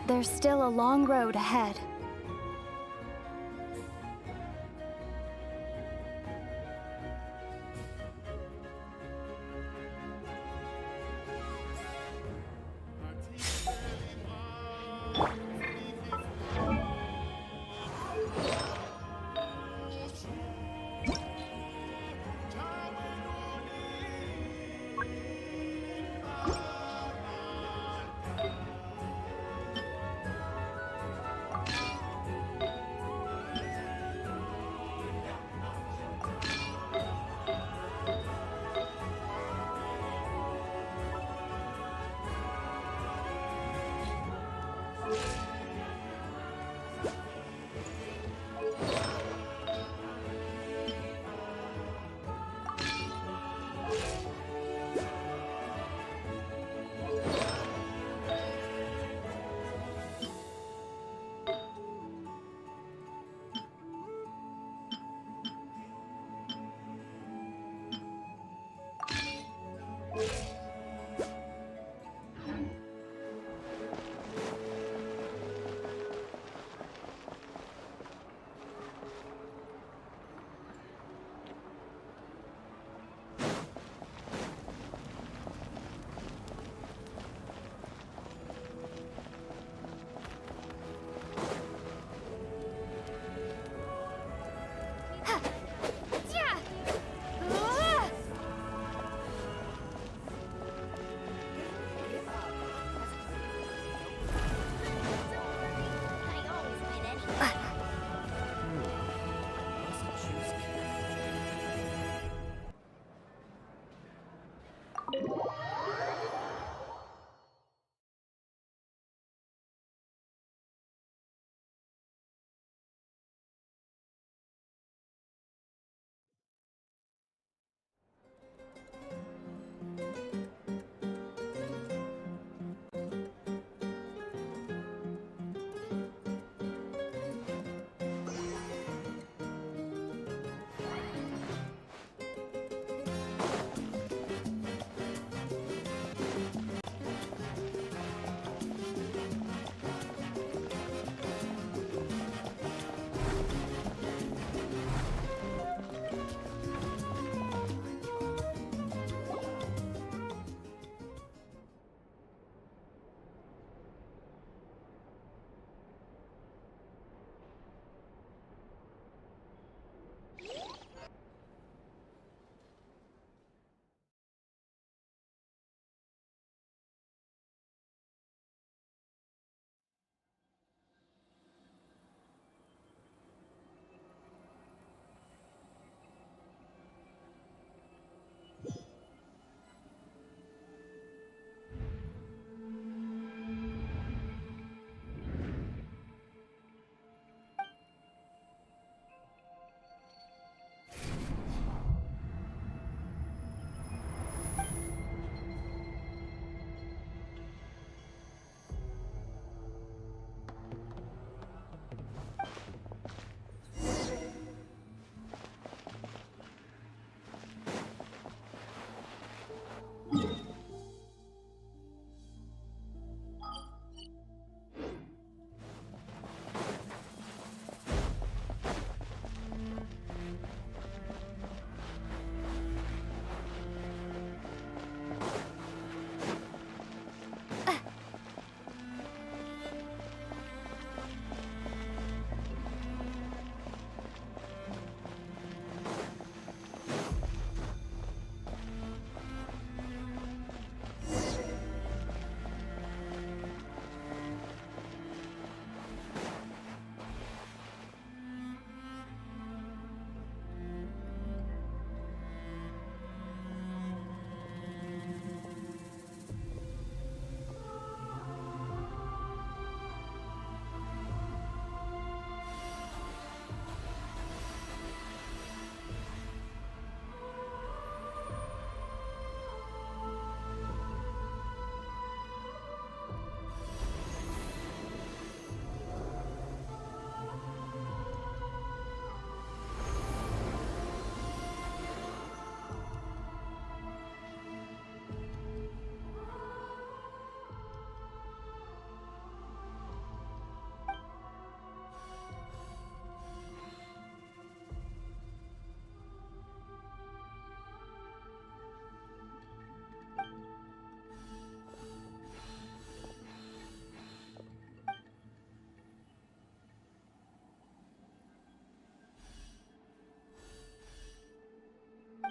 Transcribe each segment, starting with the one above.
There's still a long road ahead.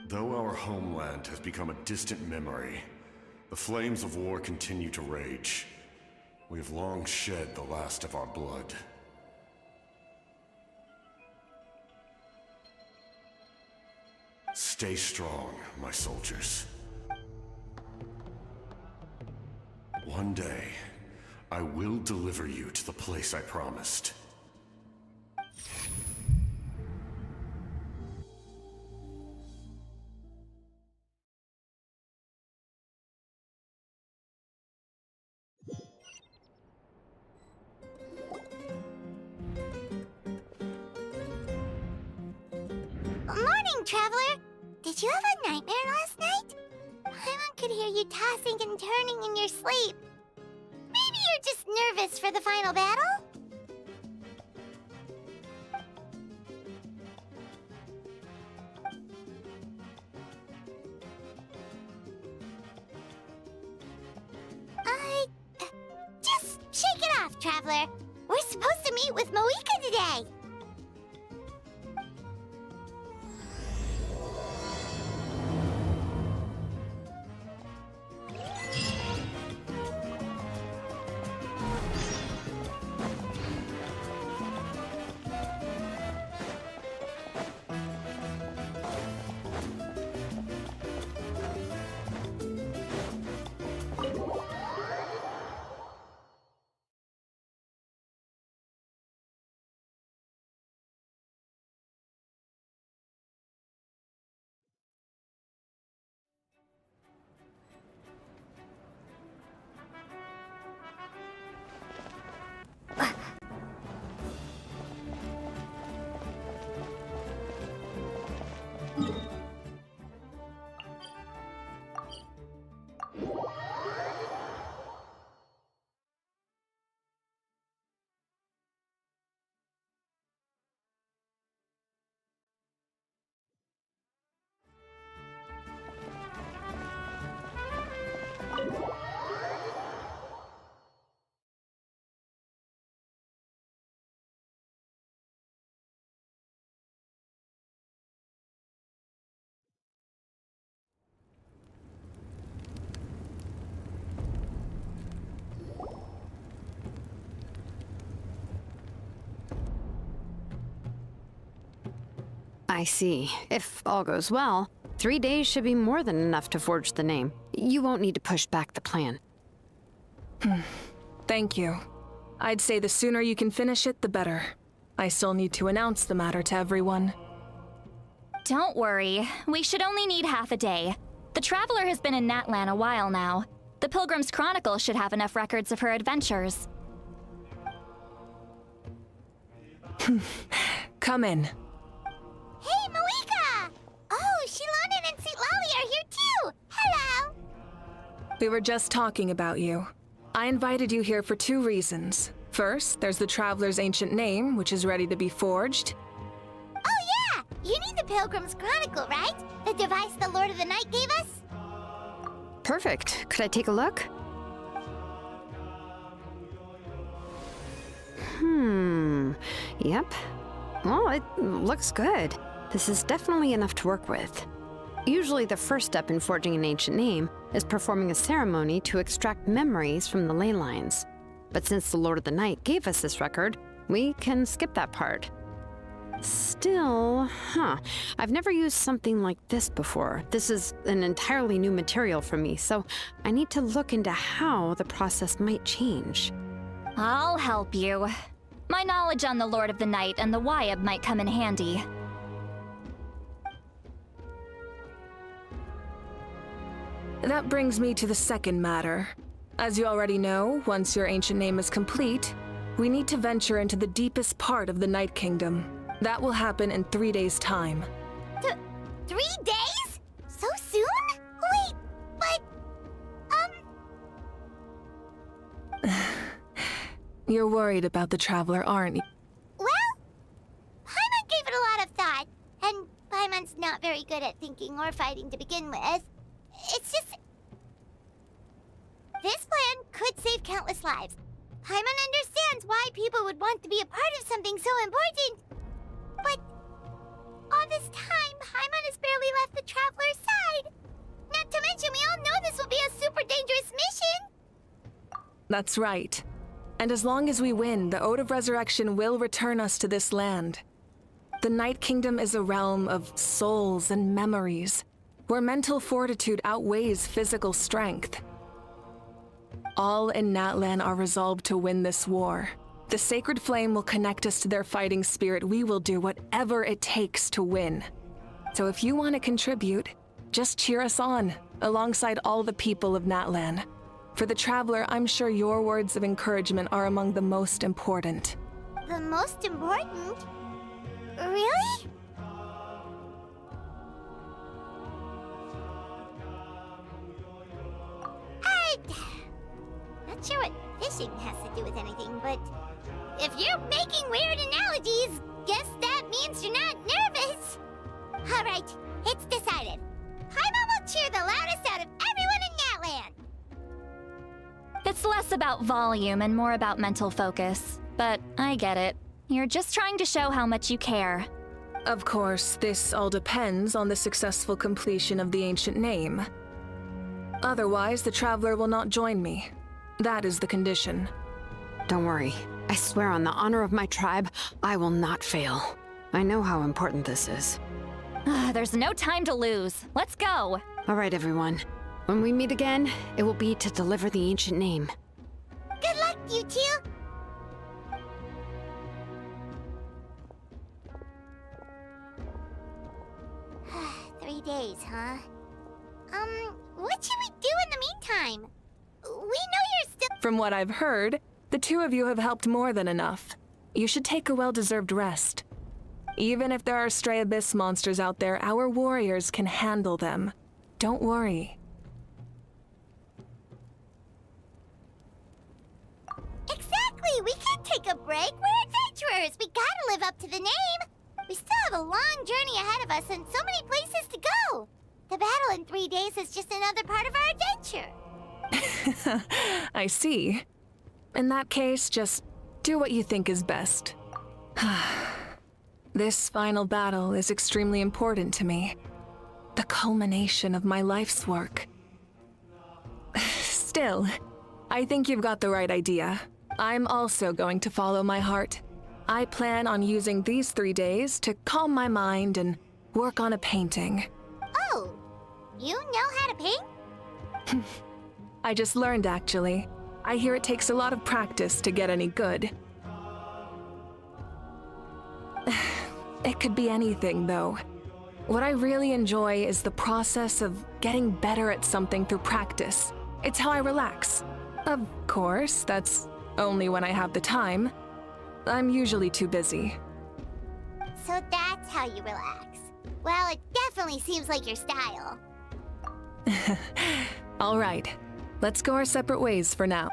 Though our homeland has become a distant memory, the flames of war continue to rage. We have long shed the last of our blood. Stay strong, my soldiers. One day, I will deliver you to the place I promised. Morning, Traveler! Did you have a nightmare last night? Paimon could hear you tossing and turning in your sleep. Maybe you're just nervous for the final battle? Just shake it off, Traveler. We're supposed to meet with Moika today. I see. If all goes well, 3 days should be more than enough to forge the name. You won't need to push back the plan. Thank you. I'd say the sooner you can finish it, the better. I still need to announce the matter to everyone. Don't worry. We should only need half a day. The Traveler has been in Natlan a while now. The Pilgrim's Chronicle should have enough records of her adventures. Come in. Hey, Moika! Oh, Shilonen and St. Lolly are here too! Hello! We were just talking about you. I invited you here for 2 reasons. First, there's the Traveler's ancient name, which is ready to be forged. Oh yeah! You need the Pilgrim's Chronicle, right? The device the Lord of the Night gave us? Perfect. Could I take a look? Yep. Well, it looks good. This is definitely enough to work with. Usually the first step in forging an ancient name is performing a ceremony to extract memories from the ley lines. But since the Lord of the Night gave us this record, we can skip that part. Still, I've never used something like this before. This is an entirely new material for me, so I need to look into how the process might change. I'll help you. My knowledge on the Lord of the Night and the Wyab might come in handy. That brings me to the second matter. As you already know, once your ancient name is complete, we need to venture into the deepest part of the Night Kingdom. That will happen in 3 days' time. 3 days? So soon? Wait, but... You're worried about the Traveler, aren't you? Well, Paimon gave it a lot of thought, and Paimon's not very good at thinking or fighting to begin with. It's just... This plan could save countless lives. Paimon understands why people would want to be a part of something so important. But... on all this time, Paimon has barely left the Traveler's side. Not to mention, we all know this will be a super dangerous mission. That's right. And as long as we win, the Ode of Resurrection will return us to this land. The Night Kingdom is a realm of souls and memories, where mental fortitude outweighs physical strength. All in Natlan are resolved to win this war. The sacred flame will connect us to their fighting spirit. We will do whatever it takes to win. So if you want to contribute, just cheer us on, alongside all the people of Natlan. For the Traveler, I'm sure your words of encouragement are among the most important. The most important? Really? Not sure what fishing has to do with anything, but if you're making weird analogies, guess that means you're not nervous. All right, it's decided. Paimon will cheer the loudest out of everyone in Natlan. It's less about volume and more about mental focus. But I get it. You're just trying to show how much you care. Of course, this all depends on the successful completion of the ancient name. Otherwise, the Traveler will not join me. That is the condition. Don't worry. I swear on the honor of my tribe, I will not fail. I know how important this is. There's no time to lose. Let's go. All right, everyone. When we meet again, it will be to deliver the ancient name. Good luck, you two. Three days, huh? What should we do in the meantime? We know you're still— From what I've heard, the two of you have helped more than enough. You should take a well-deserved rest. Even if there are stray abyss monsters out there, our warriors can handle them. Don't worry. Exactly! We can't take a break! We're adventurers! We gotta live up to the name! We still have a long journey ahead of us and so many places to go! The battle in 3 days is just another part of our adventure! I see. In that case, just do what you think is best. This final battle is extremely important to me. The culmination of my life's work. Still, I think you've got the right idea. I'm also going to follow my heart. I plan on using these 3 days to calm my mind and work on a painting. Oh, you know how to paint? I just learned, actually. I hear it takes a lot of practice to get any good. It could be anything, though. What I really enjoy is the process of getting better at something through practice. It's how I relax. Of course, that's only when I have the time. I'm usually too busy. So that's how you relax. Well, it definitely seems like your style. All right, let's go our separate ways for now.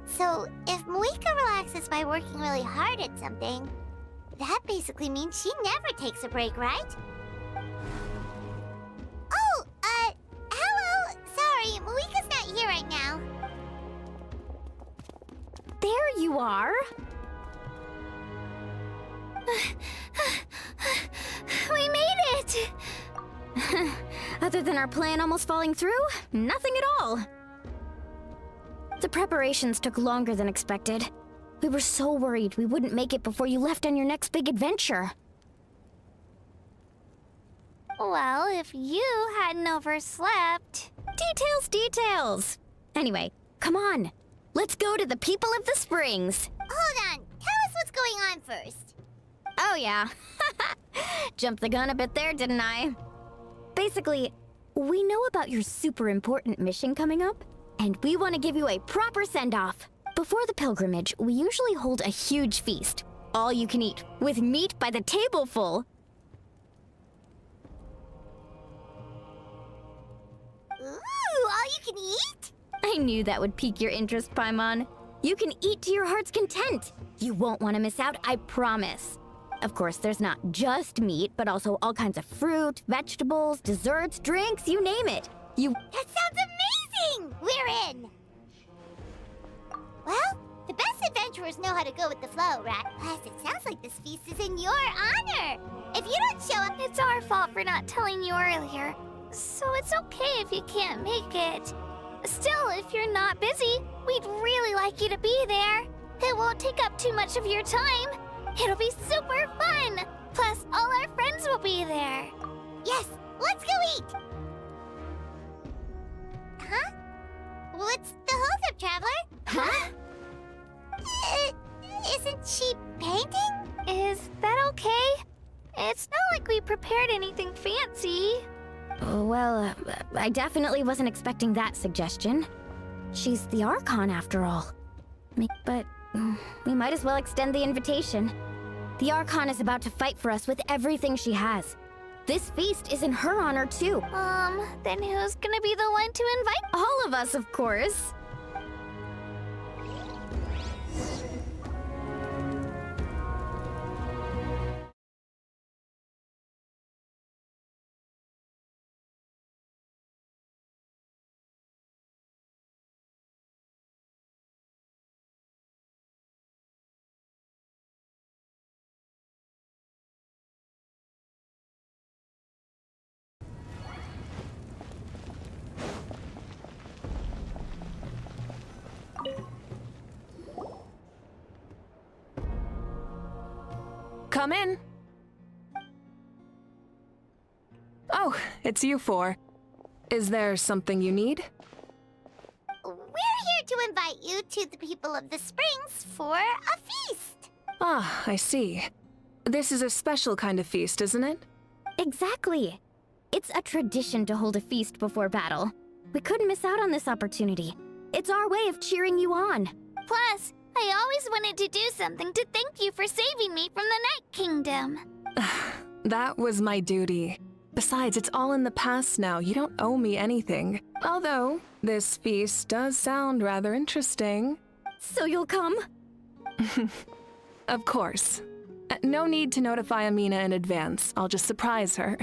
So, if Moika relaxes by working really hard at something, that basically means she never takes a break, right? Oh, hello! Sorry, Moika's not here right now. There you are. We made it! Other than our plan almost falling through, nothing at all. The preparations took longer than expected. We were so worried we wouldn't make it before you left on your next big adventure. Well, if you hadn't overslept... Details! Anyway, come on. Let's go to the people of the springs. Hold on, tell us what's going on first. Oh yeah. Jumped the gun a bit there, didn't I? Basically, we know about your super important mission coming up, and we want to give you a proper send-off. Before the pilgrimage, we usually hold a huge feast. All you can eat, with meat by the tableful. Ooh, all you can eat? I knew that would pique your interest, Paimon. You can eat to your heart's content. You won't want to miss out, I promise. Of course, there's not just meat, but also all kinds of fruit, vegetables, desserts, drinks, you name it. That sounds amazing! We're in! Well, The best adventurers know how to go with the flow, right? Plus, it sounds like this feast is in your honor. If you don't show up, It's our fault for not telling you earlier, so it's okay if you can't make it. Still, if you're not busy, we'd really like you to be there. It won't take up too much of your time. It'll be super fun. Plus, all our friends will be there. yes, let's go eat. Huh? What's the holdup, Traveler? Huh? Isn't she painting? Is that okay? It's not like we prepared anything fancy. Well, I definitely wasn't expecting that suggestion. She's the Archon after all. But we might as well extend the invitation. The Archon is about to fight for us with everything she has. This feast is in her honor too. Then who's gonna be the one to invite? All of us, of course. Come in. Oh, it's you four. Is there something you need? We're here to invite you to the people of the Springs for a feast. Ah, I see. This is a special kind of feast, isn't it? Exactly. It's a tradition to hold a feast before battle. We couldn't miss out on this opportunity. It's our way of cheering you on. Plus, I always wanted to do something to thank you for saving me from the Night Kingdom. That was my duty. Besides, it's all in the past now. You don't owe me anything. Although, this feast does sound rather interesting. So you'll come? Of course. No need to notify Amina in advance. I'll just surprise her.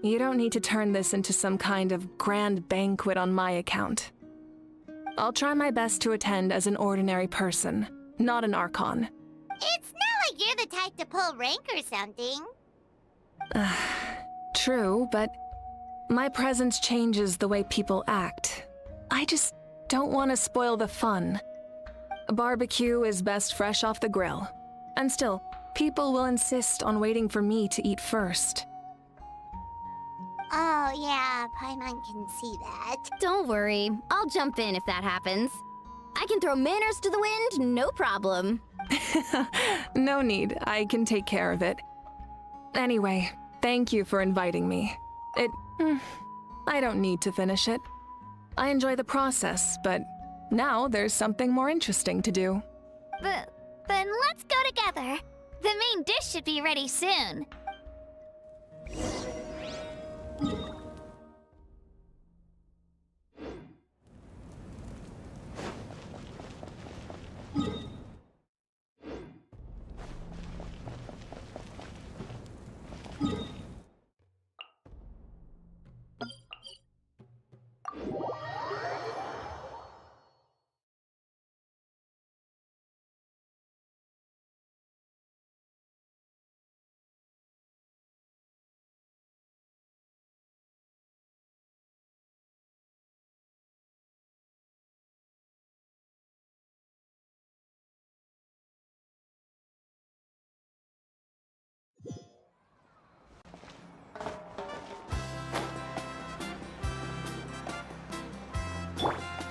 You don't need to turn this into some kind of grand banquet on my account. I'll try my best to attend as an ordinary person, not an Archon. It's not like you're the type to pull rank or something. True, but my presence changes the way people act. I just don't want to spoil the fun. A barbecue is best fresh off the grill. And still, people will insist on waiting for me to eat first. Oh, yeah, Paimon can see that. Don't worry. I'll jump in if that happens. I can throw manners to the wind, no problem. No need. I can take care of it. Anyway, thank you for inviting me. I don't need to finish it. I enjoy the process, but now there's something more interesting to do. Then let's go together. The main dish should be ready soon.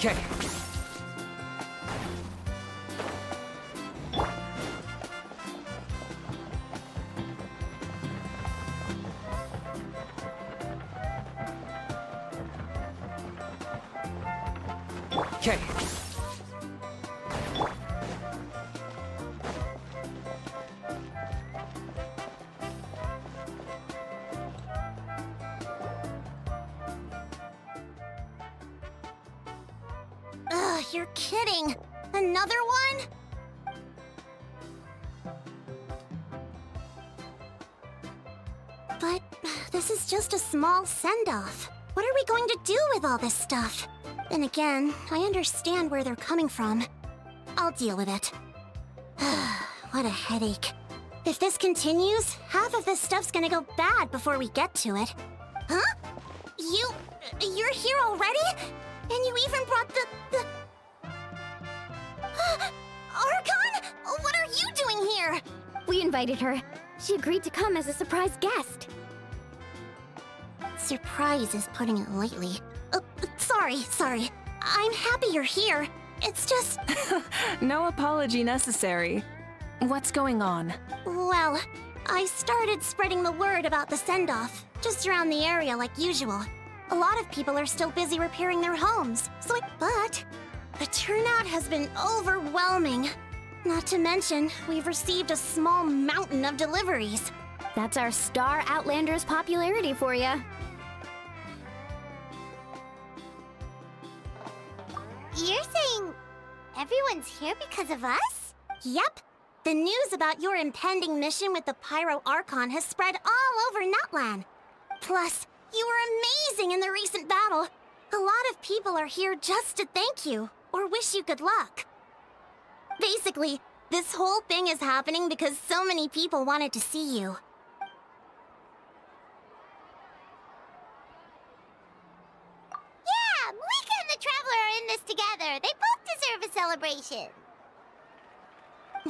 Okay. Okay. Ugh, you're kidding. Another one? But this is just a small send-off. What are we going to do with all this stuff? Then again, I understand where they're coming from. I'll deal with it. What a headache. If this continues, half of this stuff's gonna go bad before we get to it. Huh? You're here already? And you even brought the... Archon? What are you doing here? We invited her. She agreed to come as a surprise guest. Surprise is putting it lightly. Sorry. I'm happy you're here. It's just... No apology necessary. What's going on? Well, I started spreading the word about the send-off, just around the area like usual. A lot of people are still busy repairing their homes, but the turnout has been overwhelming. Not to mention, we've received a small mountain of deliveries. That's our Star Outlander's popularity for ya. You're saying everyone's here because of us? Yep. The news about your impending mission with the Pyro Archon has spread all over Nutland. Plus, you were amazing in the recent battle. A lot of people are here just to thank you, or wish you good luck. Basically, this whole thing is happening because so many people wanted to see you. Yeah, Malika and the Traveler are in this together. They both deserve a celebration.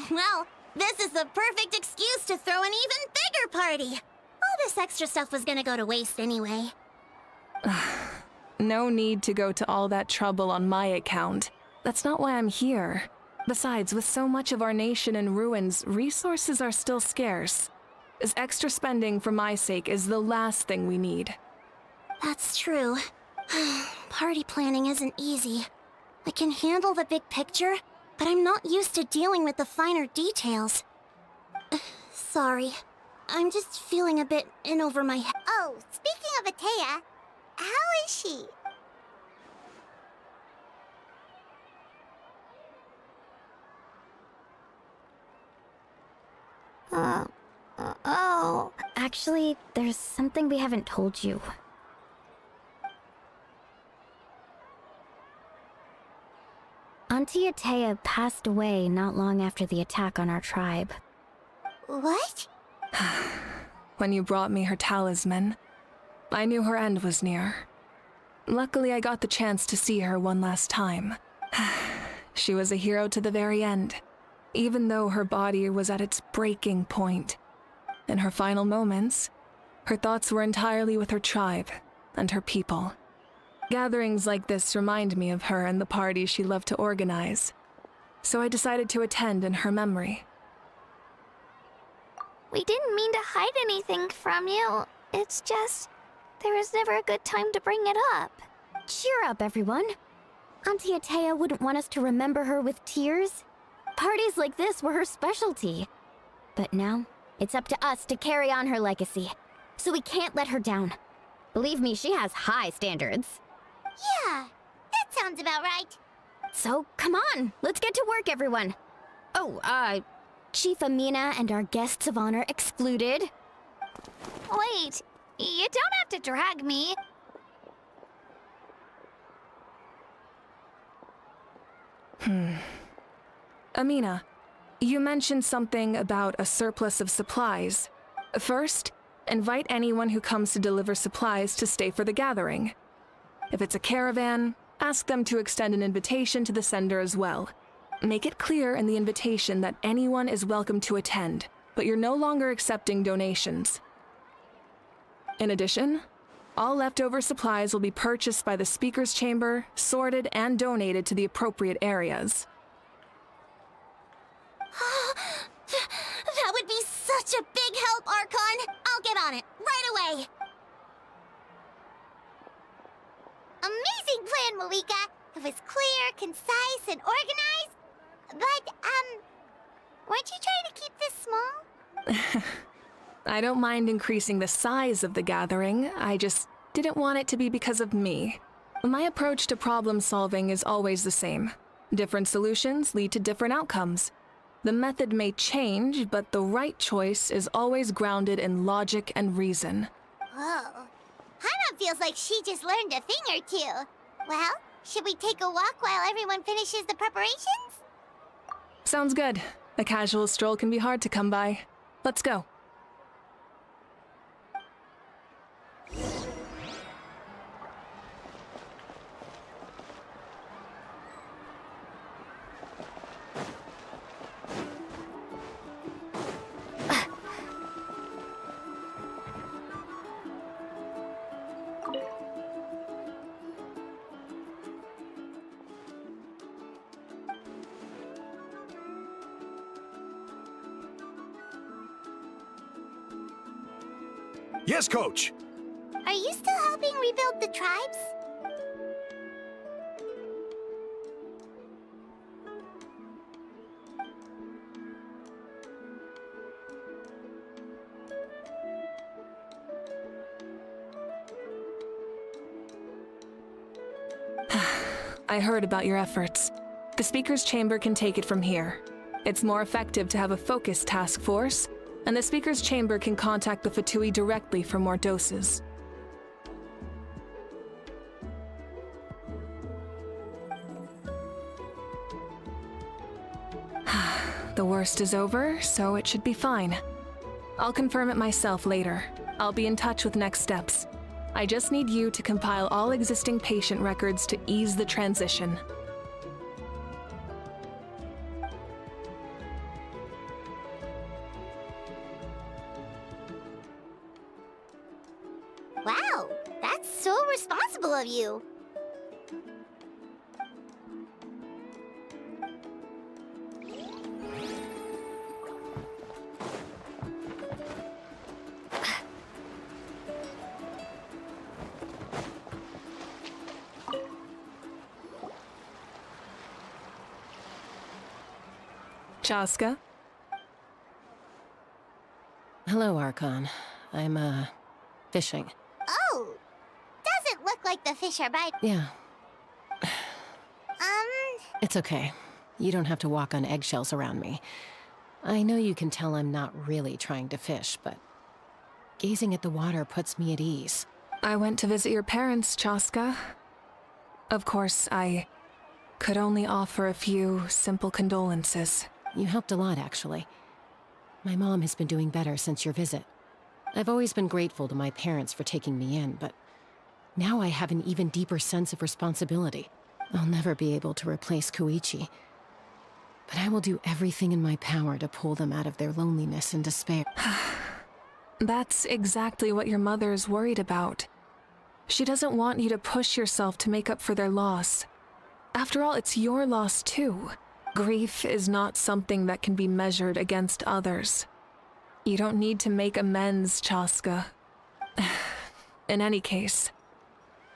Well, this is the perfect excuse to throw an even bigger party. All this extra stuff was gonna go to waste anyway. No need to go to all that trouble on my account. That's not why I'm here. Besides, with so much of our nation in ruins, resources are still scarce. This extra spending for my sake is the last thing we need. That's true. Party planning isn't easy. I can handle the big picture, but I'm not used to dealing with the finer details. Sorry. I'm just feeling a bit in over my head. Oh, speaking of Atea, how is she? Oh. Actually, there's something we haven't told you. Auntie Atea passed away not long after the attack on our tribe. What? When you brought me her talisman, I knew her end was near. Luckily, I got the chance to see her one last time. She was a hero to the very end, even though her body was at its breaking point. In her final moments, her thoughts were entirely with her tribe and her people. Gatherings like this remind me of her and the parties she loved to organize, so I decided to attend in her memory. We didn't mean to hide anything from you. It's just, there was never a good time to bring it up. Cheer up, everyone. Auntie Atea wouldn't want us to remember her with tears. Parties like this were her specialty. But now, it's up to us to carry on her legacy. So we can't let her down. Believe me, she has high standards. Yeah, that sounds about right. So, come on, let's get to work, everyone. Oh, Chief Amina and our guests of honor excluded. Wait, you don't have to drag me. Amina, you mentioned something about a surplus of supplies. First, invite anyone who comes to deliver supplies to stay for the gathering. If it's a caravan, ask them to extend an invitation to the sender as well. Make it clear in the invitation that anyone is welcome to attend, but you're no longer accepting donations. In addition, all leftover supplies will be purchased by the speaker's chamber, sorted, and donated to the appropriate areas. That would be such a big help, Archon! I'll get on it, right away! Amazing plan, Malika! It was clear, concise, and organized. But, weren't you trying to keep this small? I don't mind increasing the size of the gathering, I just didn't want it to be because of me. My approach to problem solving is always the same. Different solutions lead to different outcomes. The method may change, but the right choice is always grounded in logic and reason. Whoa. Hana feels like she just learned a thing or two. Well, should we take a walk while everyone finishes the preparations? Sounds good. A casual stroll can be hard to come by. Let's go. Yes, Coach! Are you still helping rebuild the tribes? I heard about your efforts. The Speaker's Chamber can take it from here. It's more effective to have a focused task force, and the Speaker's Chamber can contact the Fatui directly for more doses. The worst is over, so it should be fine. I'll confirm it myself later. I'll be in touch with next steps. I just need you to compile all existing patient records to ease the transition. Wow, that's so responsible of you. Chaska? Hello, Archon. I'm, fishing. Oh, doesn't look like the fish are biting. Yeah, it's okay. You don't have to walk on eggshells around me. I know you can tell I'm not really trying to fish, but gazing at the water puts me at ease. I went to visit your parents, Chaska. Of course, I could only offer a few simple condolences. You helped a lot, actually. My mom has been doing better since your visit. I've always been grateful to my parents for taking me in, but now I have an even deeper sense of responsibility. I'll never be able to replace Koichi, but I will do everything in my power to pull them out of their loneliness and despair. That's exactly what your mother is worried about. She doesn't want you to push yourself to make up for their loss. After all, it's your loss too. Grief is not something that can be measured against others. You don't need to make amends, Chaska. In any case,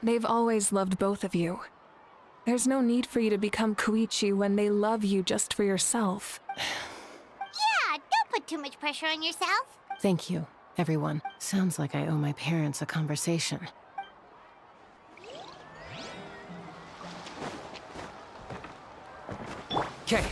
they've always loved both of you. There's no need for you to become Koichi when they love you just for yourself. Yeah, don't put too much pressure on yourself. Thank you, everyone. Sounds like I owe my parents a conversation. Okay.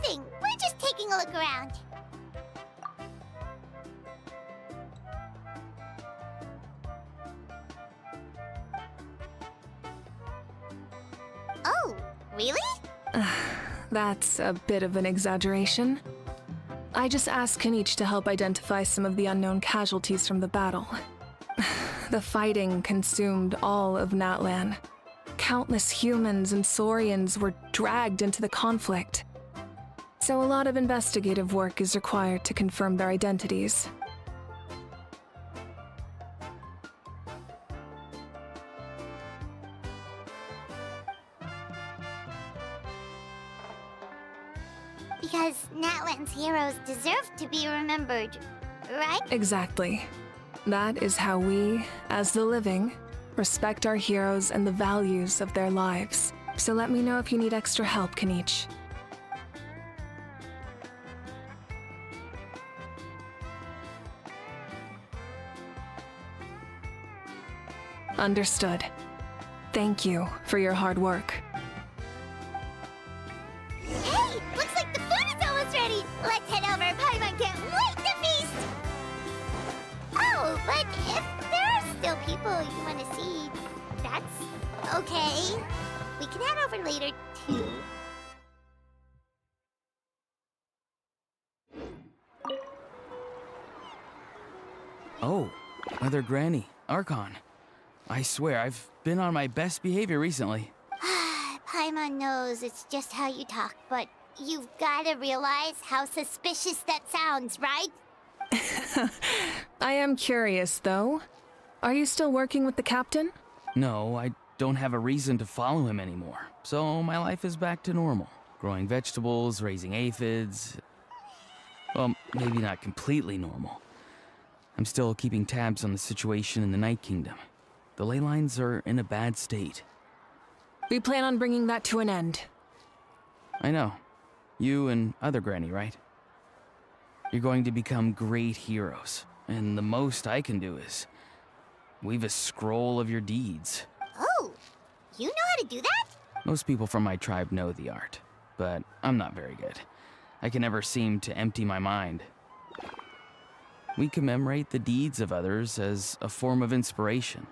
Nothing. We're just taking a look around. Oh, really? That's a bit of an exaggeration. I just asked Kenichi to help identify some of the unknown casualties from the battle. The fighting consumed all of Natlan. Countless humans and Saurians were dragged into the conflict. So a lot of investigative work is required to confirm their identities. Because Natlan's heroes deserve to be remembered, right? Exactly. That is how we, as the living, respect our heroes and the values of their lives. So let me know if you need extra help, Kenichi. Understood. Thank you for your hard work. Hey, looks like the food is almost ready. Let's head over. Paimon can't wait to feast. Oh, but if there are still people you want to see, that's okay. We can head over later, too. Oh, Mother Granny, Archon. I swear, I've been on my best behavior recently. Paimon knows it's just how you talk, but you've got to realize how suspicious that sounds, right? I am curious, though. Are you still working with the captain? No, I don't have a reason to follow him anymore, so my life is back to normal. Growing vegetables, raising aphids. Well, maybe not completely normal. I'm still keeping tabs on the situation in the Night Kingdom. The ley lines are in a bad state. We plan on bringing that to an end. I know. You and Other Granny, right? You're going to become great heroes, and the most I can do is weave a scroll of your deeds. Oh, you know how to do that? Most people from my tribe know the art, but I'm not very good. I can never seem to empty my mind. We commemorate the deeds of others as a form of inspiration.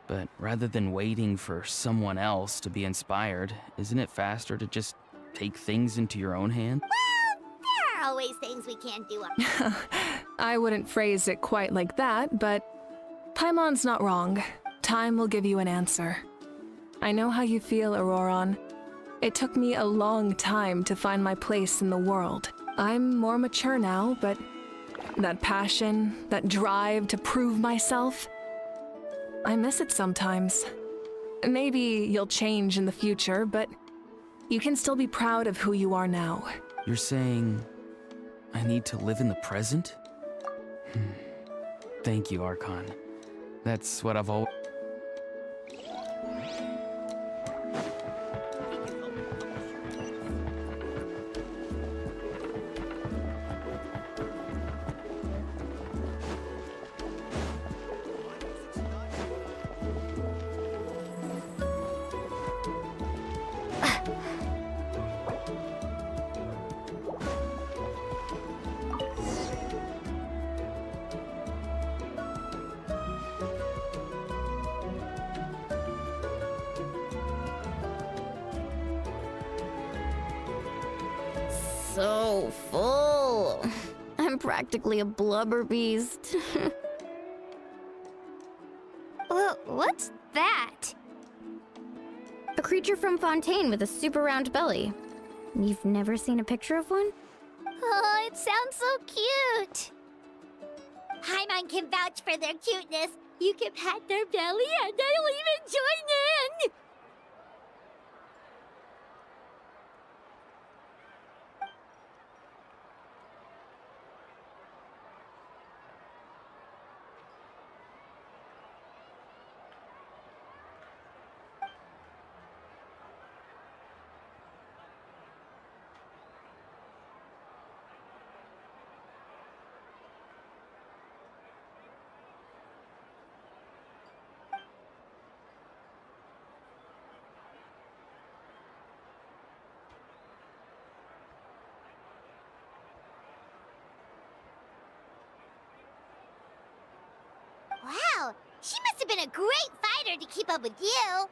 But rather than waiting for someone else to be inspired, isn't it faster to just take things into your own hand? Well, there are always things we can't do. I wouldn't phrase it quite like that, but Paimon's not wrong. Time will give you an answer. I know how you feel, Auroron. It took me a long time to find my place in the world. I'm more mature now, but that passion, that drive to prove myself, I miss it sometimes. Maybe you'll change in the future, but you can still be proud of who you are now. You're saying I need to live in the present? Thank you, Archon. That's what I've always... So full. I'm practically a blubber beast. What's that? A creature from Fontaine with a super round belly. You've never seen a picture of one? Oh, it sounds so cute. Paimon can vouch for their cuteness. You can pat their belly and they'll even join in. Wow, she must have been a great fighter to keep up with you.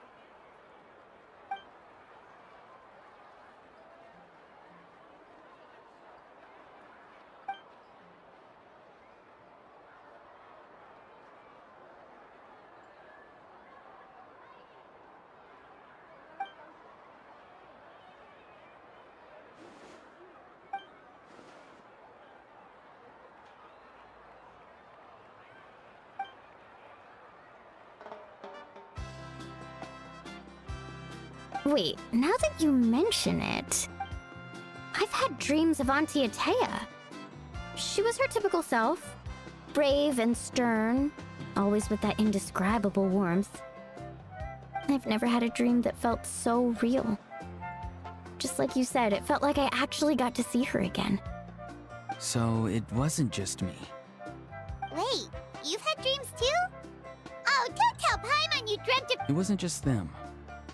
Wait, now that you mention it, I've had dreams of Auntie Atea. She was her typical self, brave and stern, always with that indescribable warmth. I've never had a dream that felt so real. Just like you said, it felt like I actually got to see her again. So it wasn't just me. Wait, you've had dreams too? Oh, don't tell Paimon and you dreamt of... It wasn't just them.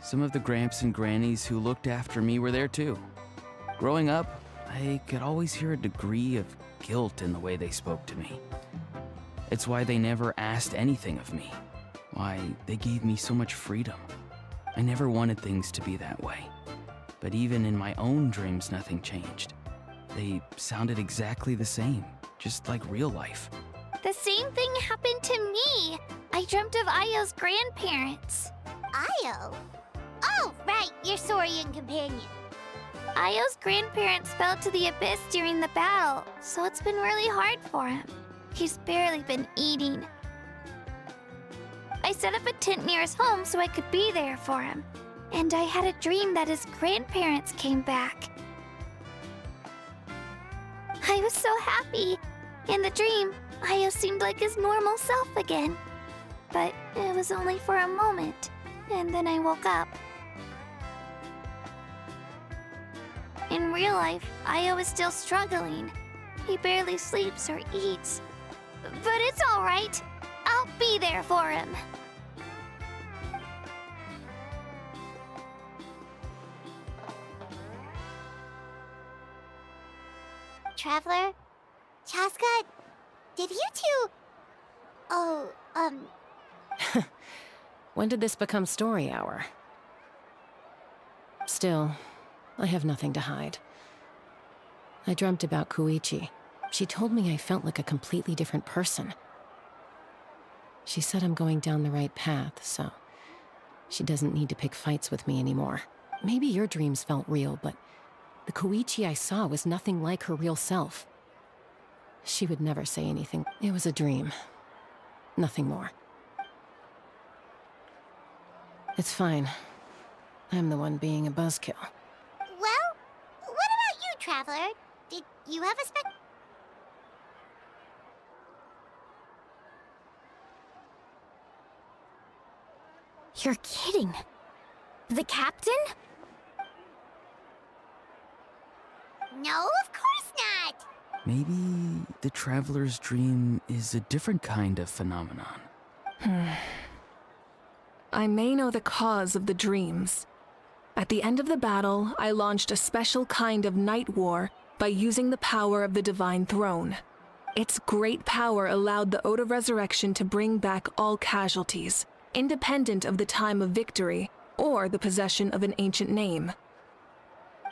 Some of the gramps and grannies who looked after me were there too. Growing up, I could always hear a degree of guilt in the way they spoke to me. It's why they never asked anything of me. Why they gave me so much freedom. I never wanted things to be that way. But even in my own dreams, nothing changed. They sounded exactly the same, just like real life. The same thing happened to me. I dreamt of Io's grandparents. Io? Oh, right, your Saurian companion. Io's grandparents fell to the abyss during the battle, so it's been really hard for him. He's barely been eating. I set up a tent near his home so I could be there for him. And I had a dream that his grandparents came back. I was so happy. In the dream, Io seemed like his normal self again. But it was only for a moment, and then I woke up. In real life, Io is still struggling. He barely sleeps or eats. But it's all right. I'll be there for him. Traveler? Chaska? Did you two... Oh, When did this become story hour? Still, I have nothing to hide. I dreamt about Koichi. She told me I felt like a completely different person. She said I'm going down the right path, so she doesn't need to pick fights with me anymore. Maybe your dreams felt real, but the Koichi I saw was nothing like her real self. She would never say anything. It was a dream. Nothing more. It's fine. I'm the one being a buzzkill. well, what about you, Traveler? Did you have a You're kidding. The captain? No, of course not! Maybe the traveler's dream is a different kind of phenomenon. I may know the cause of the dreams. At the end of the battle, I launched a special kind of night war by using the power of the Divine Throne. Its great power allowed the Ode of Resurrection to bring back all casualties, independent of the time of victory or the possession of an ancient name.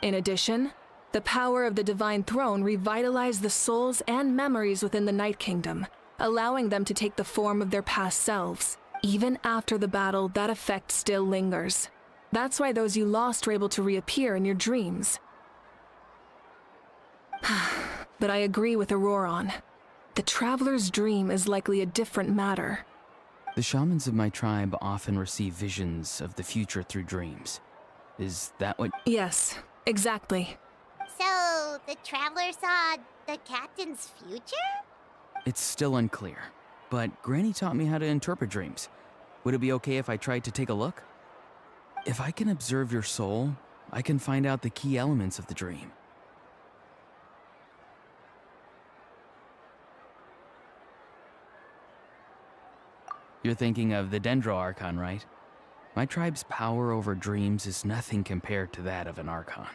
In addition, the power of the Divine Throne revitalized the souls and memories within the Night Kingdom, allowing them to take the form of their past selves. Even after the battle, that effect still lingers. That's why those you lost were able to reappear in your dreams. But I agree with Auroron. The Traveler's dream is likely a different matter. The shamans of my tribe often receive visions of the future through dreams. Is that what... Yes, exactly. So, the Traveler saw the captain's future? It's still unclear, but Granny taught me how to interpret dreams. Would it be okay if I tried to take a look? If I can observe your soul, I can find out the key elements of the dream. You're thinking of the Dendro Archon, right? My tribe's power over dreams is nothing compared to that of an Archon.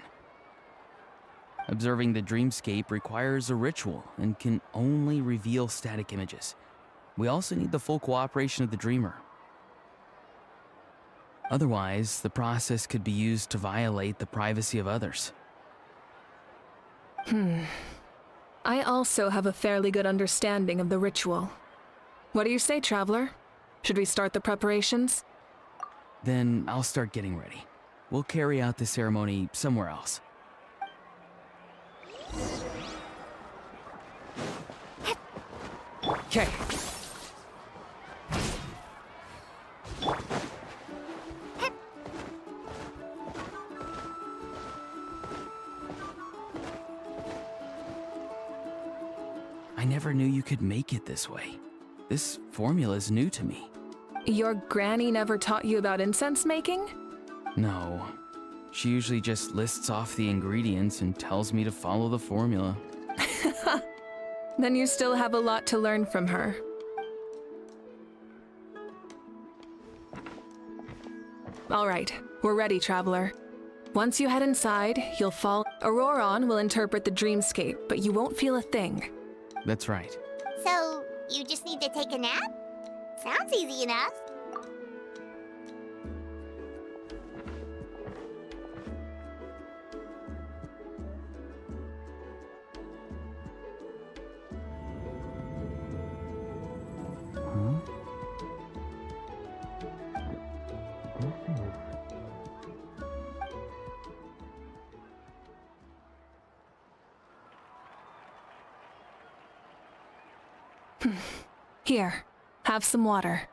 Observing the dreamscape requires a ritual and can only reveal static images. We also need the full cooperation of the dreamer. Otherwise, the process could be used to violate the privacy of others. I also have a fairly good understanding of the ritual. What do you say, Traveler? Should we start the preparations? Then I'll start getting ready. We'll carry out the ceremony somewhere else. Okay. I never knew you could make it this way. This formula is new to me. Your granny never taught you about incense making? No. She usually just lists off the ingredients and tells me to follow the formula. Then you still have a lot to learn from her. All right, we're ready, Traveler. Once you head inside, you'll fall. Auroron will interpret the dreamscape, but you won't feel a thing. That's right. So, you just need to take a nap? Sounds easy enough. Here, have some water.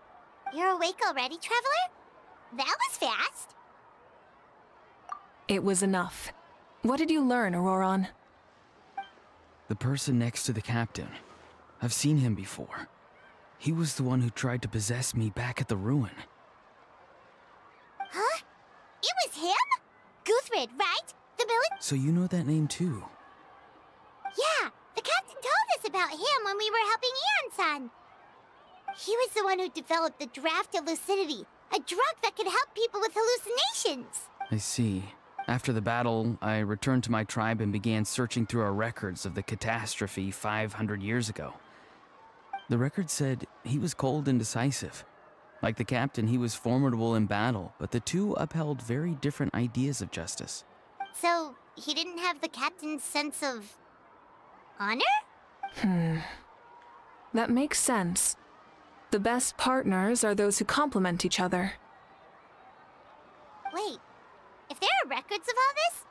You're awake already, Traveler? That was fast. It was enough. What did you learn, Auroron? The person next to the captain. I've seen him before. He was the one who tried to possess me back at the ruin. Huh? It was him? Guthrid, right? The villain? So you know that name too? Yeah, the captain told us about him when we were helping Eon-san. He was the one who developed the draft of lucidity, a drug that could help people with hallucinations. I see. After the battle, I returned to my tribe and began searching through our records of the catastrophe 500 years ago. The record said he was cold and decisive. Like the captain, he was formidable in battle, but the two upheld very different ideas of justice. So, he didn't have the captain's sense of honor? That makes sense. The best partners are those who complement each other. Wait, if there are records of all this?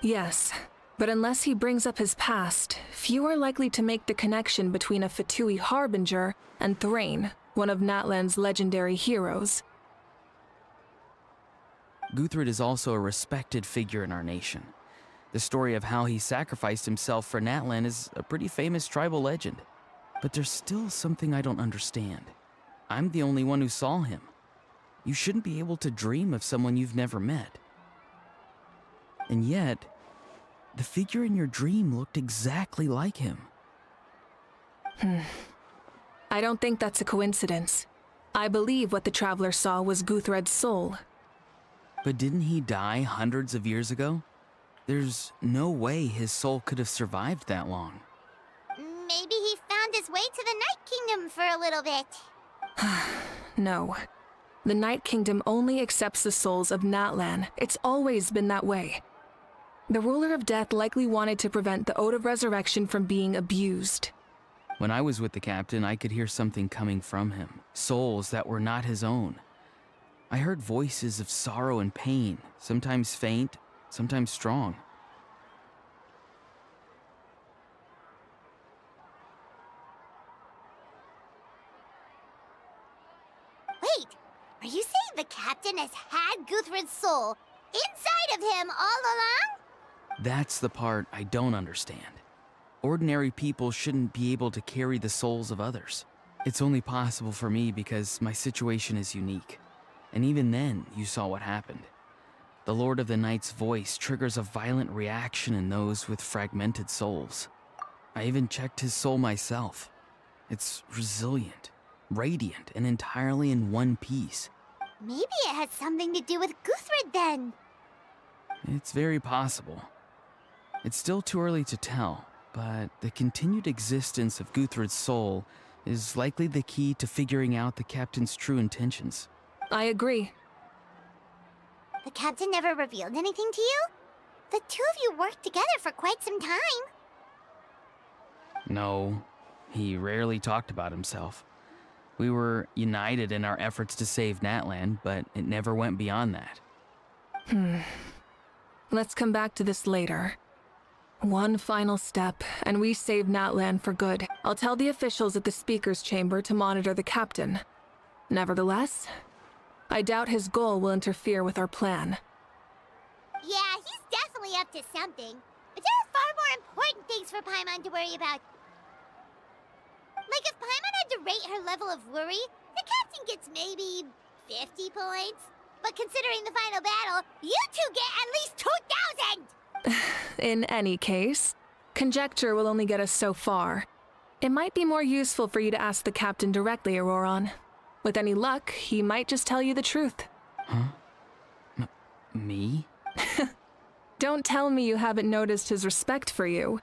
Yes, but unless he brings up his past, few are likely to make the connection between a Fatui harbinger and Thrain, one of Natlan's legendary heroes. Guthrid is also a respected figure in our nation. The story of how he sacrificed himself for Natlan is a pretty famous tribal legend. But there's still something I don't understand. I'm the only one who saw him. You shouldn't be able to dream of someone you've never met. And yet, the figure in your dream looked exactly like him. I don't think that's a coincidence. I believe what the Traveler saw was Guthred's soul. But didn't he die hundreds of years ago? There's no way his soul could have survived that long. Maybe he found his way to the Night Kingdom for a little bit. No. The Night Kingdom only accepts the souls of Natlan. It's always been that way. The Ruler of Death likely wanted to prevent the Ode of Resurrection from being abused. When I was with the captain, I could hear something coming from him. Souls that were not his own. I heard voices of sorrow and pain, sometimes faint, sometimes strong. Wait, are you saying the captain has had Guthrid's soul inside of him all along? That's the part I don't understand. Ordinary people shouldn't be able to carry the souls of others. It's only possible for me because my situation is unique. And even then, you saw what happened. The Lord of the Night's voice triggers a violent reaction in those with fragmented souls. I even checked his soul myself. It's resilient, radiant, and entirely in one piece. Maybe it has something to do with Guthrid then. It's very possible. It's still too early to tell, but the continued existence of Guthrid's soul is likely the key to figuring out the captain's true intentions. I agree. The captain never revealed anything to you? The two of you worked together for quite some time. No, he rarely talked about himself. We were united in our efforts to save Natlan, but it never went beyond that. Let's come back to this later. One final step, and we save Natlan for good. I'll tell the officials at the speaker's chamber to monitor the captain. Nevertheless, I doubt his goal will interfere with our plan. Yeah, he's definitely up to something. But there are far more important things for Paimon to worry about. Like if Paimon had to rate her level of worry, the captain gets maybe 50 points. But considering the final battle, you two get at least 2,000! In any case, conjecture will only get us so far. It might be more useful for you to ask the captain directly, Auroron. With any luck, he might just tell you the truth. Huh? Me? Don't tell me you haven't noticed his respect for you.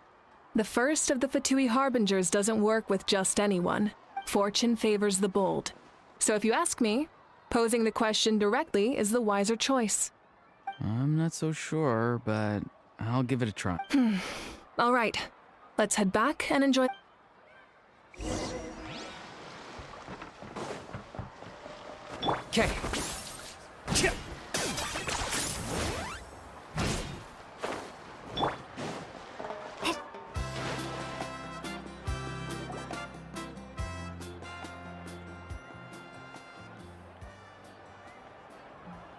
The first of the Fatui Harbingers doesn't work with just anyone. Fortune favors the bold. So if you ask me, posing the question directly is the wiser choice. I'm not so sure, but I'll give it a try. All right, let's head back and enjoy. Okay.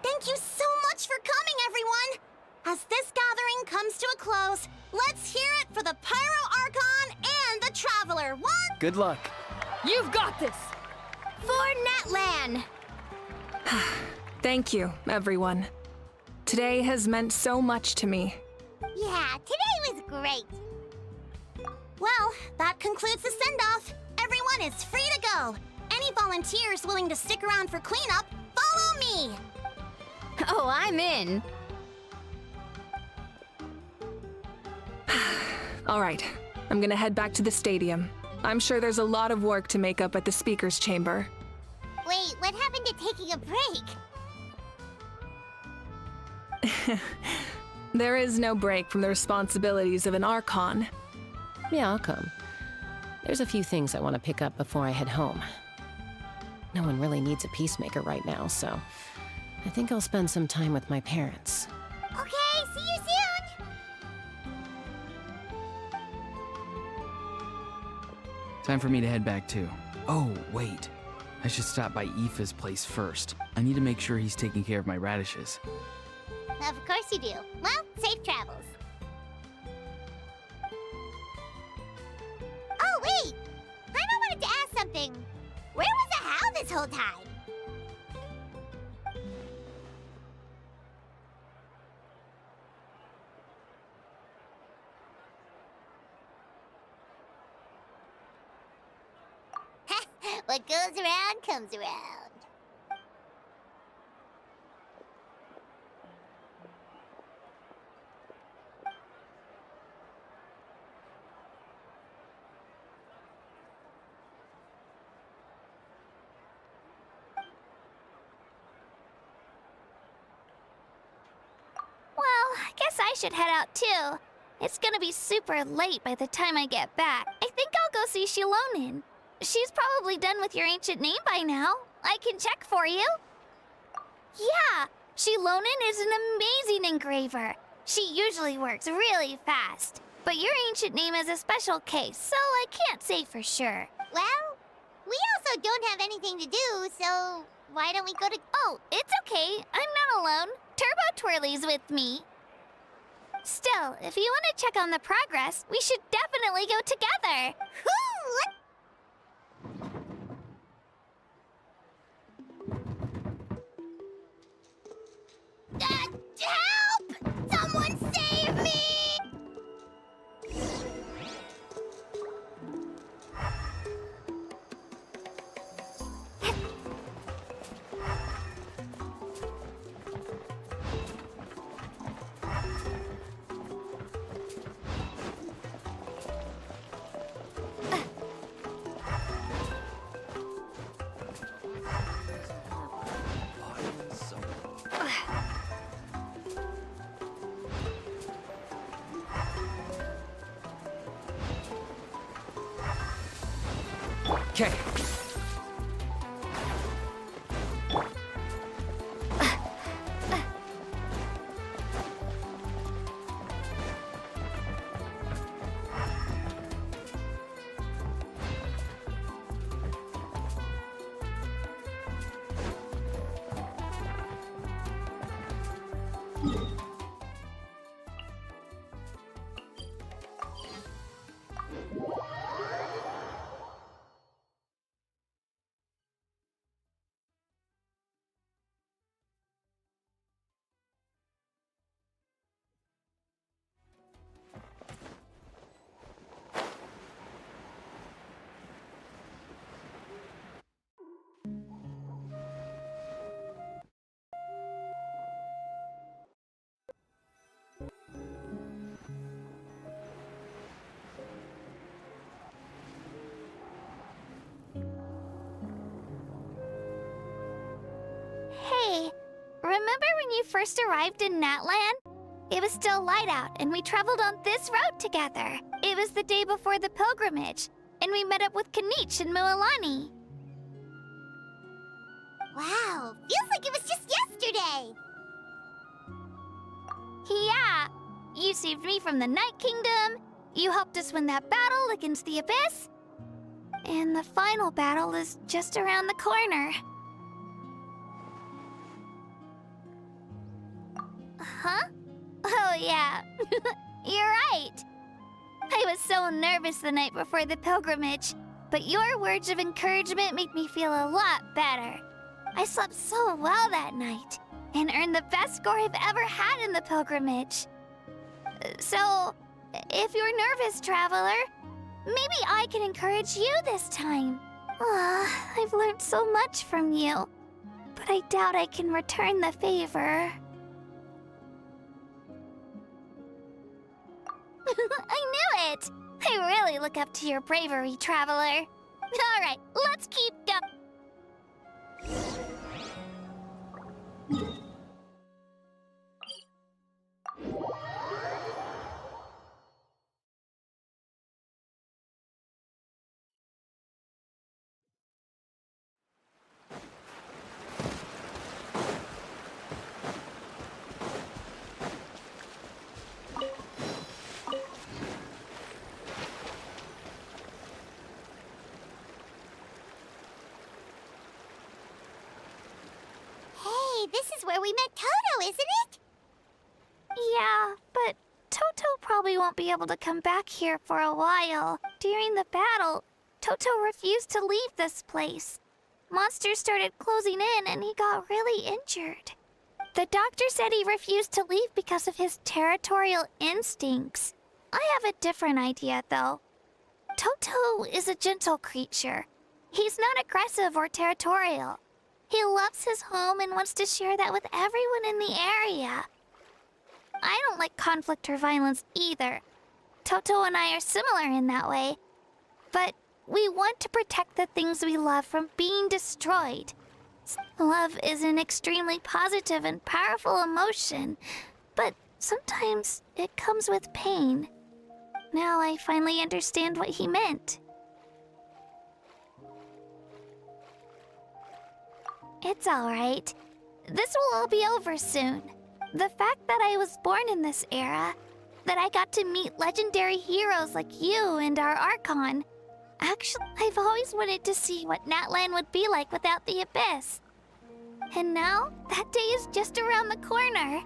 Thank you so much for coming, everyone! As this gathering comes to a close, let's hear it for the Pyro Archon and the Traveler. One Good luck. You've got this! For Natlan! Thank you, everyone. Today has meant so much to me. Yeah, today was great. Well, that concludes the send-off. Everyone is free to go. Any volunteers willing to stick around for cleanup, follow me! Oh, I'm in. All right, I'm gonna head back to the stadium. I'm sure there's a lot of work to make up at the speaker's chamber. Wait, what happened to taking a break? There is no break from the responsibilities of an Archon. Yeah, I'll come. There's a few things I want to pick up before I head home. No one really needs a peacemaker right now, so I think I'll spend some time with my parents. Okay, see you soon! Time for me to head back too. Oh, wait. I should stop by Aoife's place first. I need to make sure he's taking care of my radishes. Of course you do. Well, safe travels. Oh, wait! I wanted to ask something. Where was the How this whole time? What goes around comes around. Well, I guess I should head out too. It's gonna be super late by the time I get back. I think I'll go see Shilonin. She's probably done with your ancient name by now. I can check for you. Yeah, Shilonin is an amazing engraver. She usually works really fast. But your ancient name is a special case, so I can't say for sure. Well, we also don't have anything to do, so why don't we go to... Oh, it's okay. I'm not alone. Turbo Twirly's with me. Still, if you want to check on the progress, we should definitely go together. Whoo! Help! Someone save me! Okay. when you first arrived in Natlan? It was still light out, and we traveled on this road together. It was the day before the pilgrimage, and we met up with Kanich and Mualani. Wow, feels like it was just yesterday. Yeah, you saved me from the Night Kingdom, you helped us win that battle against the Abyss, and the final battle is just around the corner. Huh? Oh yeah, you're right. I was so nervous the night before the pilgrimage, but your words of encouragement made me feel a lot better. I slept so well that night, and earned the best score I've ever had in the pilgrimage. So, if you're nervous, traveler, maybe I can encourage you this time. I've learned so much from you, but I doubt I can return the favor. I knew it! I really look up to your bravery, traveler. Alright, let's keep going. Hey, this is where we met Toto, isn't it? Yeah, but Toto probably won't be able to come back here for a while. During the battle, Toto refused to leave this place. Monsters started closing in and he got really injured. The doctor said he refused to leave because of his territorial instincts. I have a different idea, though. Toto is a gentle creature. He's not aggressive or territorial. He loves his home and wants to share that with everyone in the area. I don't like conflict or violence either. Toto and I are similar in that way. But we want to protect the things we love from being destroyed. Love is an extremely positive and powerful emotion, but sometimes it comes with pain. Now I finally understand what he meant. It's all right. This will all be over soon. The fact that I was born in this era, that I got to meet legendary heroes like you and our Archon. Actually, I've always wanted to see what Natlan would be like without the Abyss. And now, that day is just around the corner.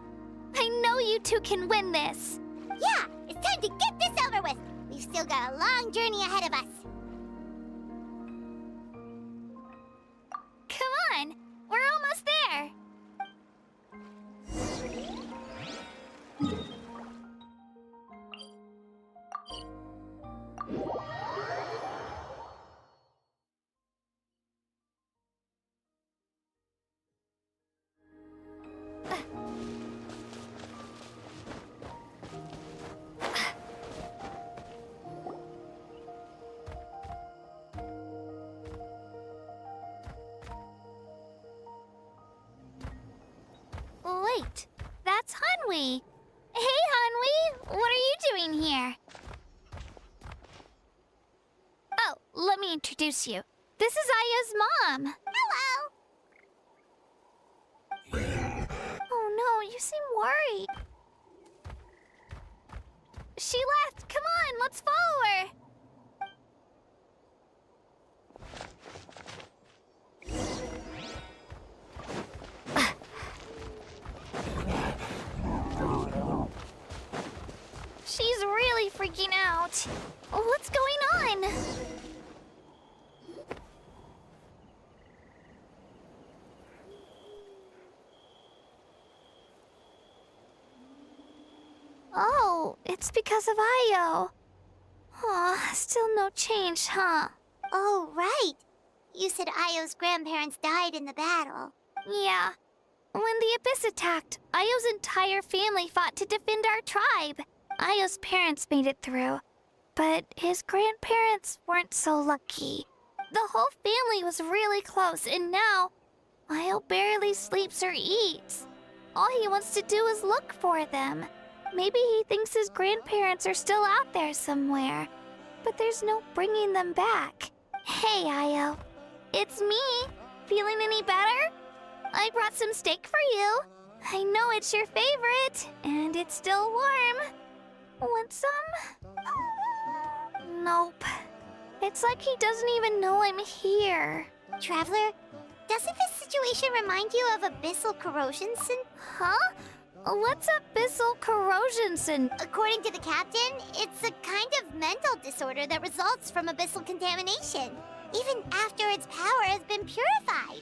I know you two can win this. Yeah, it's time to get this over with. We've still got a long journey ahead of us. Come on, we're almost there. Wait, that's Hanwi. Hey, Hanwi, what are you doing here? Oh, let me introduce you. This is Aya's mom. Hello. Oh no, you seem worried. She left. Come on, let's follow her. She's really freaking out. What's going on? Oh, it's because of Io. Aw, still no change, huh? Oh, right. You said Io's grandparents died in the battle. Yeah. When the Abyss attacked, Io's entire family fought to defend our tribe. Io's parents made it through, but his grandparents weren't so lucky. The whole family was really close, and now Io barely sleeps or eats. All he wants to do is look for them. Maybe he thinks his grandparents are still out there somewhere, but there's no bringing them back. Hey, Io. It's me. Feeling any better? I brought some steak for you. I know it's your favorite, and it's still warm. Want some? Nope. It's like he doesn't even know I'm here. Traveler, doesn't this situation remind you of abyssal corrosion? Huh? What's abyssal corrosion? According to the captain, it's a kind of mental disorder that results from abyssal contamination, even after its power has been purified.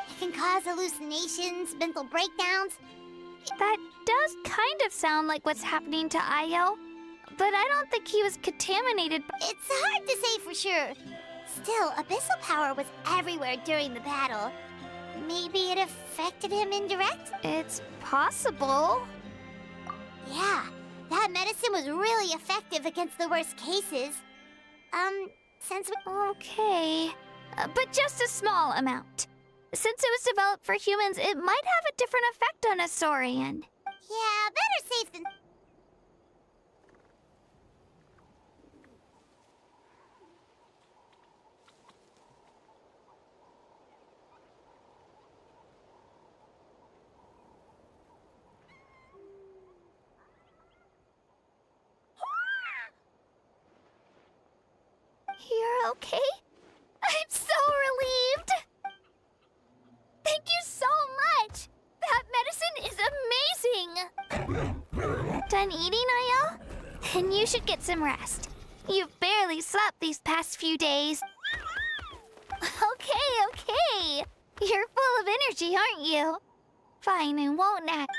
It can cause hallucinations, mental breakdowns. That does kind of sound like what's happening to Io, but I don't think he was contaminated. It's hard to say for sure. Still, abyssal power was everywhere during the battle. Maybe it affected him indirectly? It's possible. Yeah, that medicine was really effective against the worst cases. Since we... Okay, but just a small amount. Since it was developed for humans, it might have a different effect on a Saurian. Yeah, better safe than... You're okay? I'm so relieved! Thank you so much! That medicine is amazing! Done eating, Io? Then you should get some rest. You've barely slept these past few days. Okay. You're full of energy, aren't you? Fine, I won't act.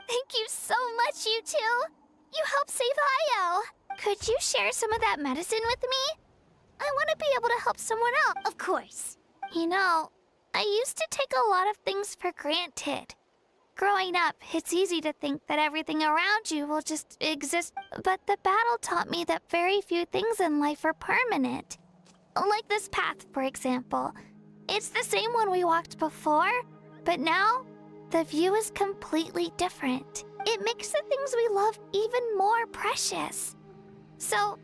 Thank you so much, you two. You helped save Io. Could you share some of that medicine with me? I want to be able to help someone else. Of course. You know, I used to take a lot of things for granted. Growing up, it's easy to think that everything around you will just exist, but the battle taught me that very few things in life are permanent. Like this path, for example. It's the same one we walked before, but now the view is completely different. It makes the things we love even more precious. So,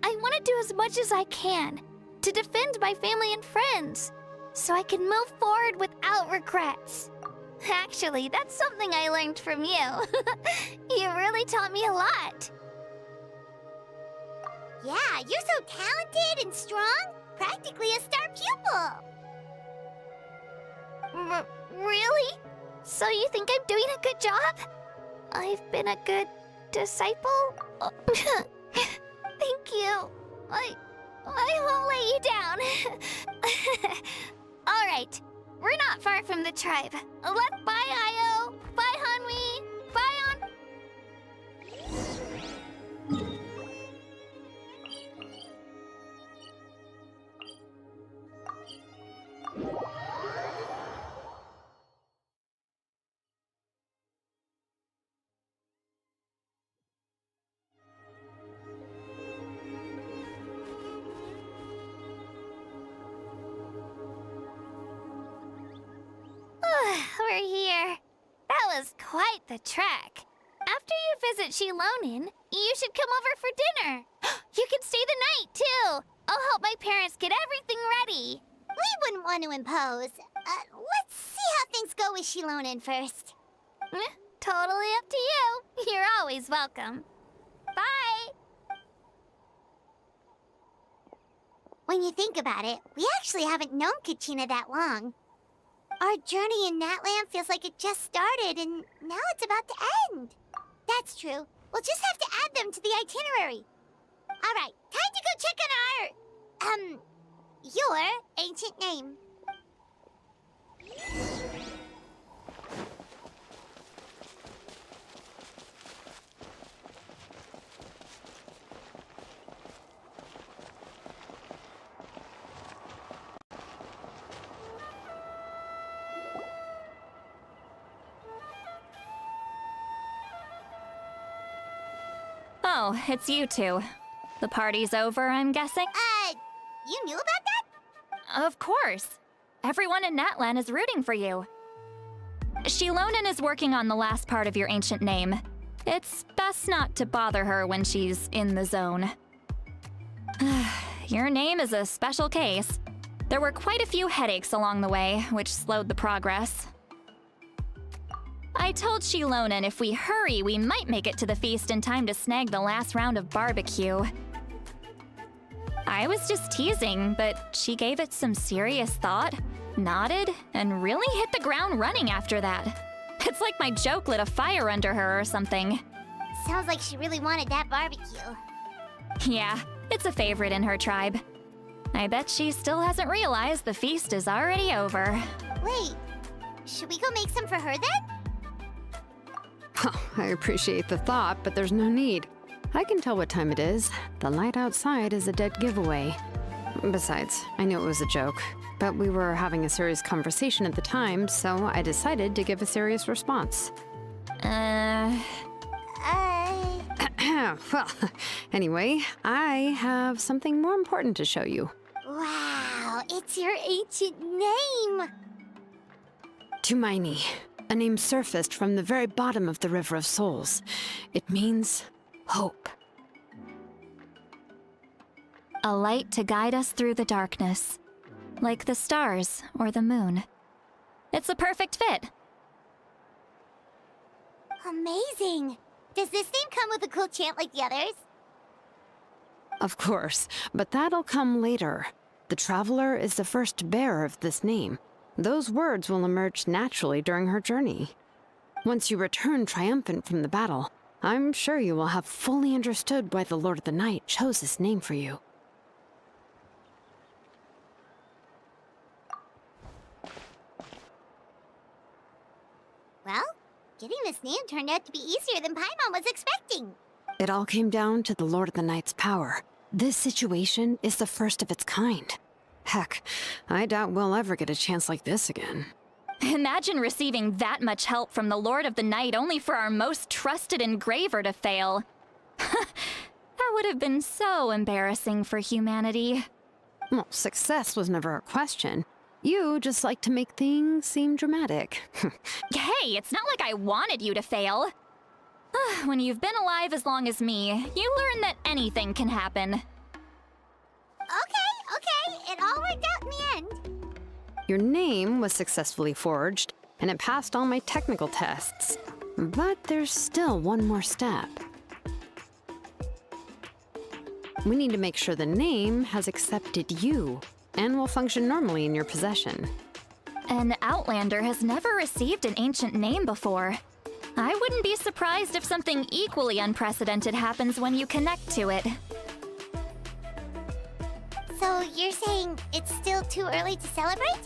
I want to do as much as I can to defend my family and friends, so I can move forward without regrets. Actually, that's something I learned from you. You really taught me a lot. Yeah, you're so talented and strong. Practically a star pupil. Really? So you think I'm doing a good job? I've been a good disciple? Thank you. I won't let you down. All right. We're not far from the tribe. Bye, Io. Bye, Hanwi. Bye, We're here. That was quite the trek. After you visit Shilonin, you should come over for dinner. You can stay the night, too. I'll help my parents get everything ready. We wouldn't want to impose. Let's see how things go with Shilonin first. Totally up to you. You're always welcome. Bye. When you think about it, we actually haven't known Kachina that long. Our journey in Natland feels like it just started, and now it's about to end. That's true. We'll just have to add them to the itinerary. All right, time to go check on your ancient name. Oh, it's you two. The party's over, I'm guessing? You knew about that? Of course. Everyone in Natlan is rooting for you. Shilonen is working on the last part of your ancient name. It's best not to bother her when she's in the zone. Your name is a special case. There were quite a few headaches along the way, which slowed the progress. I told Shilonen if we hurry, we might make it to the feast in time to snag the last round of barbecue. I was just teasing, but she gave it some serious thought, nodded, and really hit the ground running after that. It's like my joke lit a fire under her or something. Sounds like she really wanted that barbecue. Yeah, it's a favorite in her tribe. I bet she still hasn't realized the feast is already over. Wait, should we go make some for her then? I appreciate the thought, but there's no need. I can tell what time it is. The light outside is a dead giveaway. Besides, I knew it was a joke, but we were having a serious conversation at the time, so I decided to give a serious response. Well, anyway, I have something more important to show you. Wow, it's your ancient name! Tumaini, a name surfaced from the very bottom of the River of Souls. It means hope. A light to guide us through the darkness, like the stars or the moon. It's a perfect fit. Amazing! Does this name come with a cool chant like the others? Of course, but that'll come later. The Traveler is the first bearer of this name. Those words will emerge naturally during her journey. Once you return triumphant from the battle, I'm sure you will have fully understood why the Lord of the Night chose this name for you. Well, getting this name turned out to be easier than Paimon was expecting. It all came down to the Lord of the Night's power. This situation is the first of its kind. Heck, I doubt we'll ever get a chance like this again. Imagine receiving that much help from the Lord of the Night only for our most trusted engraver to fail. That would have been so embarrassing for humanity. Well, success was never a question. You just like to make things seem dramatic. Hey, it's not like I wanted you to fail. When you've been alive as long as me, you learn that anything can happen. Okay, it all worked out in the end. Your name was successfully forged, and it passed all my technical tests. But there's still one more step. We need to make sure the name has accepted you, and will function normally in your possession. An Outlander has never received an ancient name before. I wouldn't be surprised if something equally unprecedented happens when you connect to it. So you're saying it's still too early to celebrate?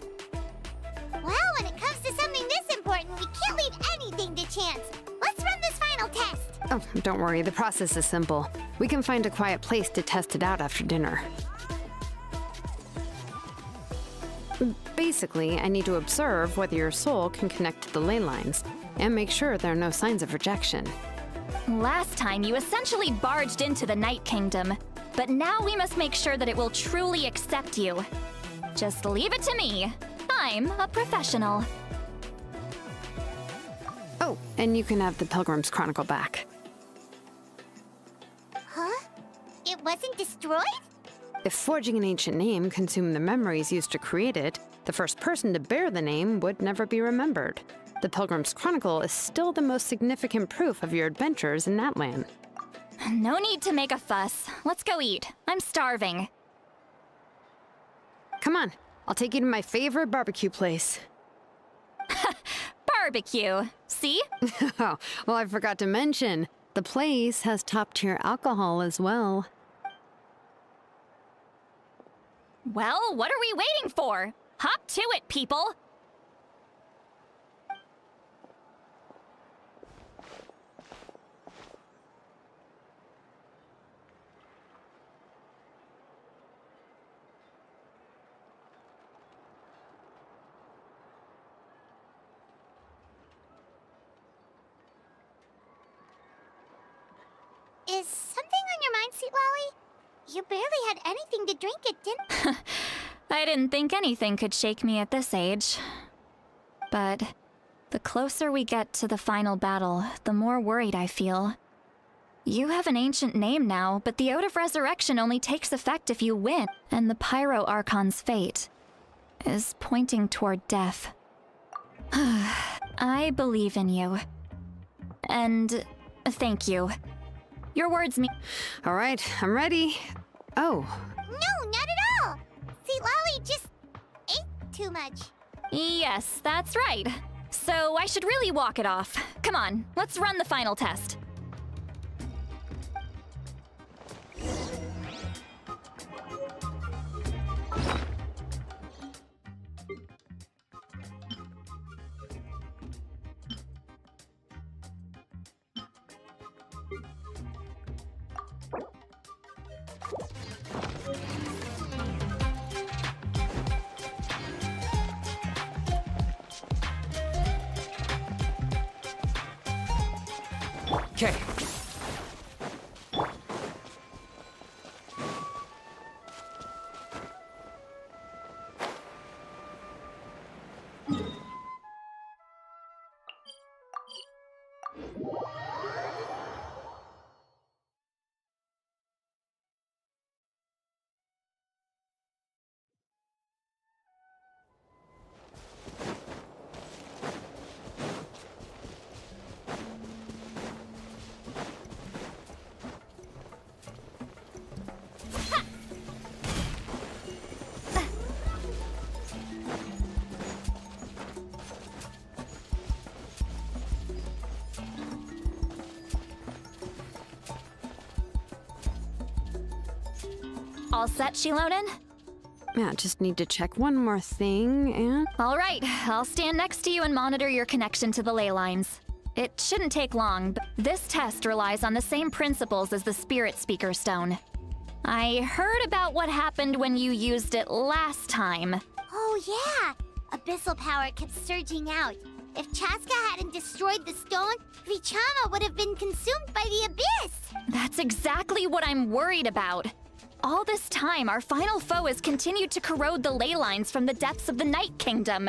Well, when it comes to something this important, we can't leave anything to chance. Let's run this final test. Oh, don't worry, the process is simple. We can find a quiet place to test it out after dinner. Basically, I need to observe whether your soul can connect to the ley lines, and make sure there are no signs of rejection. Last time, you essentially barged into the Night Kingdom, but now we must make sure that it will truly accept you. Just leave it to me. I'm a professional. Oh, and you can have the Pilgrim's Chronicle back. Huh? It wasn't destroyed? If forging an ancient name consumed the memories used to create it, the first person to bear the name would never be remembered. The Pilgrim's Chronicle is still the most significant proof of your adventures in that land. No need to make a fuss. Let's go eat. I'm starving. Come on, I'll take you to my favorite barbecue place. Barbecue. See? Oh, well, I forgot to mention, the place has top-tier alcohol as well. Well, what are we waiting for? Hop to it, people! Is something on your mind, Sweet Lolly? You barely had anything to drink at dinner. I didn't think anything could shake me at this age. But The closer we get to the final battle, the more worried I feel. You have an ancient name now, but the Oath of Resurrection only takes effect if you win, and the Pyro Archon's fate is pointing toward death. I believe in you. And thank you. Your words mean— All right, I'm ready. Oh, No, not at all! See, Lolly just ate too much. Yes, that's right. So I should really walk it off. Come on, let's run the final test. Okay. All set, Shilonen? yeah, just need to check one more thing and... All right, I'll stand next to you and monitor your connection to the ley lines. It shouldn't take long, but this test relies on the same principles as the Spirit Speaker Stone. I heard about what happened when you used it last time. Oh, yeah! Abyssal power kept surging out. If Chaska hadn't destroyed the stone, Vichama would have been consumed by the abyss! That's exactly what I'm worried about. All this time, our final foe has continued to corrode the ley lines from the depths of the Night Kingdom.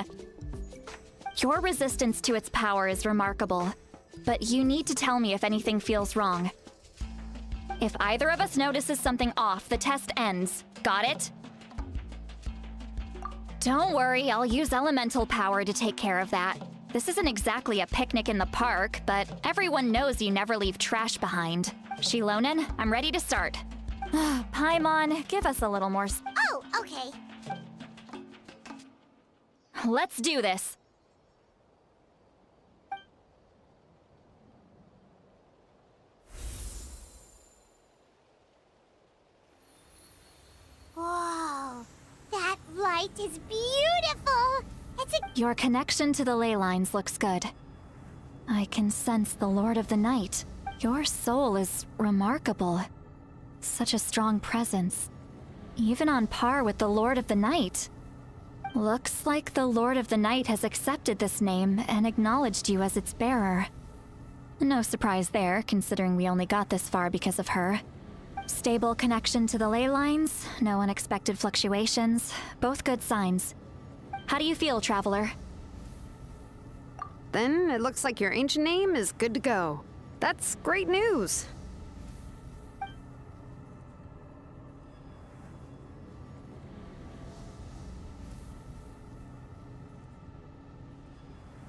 Your resistance to its power is remarkable, but you need to tell me if anything feels wrong. If either of us notices something off, the test ends. Got it? Don't worry, I'll use elemental power to take care of that. This isn't exactly a picnic in the park, but everyone knows you never leave trash behind. Shilonen, I'm ready to start. Paimon, give us a little more Oh, okay. Let's do this. Whoa, that light is beautiful! It's a... Your connection to the ley lines looks good. I can sense the Lord of the Night. Your soul is remarkable. Such a strong presence. Even on par with the Lord of the Night. Looks like the Lord of the Night has accepted this name and acknowledged you as its bearer. No surprise there, considering we only got this far because of her. Stable connection to the ley lines, no unexpected fluctuations, both good signs. How do you feel, Traveler? Then it looks like your ancient name is good to go. That's great news.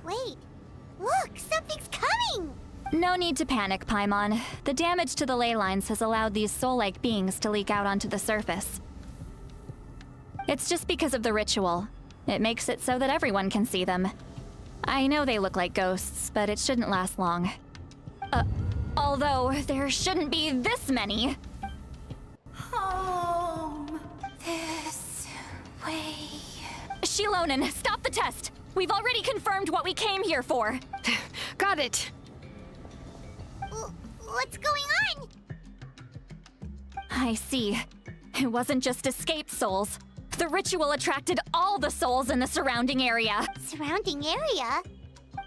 Wait, look, something's coming! No need to panic, Paimon. The damage to the ley lines has allowed these soul-like beings to leak out onto the surface. It's just because of the ritual. It makes it so that everyone can see them. I know they look like ghosts, but it shouldn't last long. Although there shouldn't be this many. Home. This way. Shilonen, stop the test! We've already confirmed what we came here for. Got it. What's going on? I see. It wasn't just escaped souls. The ritual attracted all the souls in the surrounding area. Surrounding area?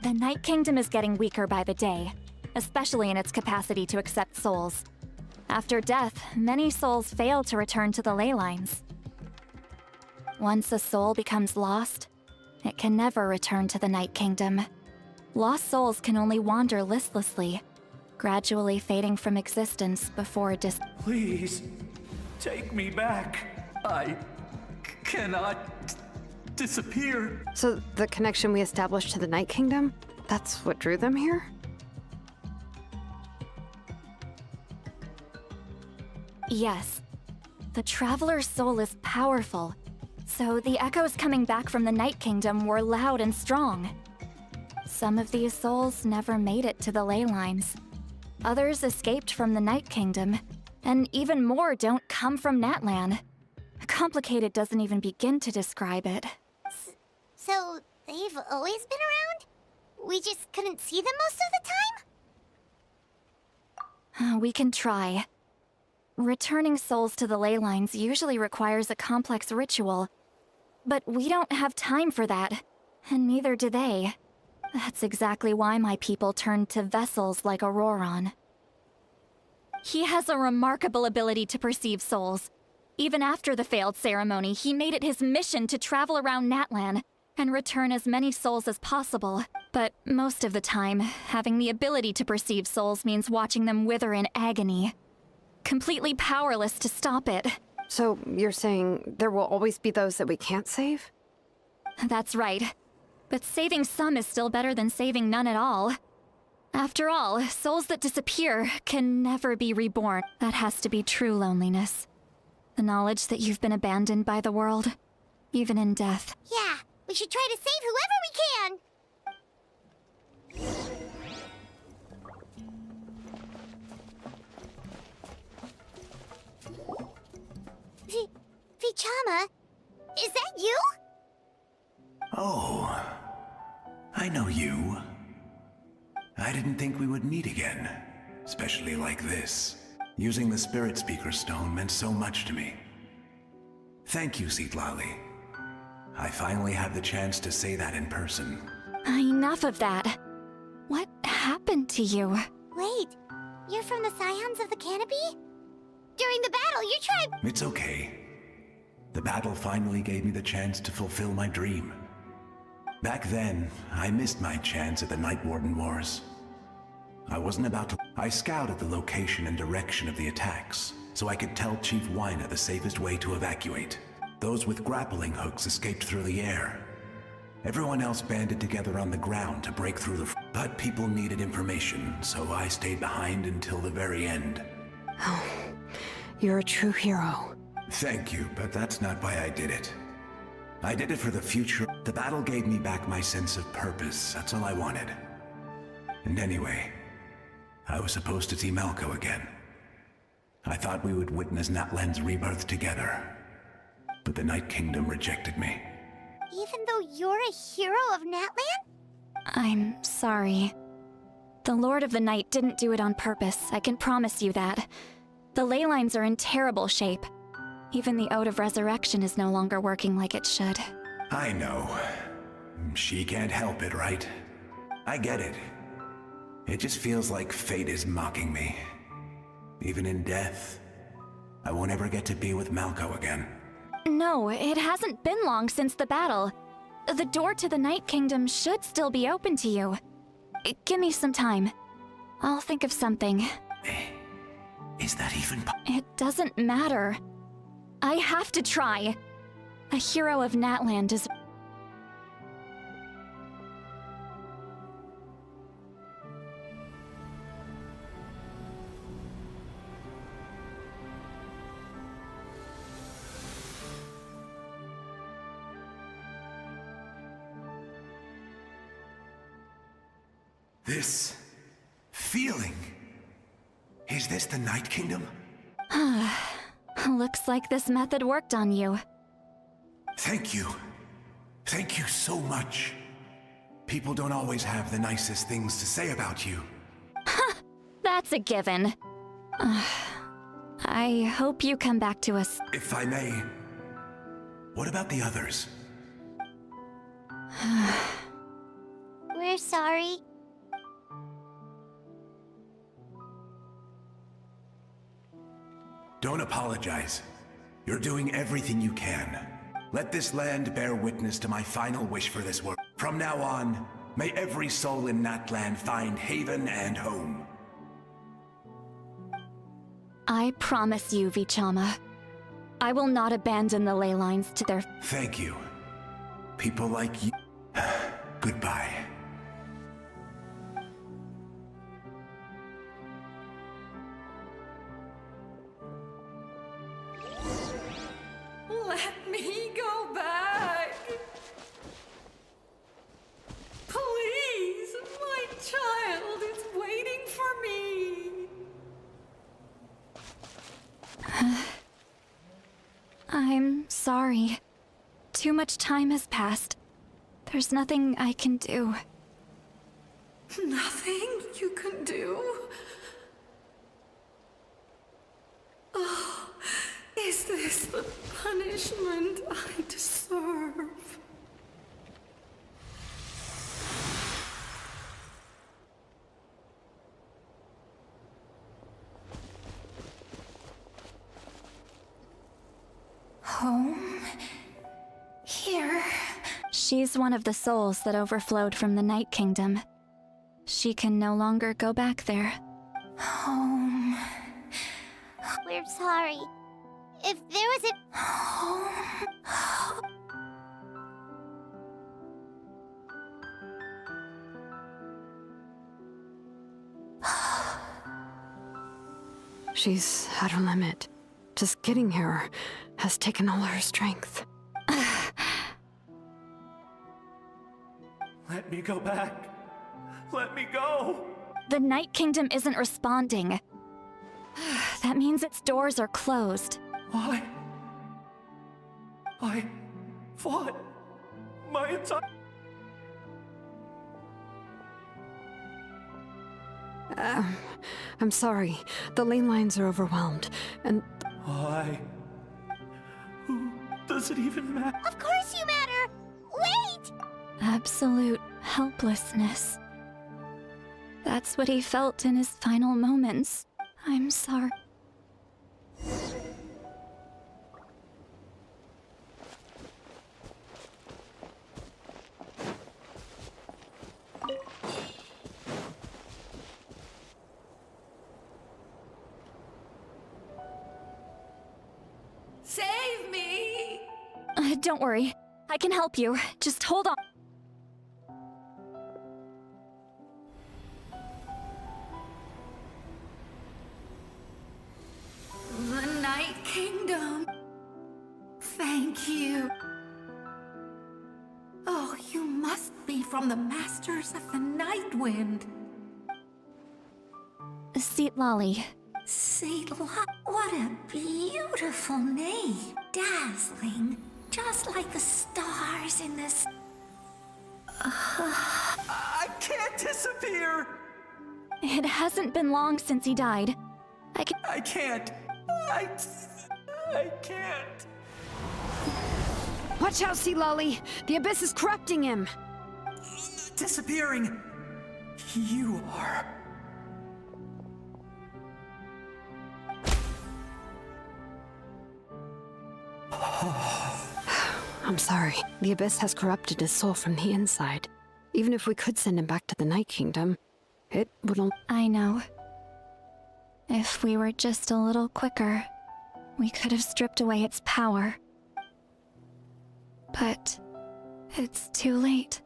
The Night Kingdom is getting weaker by the day, especially in its capacity to accept souls. After death, many souls fail to return to the ley lines. Once a soul becomes lost, it can never return to the Night Kingdom. Lost souls can only wander listlessly, gradually fading from existence before Please, take me back. I cannot disappear. So the connection we established to the Night Kingdom, that's what drew them here? Yes. The Traveler's soul is powerful, so the echoes coming back from the Night Kingdom were loud and strong. Some of these souls never made it to the ley lines. Others escaped from the Night Kingdom, and even more don't come from Natlan. Complicated doesn't even begin to describe it. So, they've always been around? We just couldn't see them most of the time? We can try. Returning souls to the ley lines usually requires a complex ritual, but we don't have time for that, and neither do they. That's exactly why my people turned to vessels like Auroron. He has a remarkable ability to perceive souls. Even after the failed ceremony, he made it his mission to travel around Natlan and return as many souls as possible. But most of the time, having the ability to perceive souls means watching them wither in agony. Completely powerless to stop it. So you're saying there will always be those that we can't save? That's right. But saving some is still better than saving none at all. After all, souls that disappear can never be reborn. That has to be true loneliness. The knowledge that you've been abandoned by the world, even in death. Yeah, we should try to save whoever we can! Vichama, is that you? Oh, I know you. I didn't think we would meet again, especially like this. Using the Spirit Speaker Stone meant so much to me. Thank you, Citlali. I finally had the chance to say that in person. Enough of that. What happened to you? Wait, you're from the Scions of the Canopy? During the battle, your tribe— It's okay. The battle finally gave me the chance to fulfill my dream. Back then, I missed my chance at the Night Warden Wars. I wasn't about to— I scouted the location and direction of the attacks, so I could tell Chief Wyna the safest way to evacuate. Those with grappling hooks escaped through the air. Everyone else banded together on the ground to break through the— But people needed information, so I stayed behind until the very end. Oh, you're a true hero. Thank you, but that's not why I did it. I did it for the future. The battle gave me back my sense of purpose. That's all I wanted. And anyway, I was supposed to see Malco again. I thought we would witness Natlan's rebirth together. But the Night Kingdom rejected me. Even though you're a hero of Natlan? I'm sorry. The Lord of the Night didn't do it on purpose, I can promise you that. The ley lines are in terrible shape. Even the Ode of Resurrection is no longer working like it should. I know. She can't help it, right? I get it. It just feels like fate is mocking me. Even in death, I won't ever get to be with Malco again. No, it hasn't been long since the battle. The door to the Night Kingdom should still be open to you. Give me some time. I'll think of something. Is that even It doesn't matter. I have to try. A hero of Natlan does. This feeling? Is this the Night Kingdom? Looks like this method worked on you. Thank you. Thank you so much. People don't always have the nicest things to say about you. That's a given. I hope you come back to us. If I may, what about the others? We're sorry. Don't apologize. You're doing everything you can. Let this land bear witness to my final wish for this world. From now on, May every soul in Natland find haven and home. I promise you, Vichama. I will not abandon the ley lines to their... Thank you. People like you. Goodbye. Let me go back. Please, my child is waiting for me. I'm sorry. Too much time has passed. There's nothing I can do. Nothing you can do? Oh, is this the punishment I deserve? Home? Here? She's one of the souls that overflowed from the Night Kingdom. She can no longer go back there. Home. We're sorry. If there was a... Home. She's at her limit. Just getting here has taken all her strength. Let me go back. Let me go. The Night Kingdom isn't responding. That means its doors are closed. I fought my entire... I'm sorry. The ley lines are overwhelmed, and Why? Who does it even matter? Of course you matter! Wait! Absolute helplessness. That's what he felt in his final moments. I'm sorry. Save me! Don't worry. I can help you. Just hold on. The Night Kingdom. Thank you. Oh, you must be from the Masters of the Night Wind. Seat Lolly. What a beautiful name. Dazzling. Just like the stars in this. I can't disappear! It hasn't been long since he died. I can't. I can't. watch out, Sea Lolly! The Abyss is corrupting him! Disappearing. You are. I'm sorry. The Abyss has corrupted his soul from the inside. Even if we could send him back to the Night Kingdom, it would only... I know. If we were just a little quicker, we could have stripped away its power. But it's too late.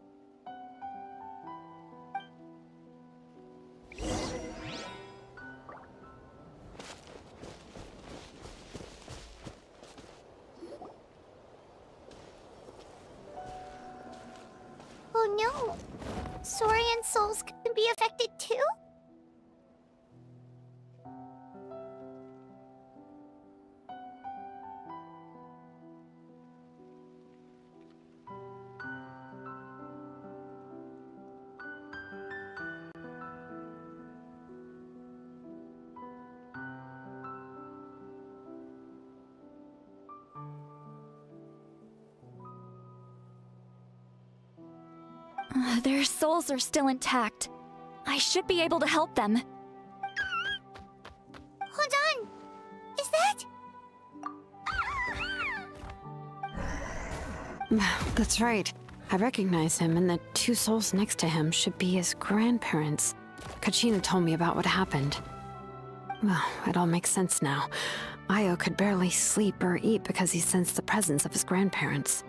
Oh no! Saurian souls can be affected too? Their souls are still intact. I should be able to help them. Hold on! Is that... That's right. I recognize him, and the two souls next to him should be his grandparents. Kachina told me about what happened. Well, it all makes sense now. Io could barely sleep or eat because he sensed the presence of his grandparents.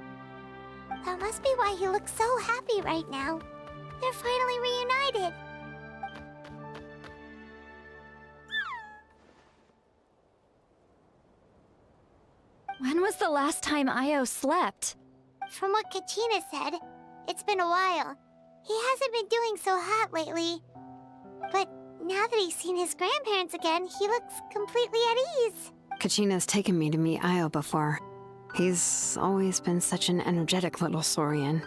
That must be why he looks so happy right now. They're finally reunited. When was the last time Io slept? From what Kachina said, it's been a while. He hasn't been doing so hot lately. But now that he's seen his grandparents again, he looks completely at ease. Kachina's taken me to meet Io before. He's always been such an energetic little Saurian.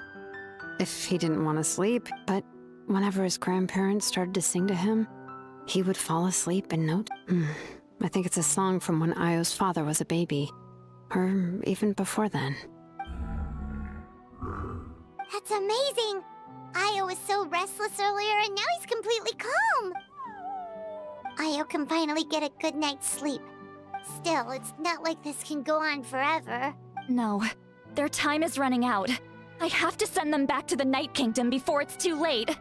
If he didn't want to sleep, but whenever his grandparents started to sing to him, he would fall asleep in no time. I think it's a song from when Io's father was a baby. Or even before then. That's amazing! Io was so restless earlier and now he's completely calm! Io can finally get a good night's sleep. Still, it's not like this can go on forever. No, their time is running out. I have to send them back to the Night Kingdom before it's too late.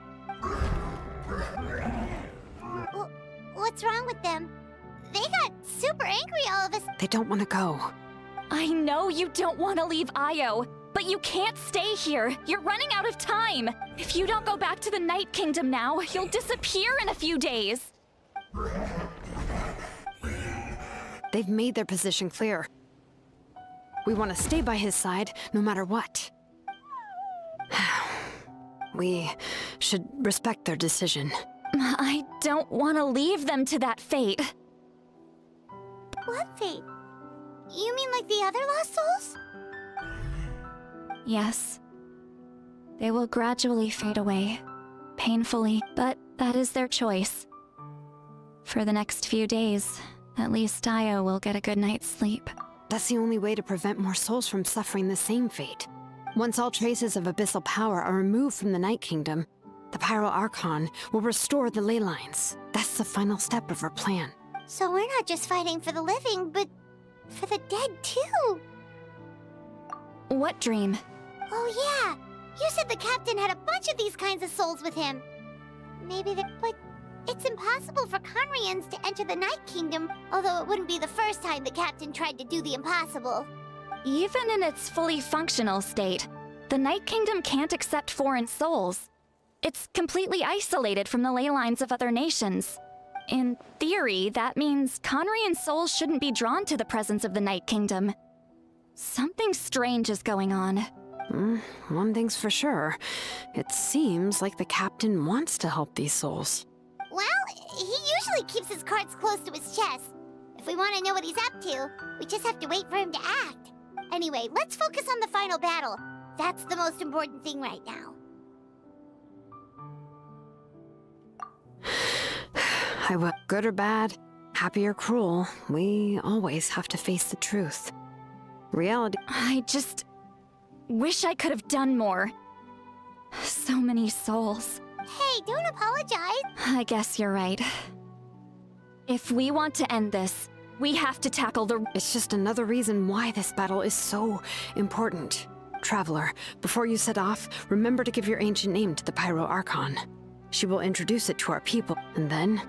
What's wrong with them? They got super angry all of us. They don't want to go. I know you don't want to leave Io, but you can't stay here. You're running out of time. If you don't go back to the Night Kingdom now, you'll disappear in a few days. They've made their position clear. We want to stay by his side, no matter what. We should respect their decision. I don't want to leave them to that fate. What fate? You mean like the other lost souls? Yes. They will gradually fade away. Painfully, but that is their choice. For the next few days, at least Io will get a good night's sleep. That's the only way to prevent more souls from suffering the same fate. Once all traces of abyssal power are removed from the Night Kingdom, the Pyro Archon will restore the ley lines. That's the final step of our plan. So we're not just fighting for the living, but for the dead too. What dream? Oh yeah, you said the captain had a bunch of these kinds of souls with him. Maybe but it's impossible for Conrians to enter the Night Kingdom, although it wouldn't be the first time the captain tried to do the impossible. Even in its fully functional state, the Night Kingdom can't accept foreign souls. It's completely isolated from the ley lines of other nations. In theory, that means Conrian souls shouldn't be drawn to the presence of the Night Kingdom. Something strange is going on. One thing's for sure. It seems like the captain wants to help these souls. Well, he usually keeps his cards close to his chest. If we want to know what he's up to, we just have to wait for him to act. Anyway, let's focus on the final battle. That's the most important thing right now. I will. Good or bad, happy or cruel, we always have to face the truth. Reality. I just wish I could have done more. So many souls. Hey, don't apologize. I guess you're right. If we want to end this, we have to tackle the... It's just another reason why this battle is so important. Traveler, before you set off, remember to give your ancient name to the Pyro Archon. She will introduce it to our people, and then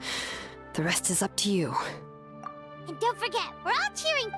the rest is up to you. And don't forget, we're all cheering.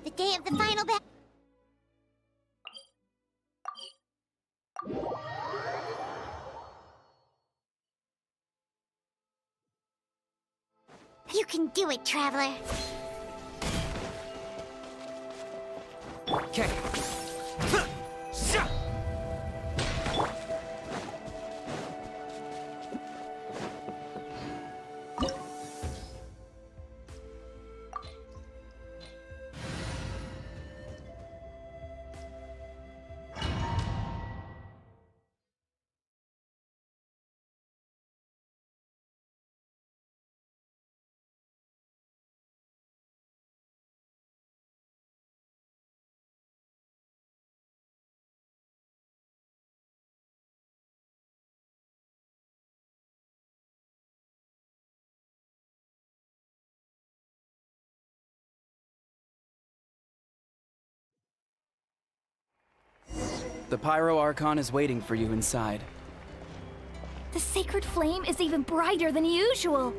The day of the final battle. You can do it, Traveler. Okay. The Pyro Archon is waiting for you inside. The sacred flame is even brighter than usual.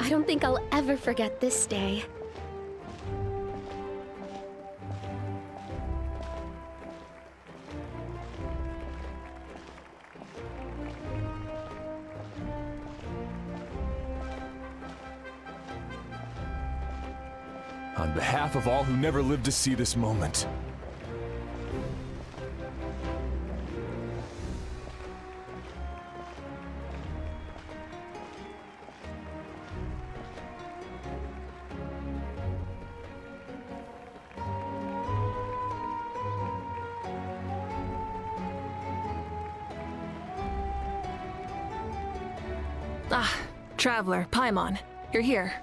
I don't think I'll ever forget this day. On behalf of all who never lived to see this moment. Traveler, Paimon, you're here.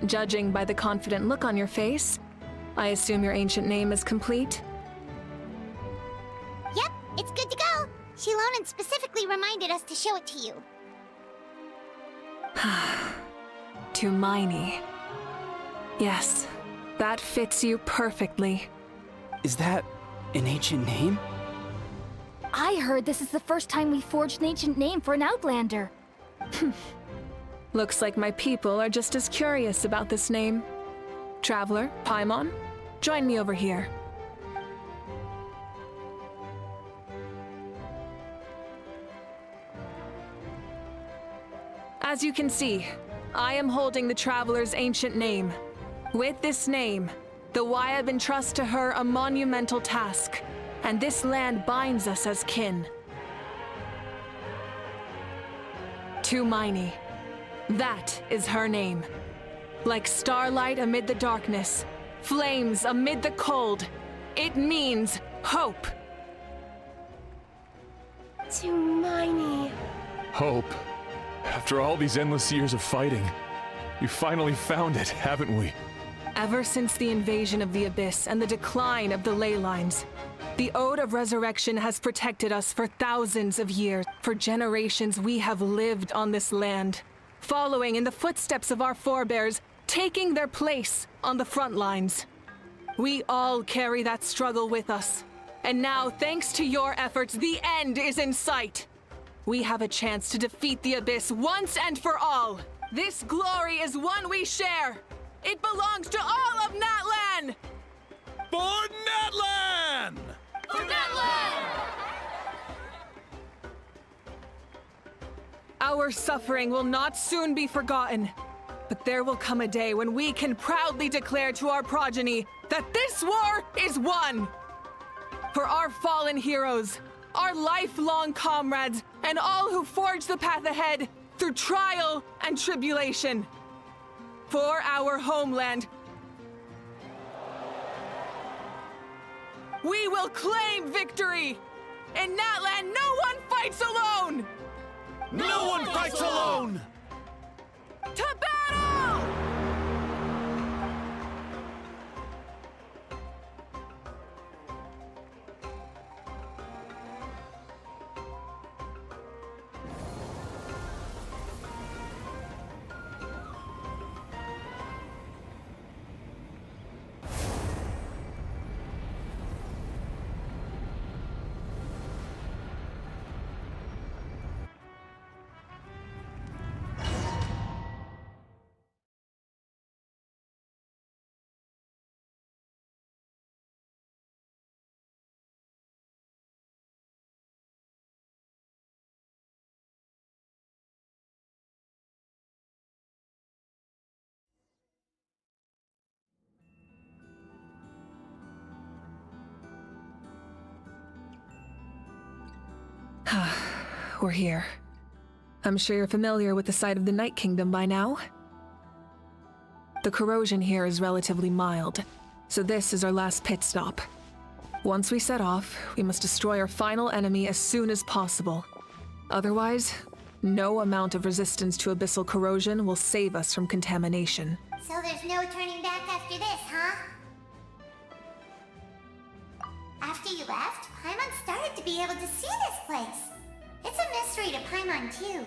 Judging by the confident look on your face, I assume your ancient name is complete? Yep, it's good to go. Shilonan specifically reminded us to show it to you. Tumaini. Yes, that fits you perfectly. Is that an ancient name? I heard this is the first time we forged an ancient name for an Outlander. Looks like my people are just as curious about this name. Traveler, Paimon, join me over here. As you can see, I am holding the Traveler's ancient name. With this name, the Wyab entrust to her a monumental task, and this land binds us as kin. Tumaini. That is her name. Like starlight amid the darkness, flames amid the cold, it means hope. Tumaini. Hope. After all these endless years of fighting, you finally found it, haven't we? Ever since the invasion of the Abyss and the decline of the ley lines, the Ode of Resurrection has protected us for thousands of years. For generations we have lived on this land, following in the footsteps of our forebears, taking their place on the front lines. We all carry that struggle with us. And now, thanks to your efforts, the end is in sight. We have a chance to defeat the Abyss once and for all. This glory is one we share. It belongs to all of Natlan! For Natlan! For Natlan! Our suffering will not soon be forgotten, but there will come a day when we can proudly declare to our progeny that this war is won! For our fallen heroes, our lifelong comrades, and all who forge the path ahead through trial and tribulation. For our homeland, we will claim victory! In Natlan, no one fights alone! No one fights alone! To battle! We're here. I'm sure you're familiar with the site of the Night Kingdom by now. The corrosion here is relatively mild, so this is our last pit stop. Once we set off, we must destroy our final enemy as soon as possible. Otherwise, no amount of resistance to abyssal corrosion will save us from contamination. So there's no turning back after this, huh? After you left, Paimon started to be able to see this place. It's a mystery to Paimon, too.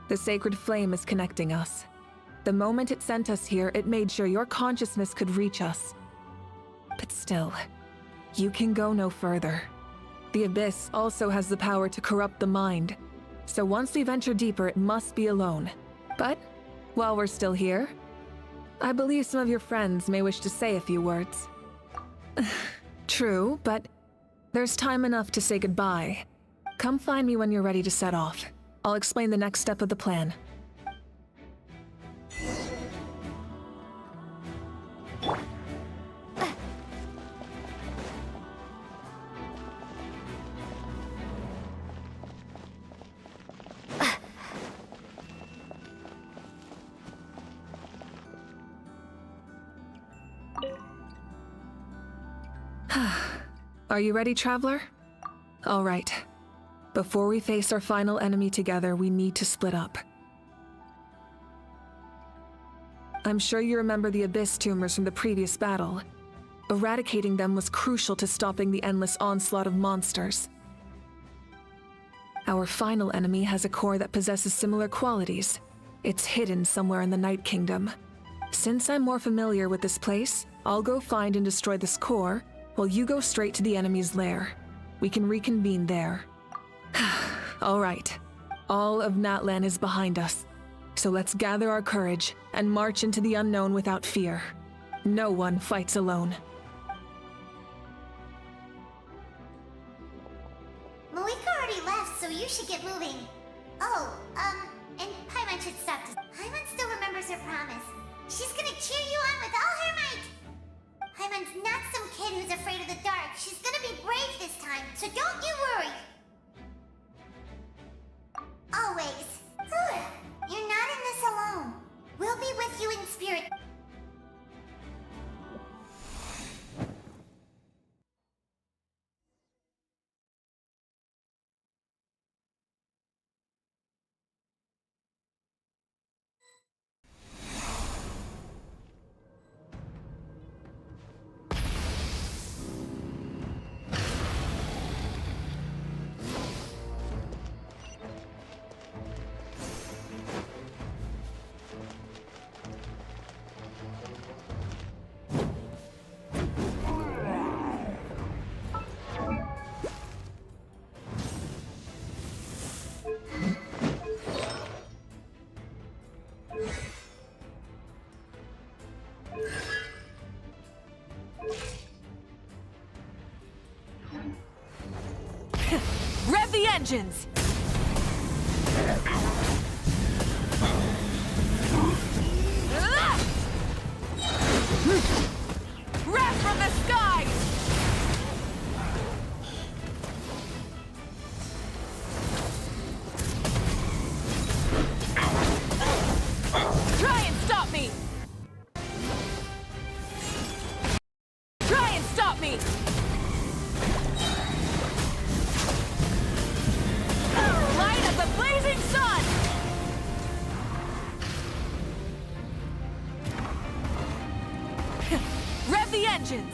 The sacred flame is connecting us. The moment it sent us here, it made sure your consciousness could reach us. But still, you can go no further. The Abyss also has the power to corrupt the mind, so once we venture deeper, it must be alone. But, while we're still here, I believe some of your friends may wish to say a few words. True, but there's time enough to say goodbye. Come find me when you're ready to set off. I'll explain the next step of the plan. Are you ready, Traveler? All right. Before we face our final enemy together, we need to split up. I'm sure you remember the Abyss tumors from the previous battle. Eradicating them was crucial to stopping the endless onslaught of monsters. Our final enemy has a core that possesses similar qualities. It's hidden somewhere in the Night Kingdom. Since I'm more familiar with this place, I'll go find and destroy this core, while you go straight to the enemy's lair. We can reconvene there. All right. All of Natlan is behind us. So let's gather our courage and march into the unknown without fear. No one fights alone. Malika already left, so you should get moving. Oh, and Paimon should stop to... Paimon still remembers her promise. She's gonna cheer you on with all her might. Paimon's not some kid who's afraid of the dark. She's gonna be brave this time, so don't you worry. Always. You're not in this alone. We'll be with you in spirit. Rev the engines! Rev from the skies! Try and stop me! Try and stop me! Light of the blazing sun! Rev the engines!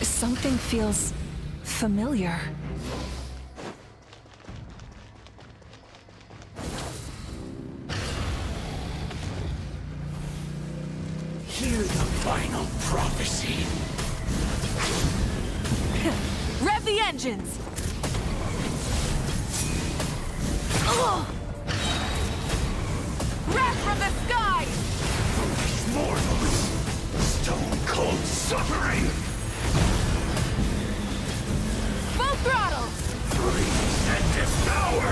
Something feels familiar. Hear the final prophecy. Rev the engines! Ugh! Rev from the skies! Mortals, cold suffering! Full throttle! Freeze and devour!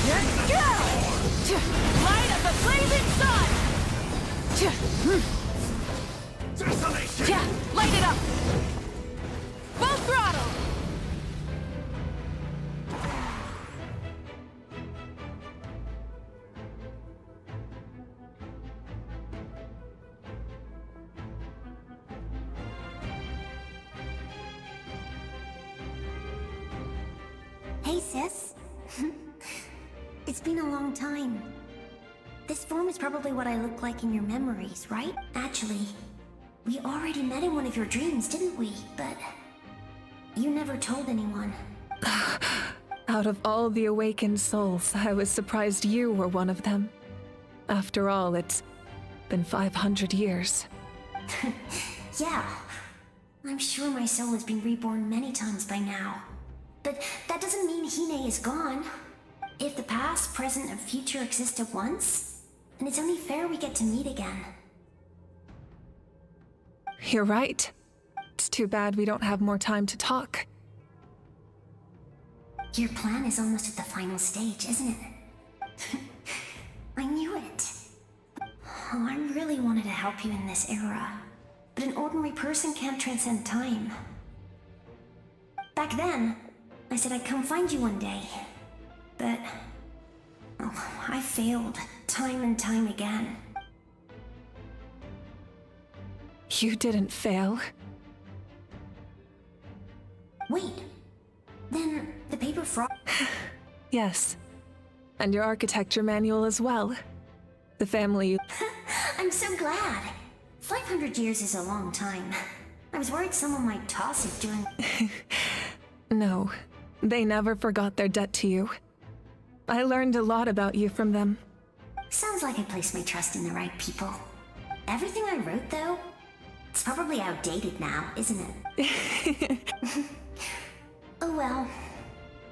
Let's go! Light of the blazing sun! Desolation! Light it up! Full throttle! Hey, sis. It's been a long time. This form is probably what I look like in your memories, right? Actually, we already met in one of your dreams, didn't we? But you never told anyone. Out of all the awakened souls, I was surprised you were one of them. After all, it's been 500 years. Yeah. I'm sure my soul has been reborn many times by now. But that doesn't mean Hine is gone. If the past, present, and future exist at once, then it's only fair we get to meet again. You're right. It's too bad we don't have more time to talk. Your plan is almost at the final stage, isn't it? I knew it. Oh, I really wanted to help you in this era. But an ordinary person can't transcend time. Back then, I said I'd come find you one day. But I failed time and time again. You didn't fail. Wait, then the paper frog... Yes. And your architecture manual as well. The family you... I'm so glad. 500 years is a long time. I was worried someone might toss it during... No, they never forgot their debt to you. I learned a lot about you from them. Sounds like I placed my trust in the right people. Everything I wrote, though, it's probably outdated now, isn't it? Oh well.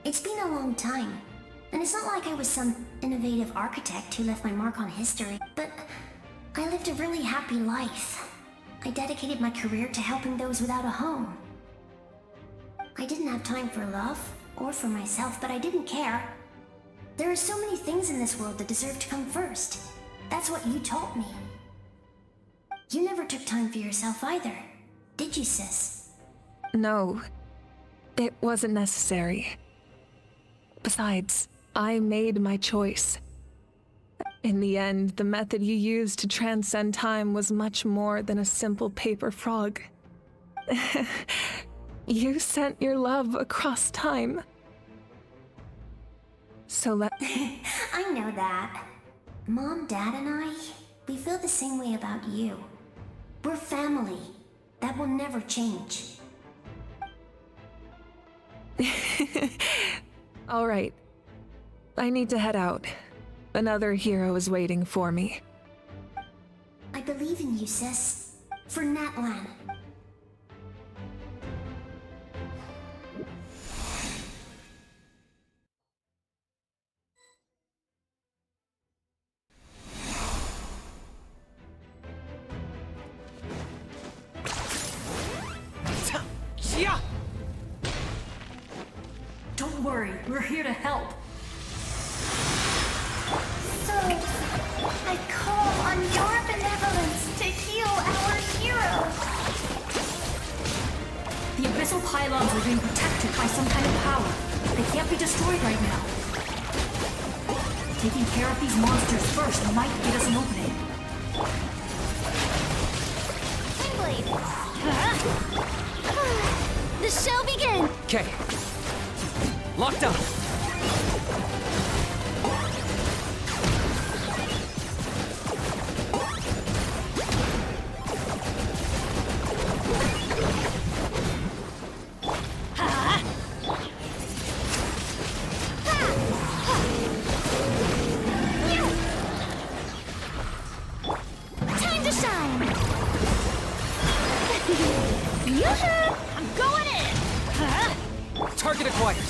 It's been a long time. And it's not like I was some innovative architect who left my mark on history, but I lived a really happy life. I dedicated my career to helping those without a home. I didn't have time for love, or for myself, but I didn't care. There are so many things in this world that deserve to come first. That's what you taught me. You never took time for yourself either, did you, sis? No, it wasn't necessary. Besides, I made my choice. In the end, the method you used to transcend time was much more than a simple paper frog. You sent your love across time. So I know that. Mom, Dad, and I, we feel the same way about you. We're family. That will never change. All right. I need to head out. Another hero is waiting for me. I believe in you, sis. For Natlan. Don't worry, we're here to help. So, I call on your benevolence to heal our hero. The abyssal pylons are being protected by some kind of power. They can't be destroyed right now. Taking care of these monsters first might get us an opening. The show begins! Okay. Locked up. Time to shine! Yoo-hoo! I'm going in! Target acquired.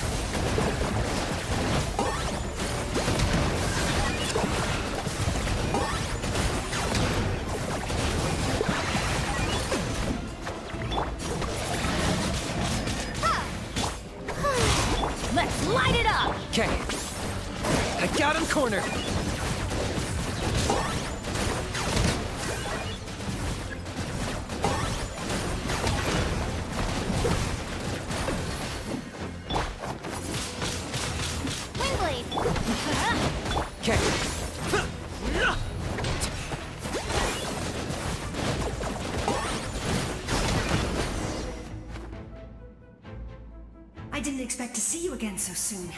Okay. I got him cornered. Windblade! Okay. I didn't expect to see you again so soon.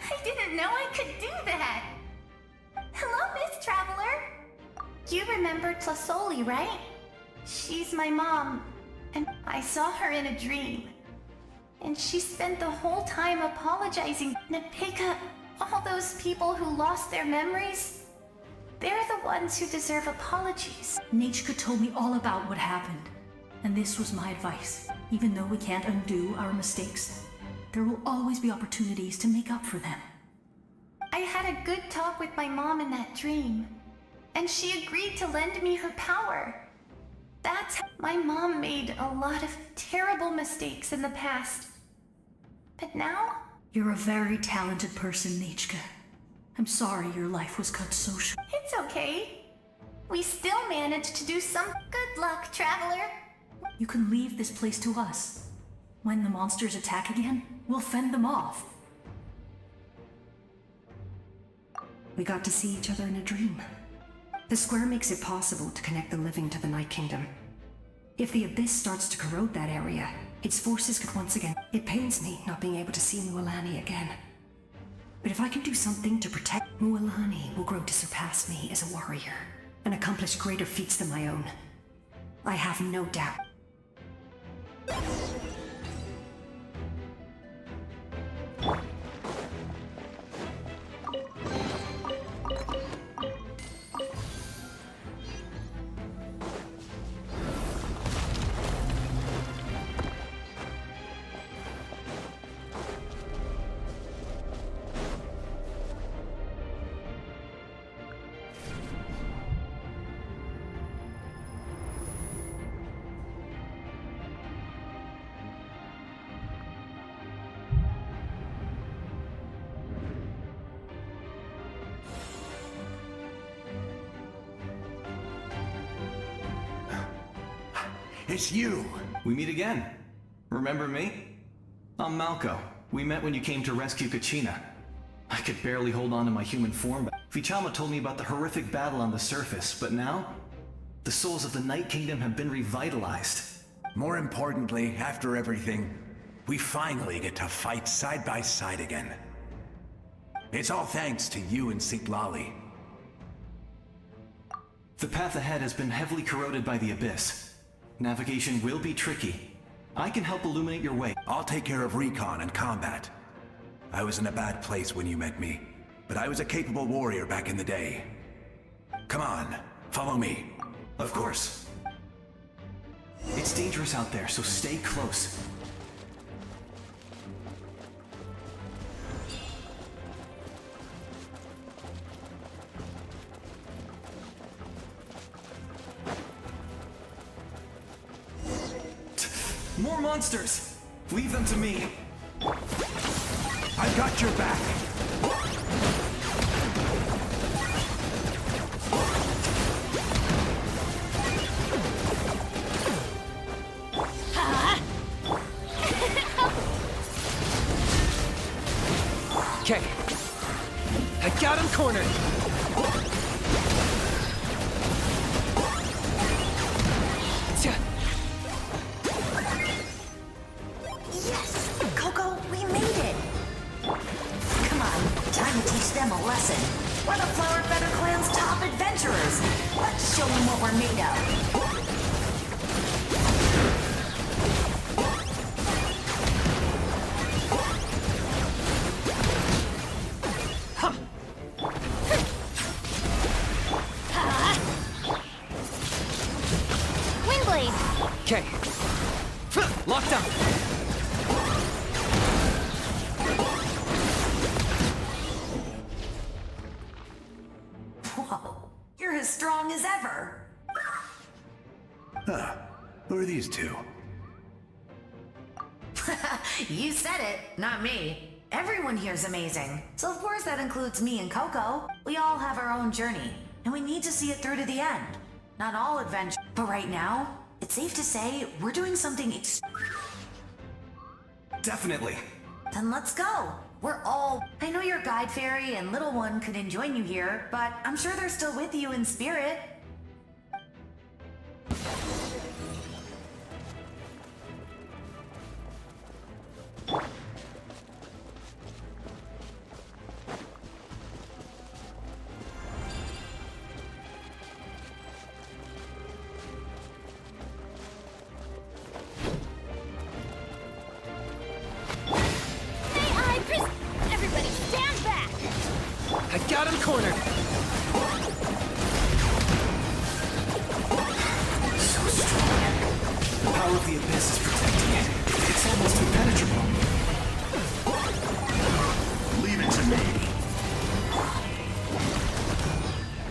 I didn't know I could do that! Hello, Miss Traveler! You remember Tlasoli, right? She's my mom, and I saw her in a dream. And she spent the whole time apologizing to pick up all those people who lost their memories. They're the ones who deserve apologies. Nachka told me all about what happened, and this was my advice. Even though we can't undo our mistakes, there will always be opportunities to make up for them. I had a good talk with my mom in that dream, and she agreed to lend me her power. That's how my mom made a lot of terrible mistakes in the past. But now, You're a very talented person, Nachka. I'm sorry your life was cut so short. it's okay. We still managed to do some good luck, Traveler. You can leave this place to us. When the monsters attack again, we'll fend them off. We got to see each other in a dream. The square makes it possible to connect the living to the Night Kingdom. If the Abyss starts to corrode that area, its forces could once again... It pains me not being able to see Mualani again. But if I can do something to protect... Mualani will grow to surpass me as a warrior, and accomplish greater feats than my own. I have no doubt. It's you! We meet again. Remember me? I'm Malco. We met when you came to rescue Kachina. I could barely hold on to my human form. Vichama told me about the horrific battle on the surface, but now, the souls of the Night Kingdom have been revitalized. More importantly, after everything, we finally get to fight side by side again. It's all thanks to you and Sitlali. The path ahead has been heavily corroded by the Abyss. Navigation will be tricky. I can help illuminate your way. I'll take care of recon and combat. I was in a bad place when you met me, but I was a capable warrior back in the day. Come on, follow me. Of course. It's dangerous out there, so stay close. More monsters! Leave them to me. I've got your back. Okay. I got him cornered. Yes! Coco, we made it! Come on, time to teach them a lesson. We're the Flower Feather Clan's top adventurers. Let's show them what we're made of. Okay. Locked up. Whoa, you're as strong as ever. Huh. Who are these two? You said it, not me. Everyone here's amazing. So of course that includes me and Coco. We all have our own journey, and we need to see it through to the end. Not all adventure, but right now, it's safe to say we're doing something Definitely. Then let's go. We're all... I know your guide fairy and little one couldn't join you here, but I'm sure they're still with you in spirit. Everybody stand back! I got him cornered! So strong. The power of the Abyss is protecting it. It's almost impenetrable. Leave it to me.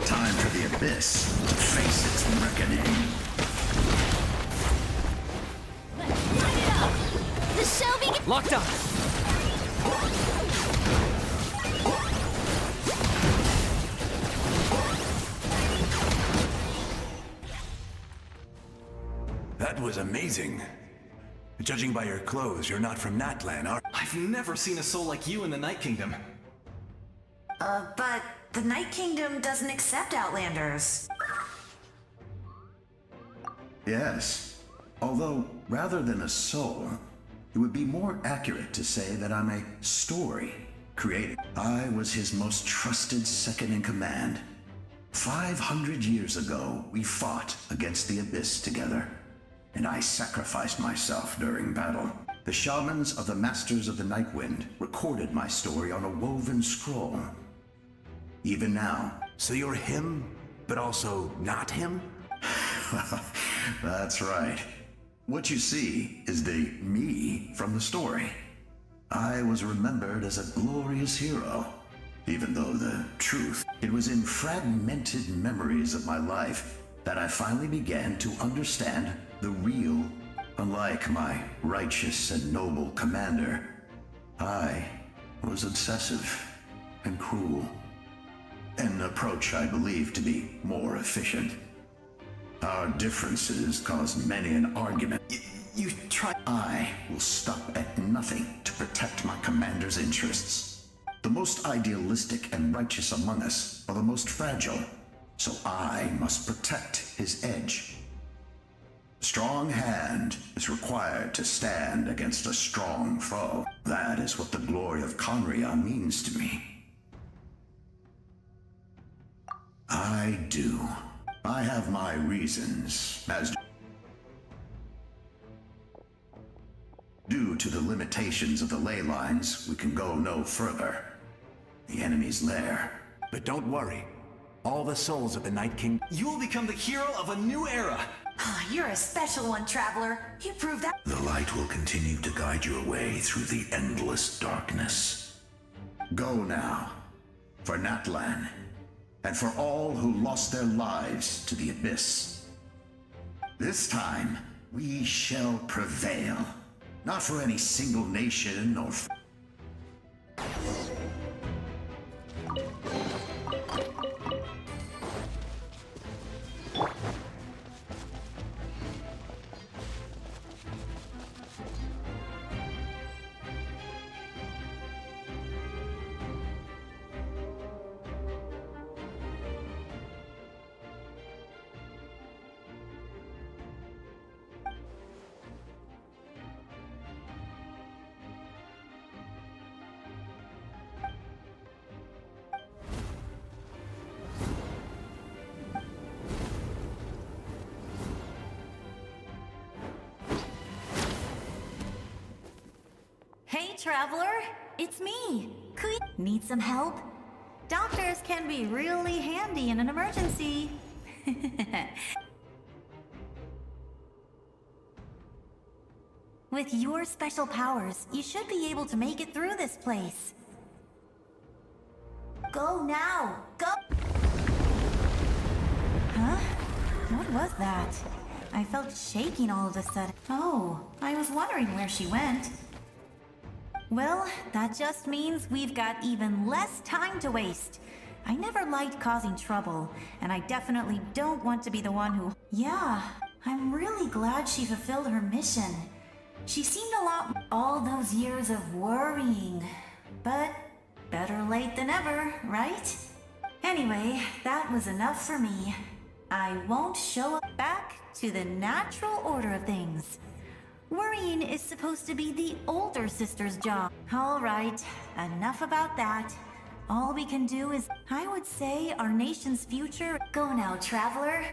Time for the Abyss to face its reckoning. Let's light it up! The show begins! Locked up! That was amazing. Judging by your clothes, you're not from Natlan, are you? I've never seen a soul like you in the Night Kingdom. But the Night Kingdom doesn't accept Outlanders. Yes. Although, rather than a soul, it would be more accurate to say that I'm a story created. I was his most trusted second-in-command. 500 years ago, we fought against the Abyss together, and I sacrificed myself during battle. The shamans of the Masters of the Nightwind recorded my story on a woven scroll. Even now. So you're him, but also not him? That's right. What you see is the me from the story. I was remembered as a glorious hero, even though the truth, it was in fragmented memories of my life that I finally began to understand the real. Unlike my righteous and noble commander, I was obsessive and cruel. An approach I believe to be more efficient. Our differences caused many an argument. You try. I will stop at nothing to protect my commander's interests. The most idealistic and righteous among us are the most fragile, so I must protect his edge. A strong hand is required to stand against a strong foe. That is what the glory of Conria means to me. I do. I have my reasons, as due to the limitations of the ley lines, we can go no further. The enemy's lair. But don't worry. All the souls of the Night King, you will become the hero of a new era. You're a special one, Traveler. You proved that. The light will continue to guide your way through the endless darkness. Go now, for Natlan, and for all who lost their lives to the Abyss. This time, we shall prevail. Not for any single nation or... Hey, Traveler. It's me. Need some help? Doctors can be really handy in an emergency. With your special powers, you should be able to make it through this place. Go now! Go! Huh? What was that? I felt shaking all of a sudden. Oh, I was wondering where she went. Well, that just means we've got even less time to waste. I never liked causing trouble, and I definitely don't want to be the one who... Yeah, I'm really glad she fulfilled her mission. She seemed a lot... all those years of worrying. But better late than ever, right? Anyway, that was enough for me. I won't show up. Back to the natural order of things. Worrying is supposed to be the older sister's job. All right, enough about that. All we can do is, I would say, our nation's future. Go now, traveler.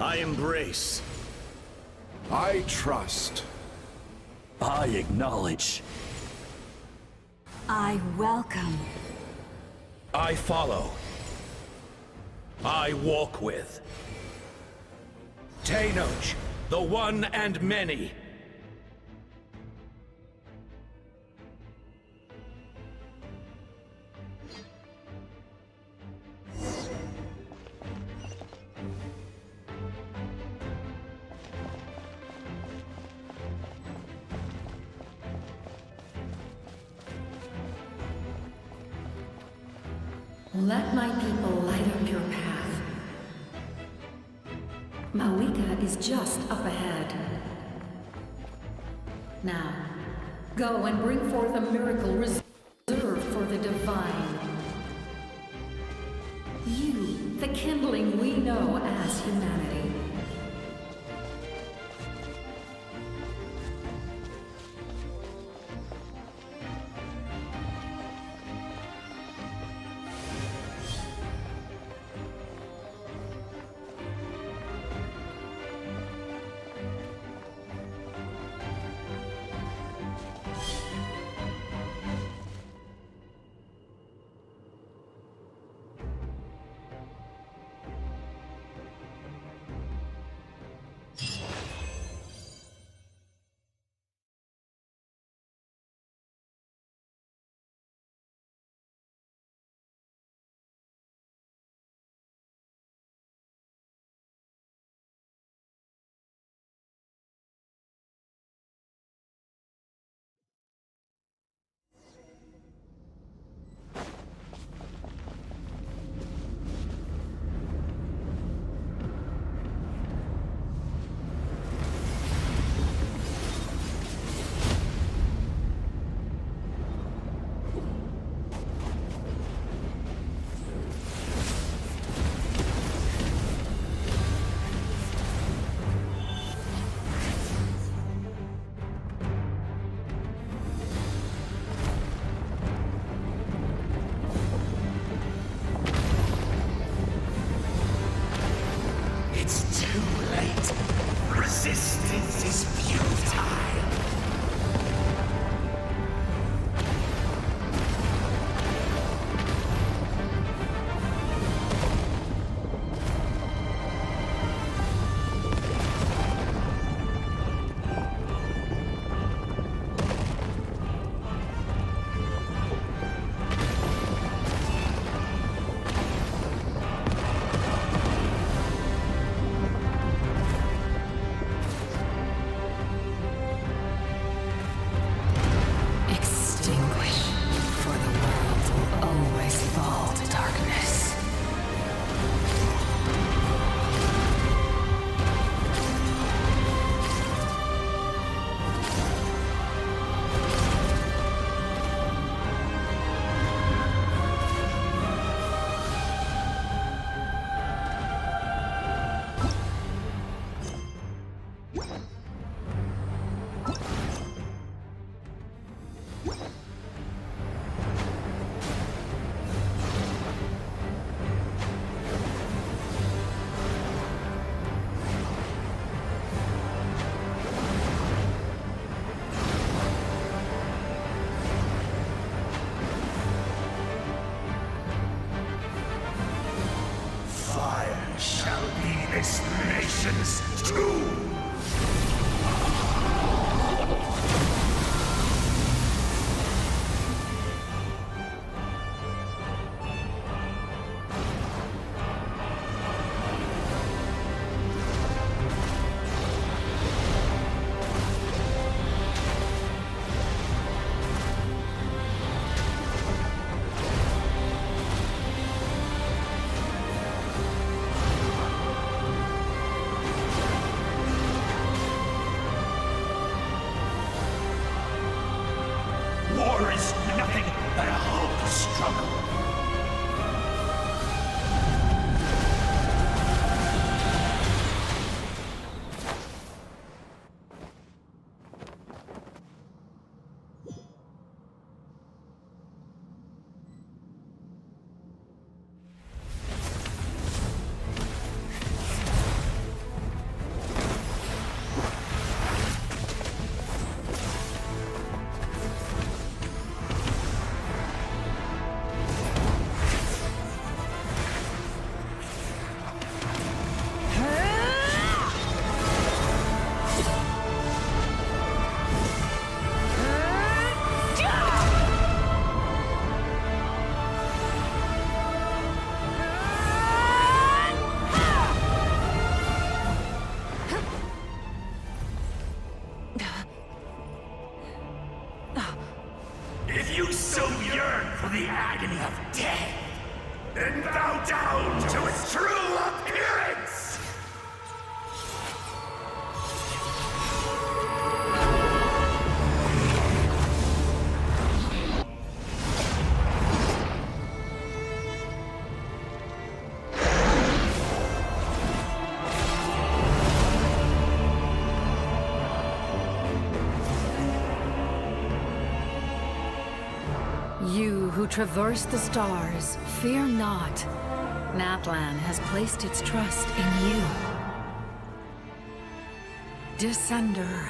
I embrace. I trust. I acknowledge. I welcome. I follow. I walk with. Tenoch, the one and many. Let my people light up your path. Mawika is just up ahead. Now, go and bring forth a miracle reserved for the divine. You, the kindling we know as humanity. It's too late. Resistance is futile. Extinguish, for the world will always fall to darkness. Fire shall be this nation's tomb. War is nothing but a hopeless struggle. If you so yearn for the agony of death, then bow down to its true appearance! You who traverse the stars, fear not. Natlan has placed its trust in you. Descender,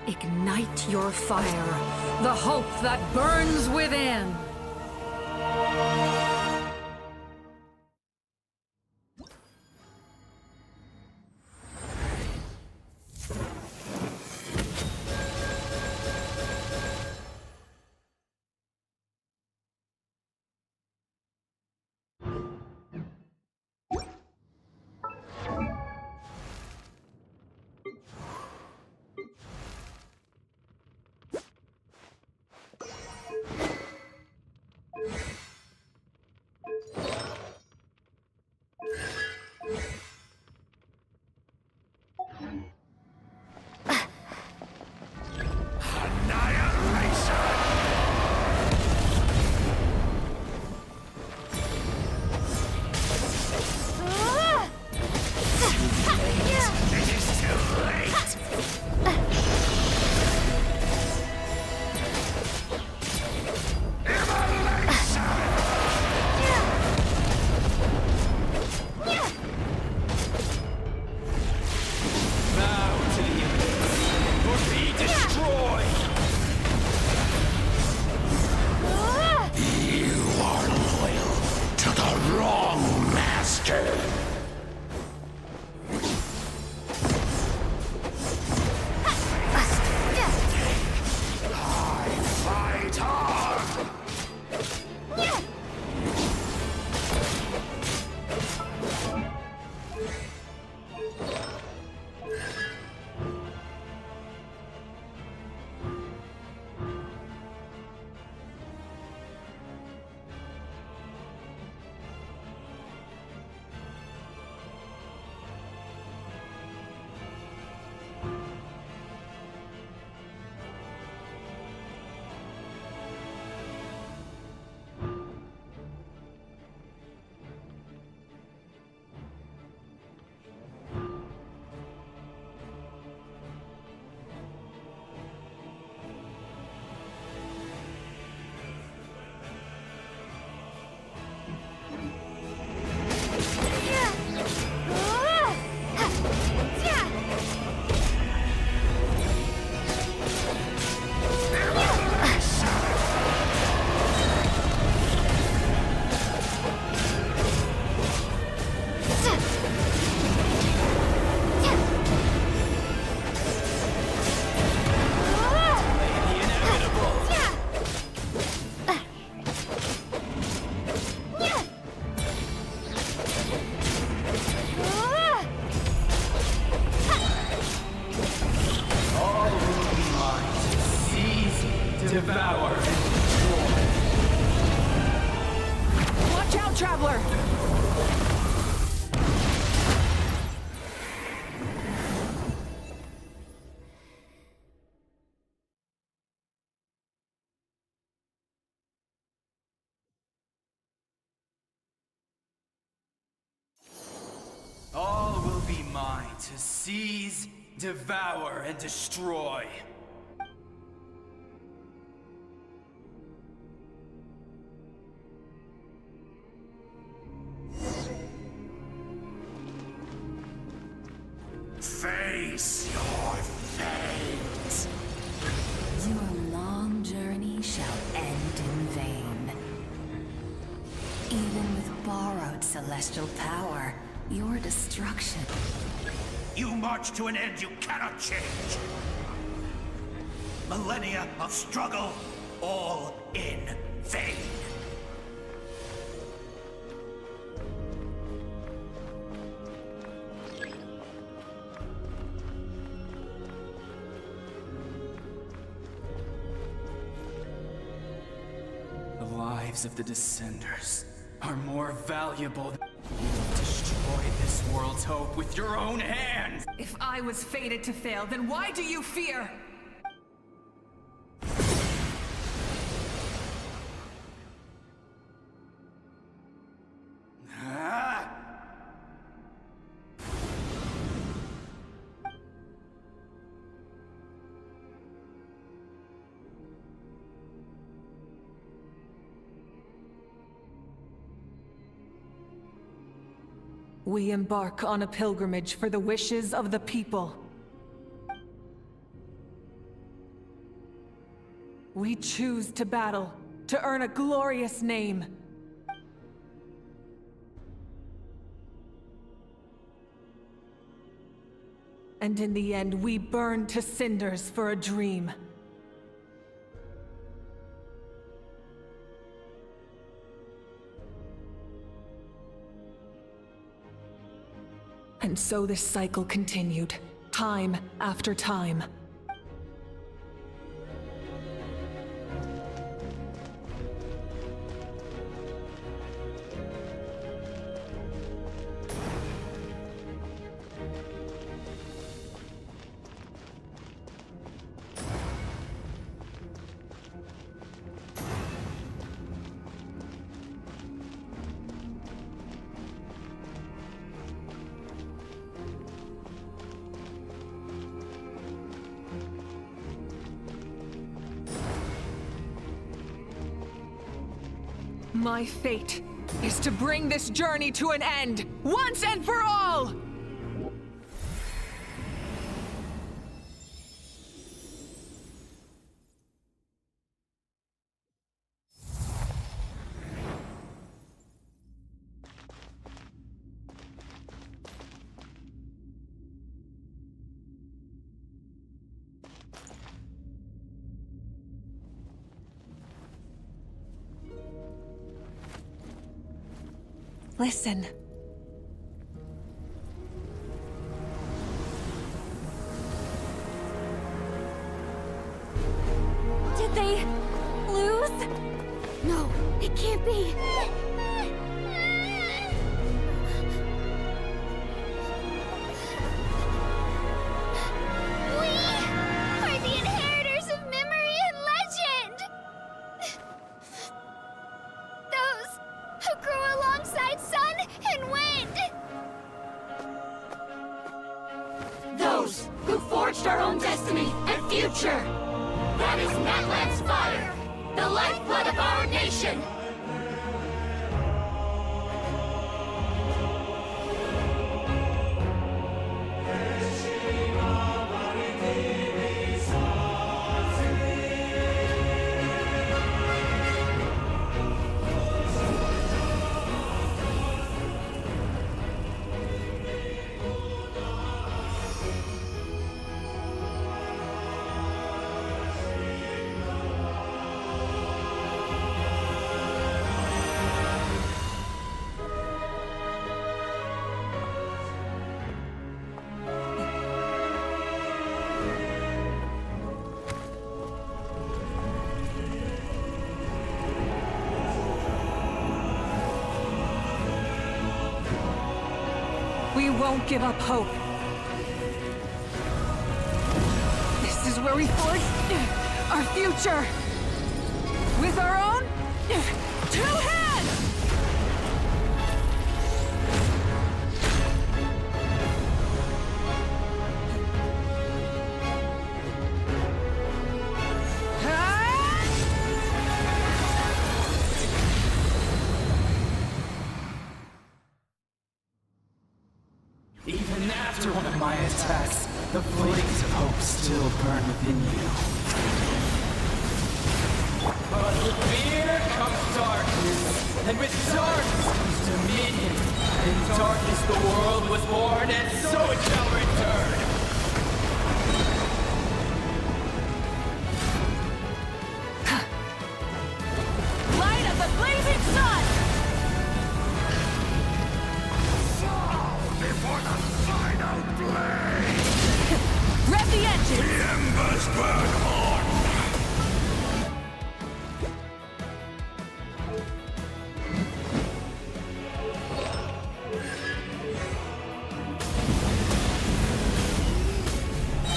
ignite your fire, the hope that burns within. To seize, devour, and destroy. Face your fate. Your long journey shall end in vain. Even with borrowed celestial power, your destruction... You march to an end you cannot change. Millennia of struggle, all in vain. The lives of the Descenders are more valuable than... You destroy this world's hope with your own hands! If I was fated to fail, then why do you fear? We embark on a pilgrimage for the wishes of the people. We choose to battle, to earn a glorious name. And in the end, we burn to cinders for a dream. And so this cycle continued, time after time. My fate is to bring this journey to an end, once and for all! Listen. Did they lose? No, it can't be. We are the inheritors of memory and legend! Those who grew alongside sun and wind! Those who forged our own destiny and future! That is Natlan's fire, the lifeblood of our nation! We won't give up hope. This is where we forge our future. With our own 2 hands! After one of my attacks, the flames of hope still burn within you. But with fear comes darkness, and with darkness comes dominion. In darkness the world was born, and so it shall return. Light of the blazing sun! Before the final blade! Rev the engine! The embers burn on!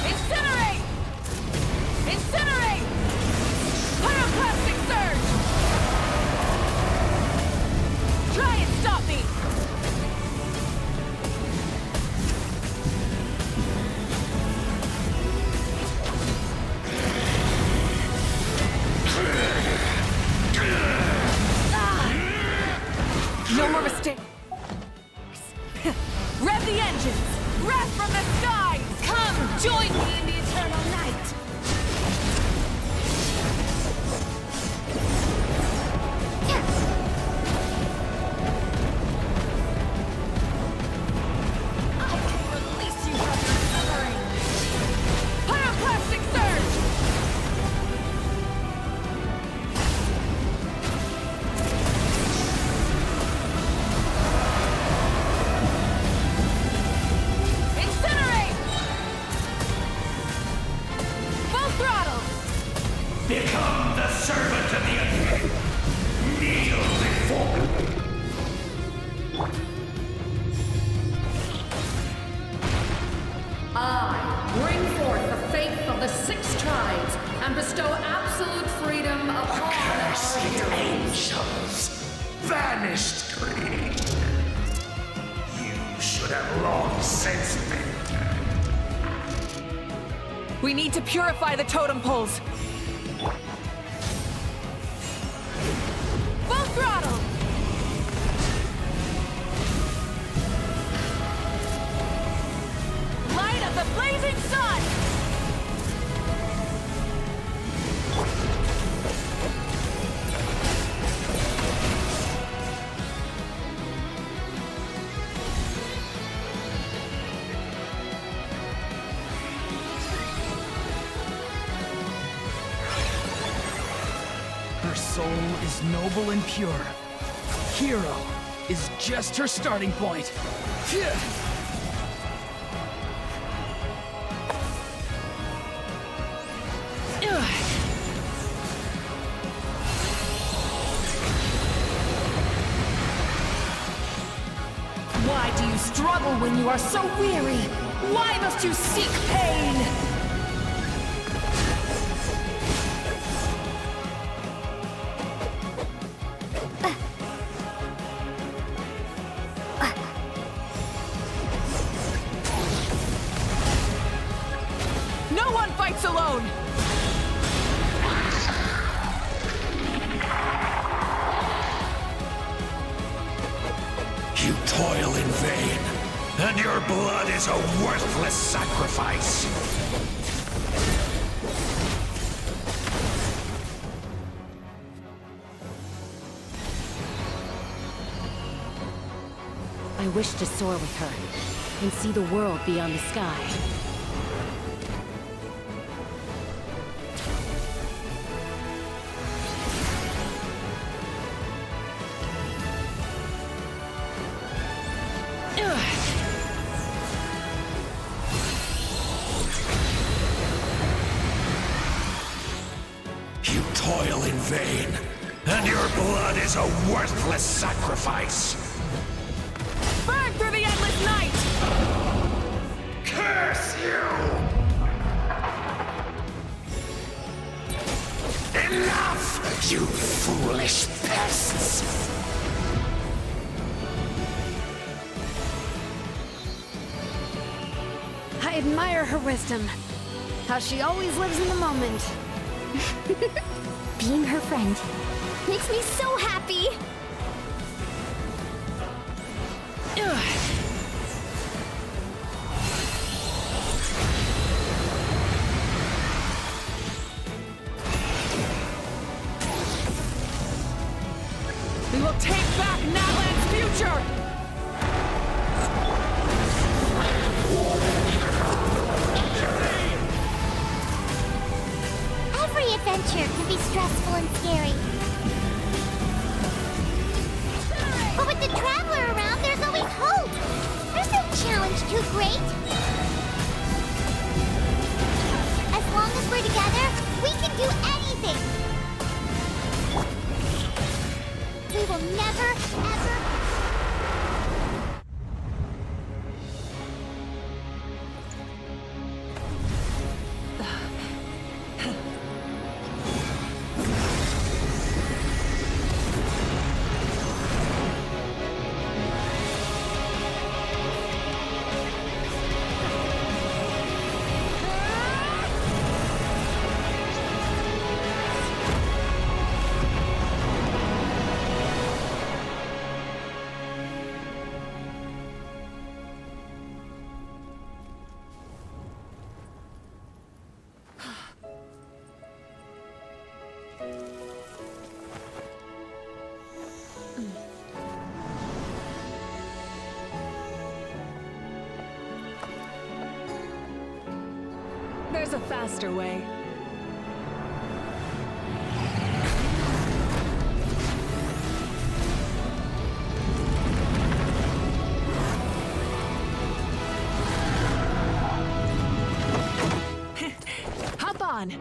Incinerate! Incinerate! Pyroclastic surge! Try and stop me! No more mistakes. Rev the engines! Breath from the skies! Come, join me in the eternal night! I can release you from your suffering! Pyroclastic surge! Incinerate! Full throttle! Become the servant of the enemy! Kneel before I bring forth the faith of the 6 tribes and bestow absolute freedom upon Accursed our heroes. angels! Vanished greed! You should have long since been We need to purify the totem poles. Full throttle! Light of the blazing sun! Her soul is noble and pure. Hero is just her starting point. Why do you struggle when you are so weary? Why must you seek pain? No one fights alone! You toil in vain, and your blood is a worthless sacrifice. I wish to soar with her and see the world beyond the sky. You toil in vain, and your blood is a worthless sacrifice. Burn through the endless night! Curse you! Enough, you foolish pests! I admire her wisdom. How she always lives in the moment. Being her friend makes me so happy. great? As long as we're together, we can do anything! We will never, ever... There's a faster way. Hop on!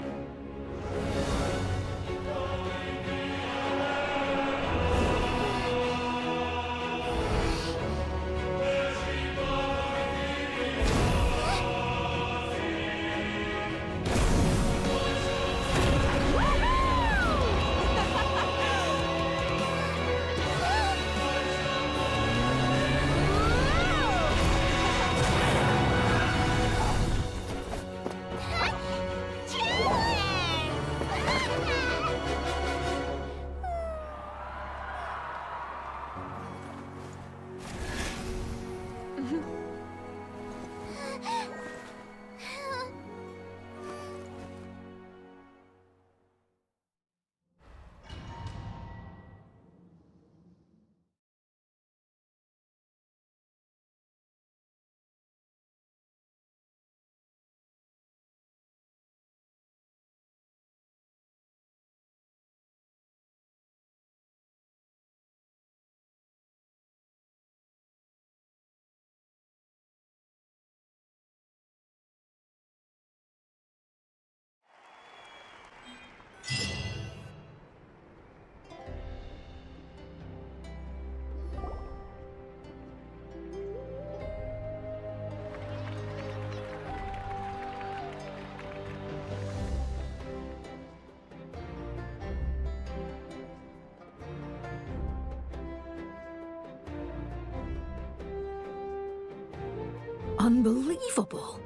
Unbelievable.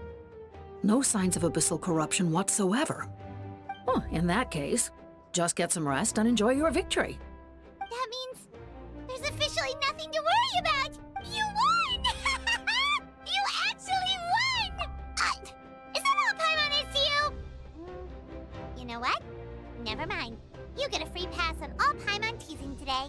No signs of abyssal corruption whatsoever. Oh, in that case, just get some rest and enjoy your victory. That means there's officially nothing to worry about! You won! You actually won! Is that all Paimon is to you? You know what? Never mind. You get a free pass on all Paimon teasing today.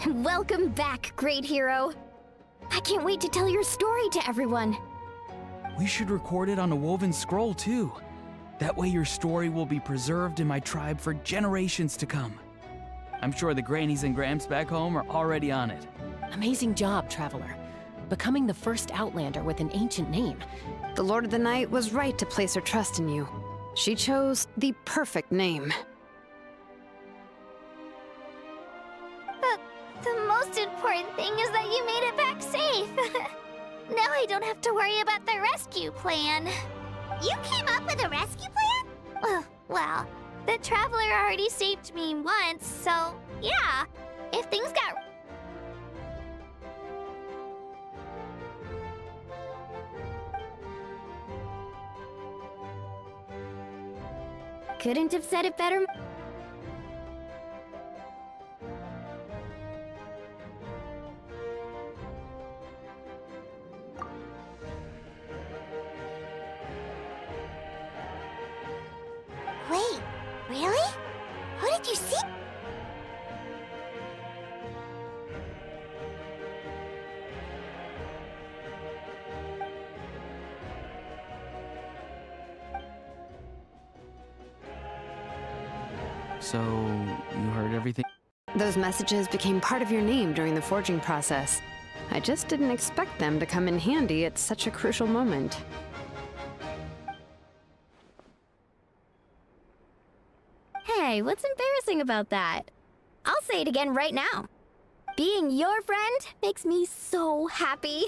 Welcome back, great hero. I can't wait to tell your story to everyone. We should record it on a woven scroll, too. That way your story will be preserved in my tribe for generations to come. I'm sure the grannies and gramps back home are already on it. Amazing job, Traveler. Becoming the first Outlander with an ancient name. The Lord of the Night was right to place her trust in you. She chose the perfect name. The most important thing is that you made it back safe. Now I don't have to worry about the rescue plan. You came up with a rescue plan? Well, the Traveler already saved me once, so yeah. If things got... Couldn't have said it better. Wait, really? Who did you see? So, you heard everything? Those messages became part of your name during the forging process. I just didn't expect them to come in handy at such a crucial moment. Hey, what's embarrassing about that? I'll say it again right now. Being your friend makes me so happy.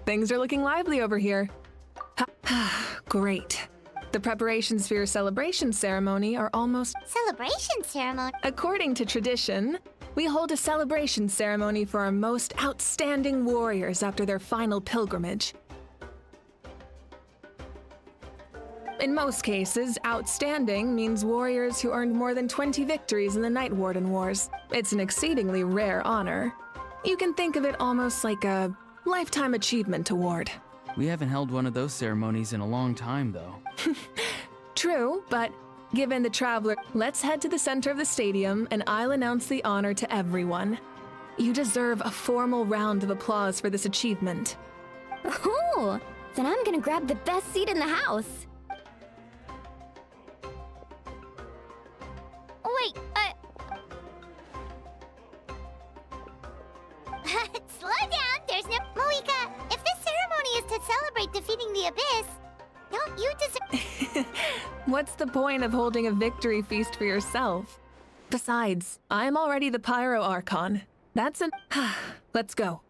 Things are looking lively over here. Great. The preparations for your celebration ceremony are almost... Celebration ceremony? According to tradition, we hold a celebration ceremony for our most outstanding warriors after their final pilgrimage. In most cases, outstanding means warriors who earned more than 20 victories in the Night Warden Wars. It's an exceedingly rare honor. You can think of it almost like a lifetime achievement award. We haven't held one of those ceremonies in a long time, though. True, but given the traveler, let's head to the center of the stadium and I'll announce the honor to everyone. You deserve a formal round of applause for this achievement. Ooh, then I'm gonna grab the best seat in the house. Wait, slow down, there's no... Moika, if this ceremony is to celebrate defeating the Abyss, don't you deserve... What's the point of holding a victory feast for yourself? Besides, I'm already the Pyro Archon. That's an... Let's go.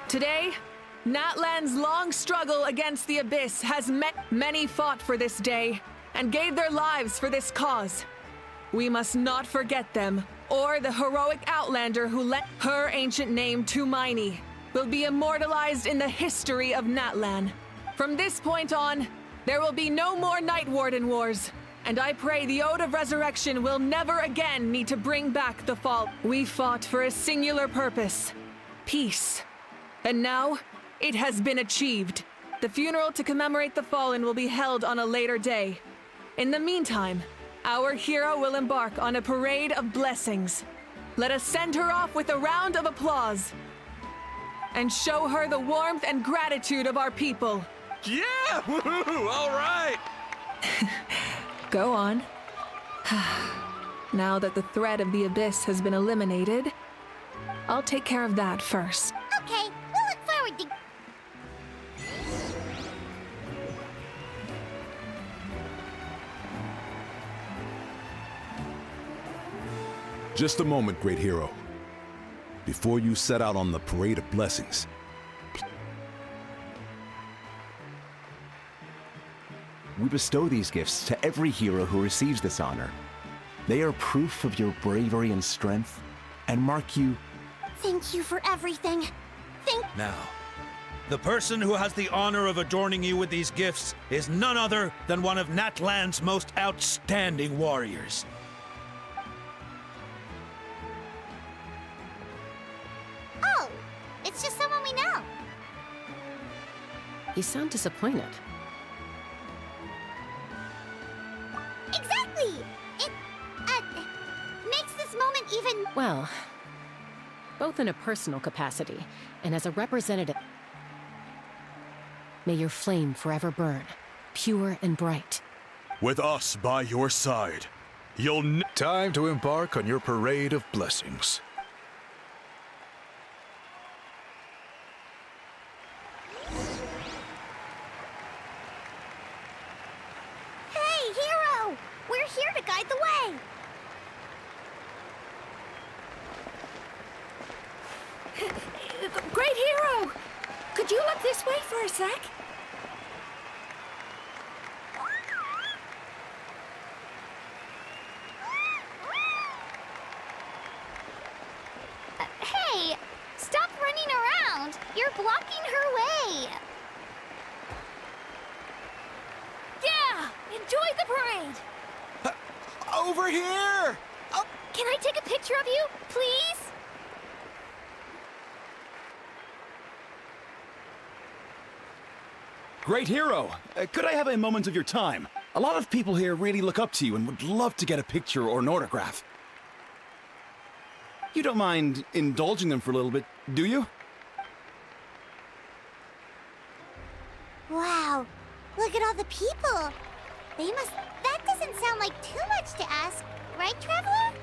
Today, Natlan's long struggle against the Abyss has many fought for this day and gave their lives for this cause. We must not forget them, or the heroic Outlander who lent her ancient name to Miney will be immortalized in the history of Natlan. From this point on, there will be no more Night Warden Wars, and I pray the Ode of Resurrection will never again need to bring back the fall. We fought for a singular purpose: peace. And now, it has been achieved. The funeral to commemorate the fallen will be held on a later day. In the meantime, our hero will embark on a parade of blessings. Let us send her off with a round of applause and show her the warmth and gratitude of our people. Yeah! Woohoo! All right! Go on. Now that the threat of the Abyss has been eliminated, I'll take care of that first. Okay, we'll look forward to... Just a moment, great hero. Before you set out on the parade of blessings, we bestow these gifts to every hero who receives this honor. They are proof of your bravery and strength, and mark you... Thank you for everything. Now, the person who has the honor of adorning you with these gifts is none other than one of Natlan's most outstanding warriors. Oh, it's just someone we know. You sound disappointed. Exactly! It, makes this moment even... Well, both in a personal capacity and as a representative, may your flame forever burn, pure and bright. With us by your side, you'll... Time to embark on your parade of blessings. Hey, hero! We're here to guide the way! Great hero! Could you look this way for a sec? Hey! Stop running around! You're blocking her way! Yeah! Enjoy the parade! Over here! Can I take a picture of you, please? Great hero! Could I have a moment of your time? A lot of people here really look up to you and would love to get a picture or an autograph. You don't mind indulging them for a little bit, do you? Wow, look at all the people. That doesn't sound like too much to ask, right, Traveler?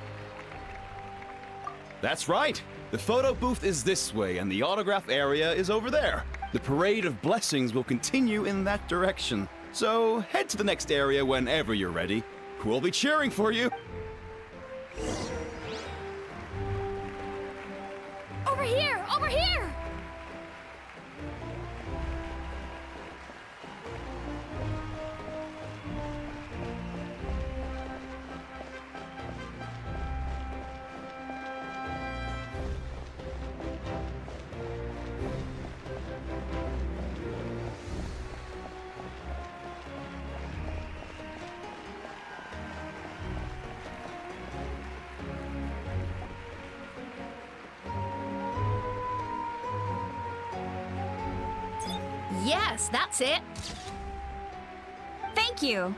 That's right. The photo booth is this way, and the autograph area is over there. The parade of blessings will continue in that direction. So head to the next area whenever you're ready. We'll be cheering for you. Over here! Over here! Yes, that's it. Thank you.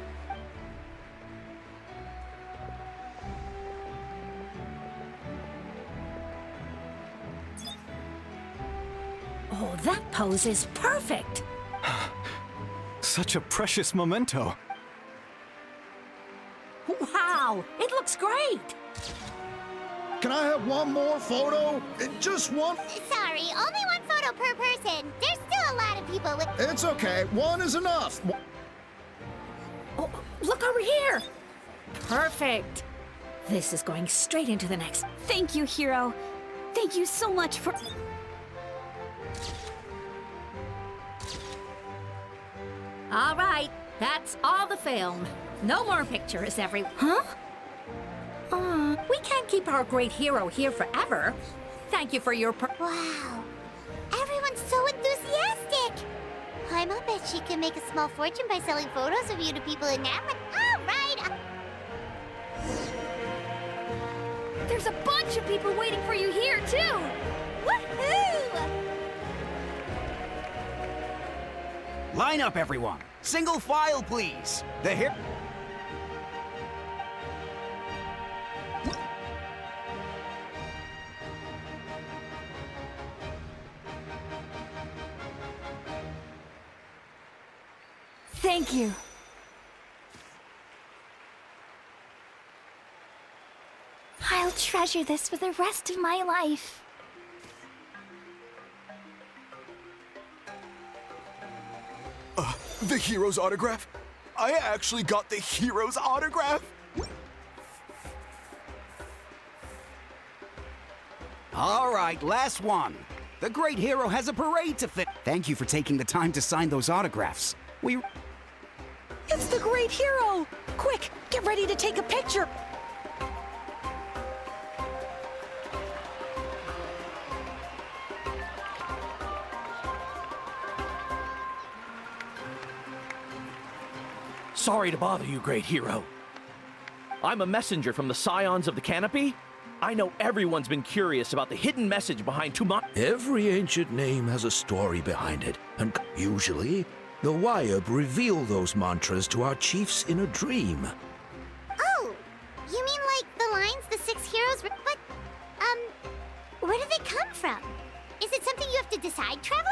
Oh, that pose is perfect. Such a precious memento. Wow, it looks great. Can I have one more photo? Just one? Sorry, only one photo per person. There's still a lot of people with... It's okay. One is enough. Oh, look over here. Perfect. This is going straight into the next. Thank you, Hero. Thank you so much for... All right, that's all the film. No more pictures, Huh? We can't keep our great hero here forever. Thank you for your Wow. Everyone's so enthusiastic. I'll bet she can make a small fortune by selling photos of you to people in Natlan. All right. There's a bunch of people waiting for you here, too! Woohoo! Line up, everyone. Single file, please. The hero... Thank you. I'll treasure this for the rest of my life. The hero's autograph? I actually got the hero's autograph? All right, last one. The great hero has a parade to fit. Thank you for taking the time to sign those autographs. It's the great hero! Quick, get ready to take a picture! Sorry to bother you, great hero. I'm a messenger from the Scions of the Canopy. I know everyone's been curious about the hidden message behind Every ancient name has a story behind it, and usually, the Wyab reveal those mantras to our chiefs in a dream. Oh, you mean like the lines the 6 heroes... But, where do they come from? Is it something you have to decide, Traveler?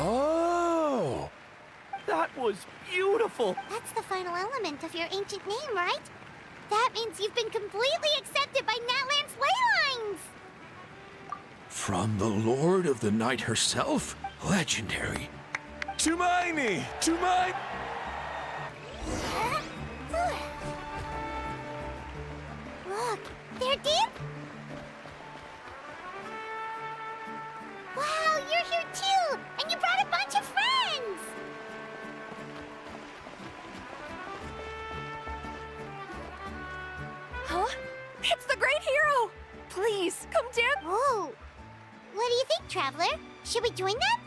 Oh! That was beautiful! That's the final element of your ancient name, right? That means you've been completely accepted by Natlan's ley lines! From the Lord of the Night herself? Legendary. Tumaini! Tumai... Look, they're deep. Wow, you're here too! And you brought a bunch of friends! Huh? It's the great hero! Please, come down. Whoa! What do you think, Traveler? Should we join them?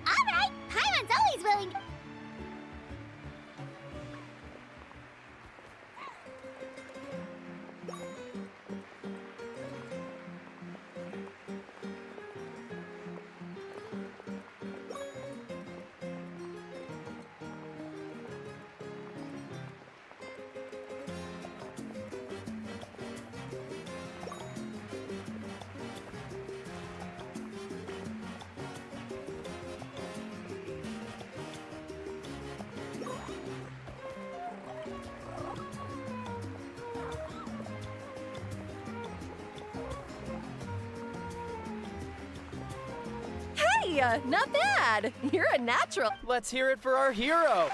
All right! Paimon's always willing. Hey, not bad. You're a natural. Let's hear it for our hero.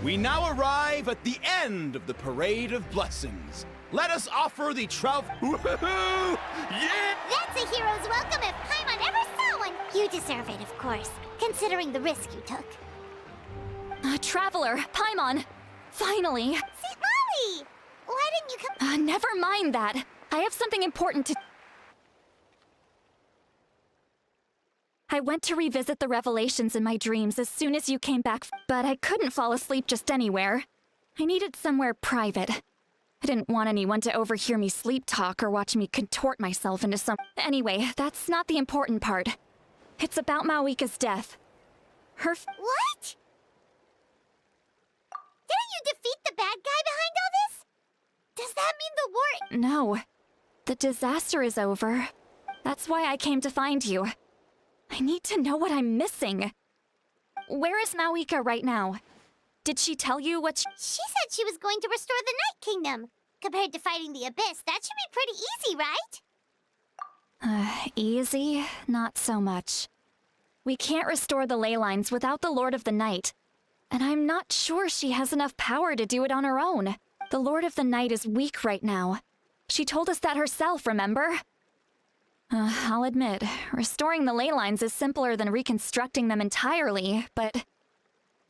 We now arrive at the end of the Parade of Blessings. Let us offer the Woohoo! Yeah! That's a hero's welcome if Paimon ever saw one. You deserve it, of course, considering the risk you took. Traveler, Paimon! Finally! See, Molly! Why didn't you come? Never mind that. I have something important to... I went to revisit the revelations in my dreams as soon as you came back, but I couldn't fall asleep just anywhere. I needed somewhere private. I didn't want anyone to overhear me sleep talk or watch me contort myself into some... Anyway, that's not the important part. It's about Mawika's death. What? Didn't you defeat the bad guy behind all this? Does that mean the war... No. The disaster is over. That's why I came to find you. I need to know what I'm missing. Where is Mawika right now? Did she tell you what She said she was going to restore the Night Kingdom. Compared to fighting the Abyss, that should be pretty easy, right? Easy? Not so much. We can't restore the ley lines without the Lord of the Night. And I'm not sure she has enough power to do it on her own. The Lord of the Night is weak right now. She told us that herself, remember? I'll admit, restoring the ley lines is simpler than reconstructing them entirely, but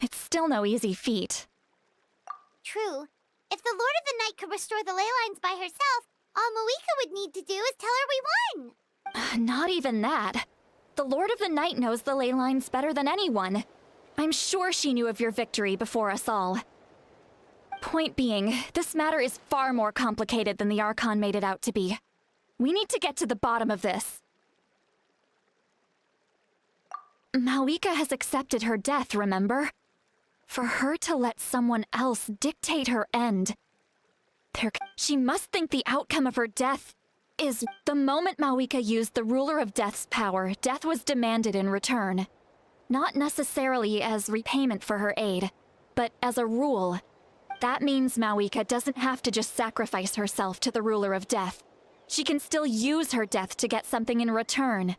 it's still no easy feat. True. If the Lord of the Night could restore the ley lines by herself, all Mawika would need to do is tell her we won. Not even that. The Lord of the Night knows the ley lines better than anyone. I'm sure she knew of your victory before us all. Point being, this matter is far more complicated than the Archon made it out to be. We need to get to the bottom of this. Mawika has accepted her death, remember? For her to let someone else dictate her end. She must think the outcome of her death is... The moment Mawika used the Ruler of Death's power, death was demanded in return. Not necessarily as repayment for her aid, but as a rule. That means Mawika doesn't have to just sacrifice herself to the Ruler of Death. She can still use her death to get something in return.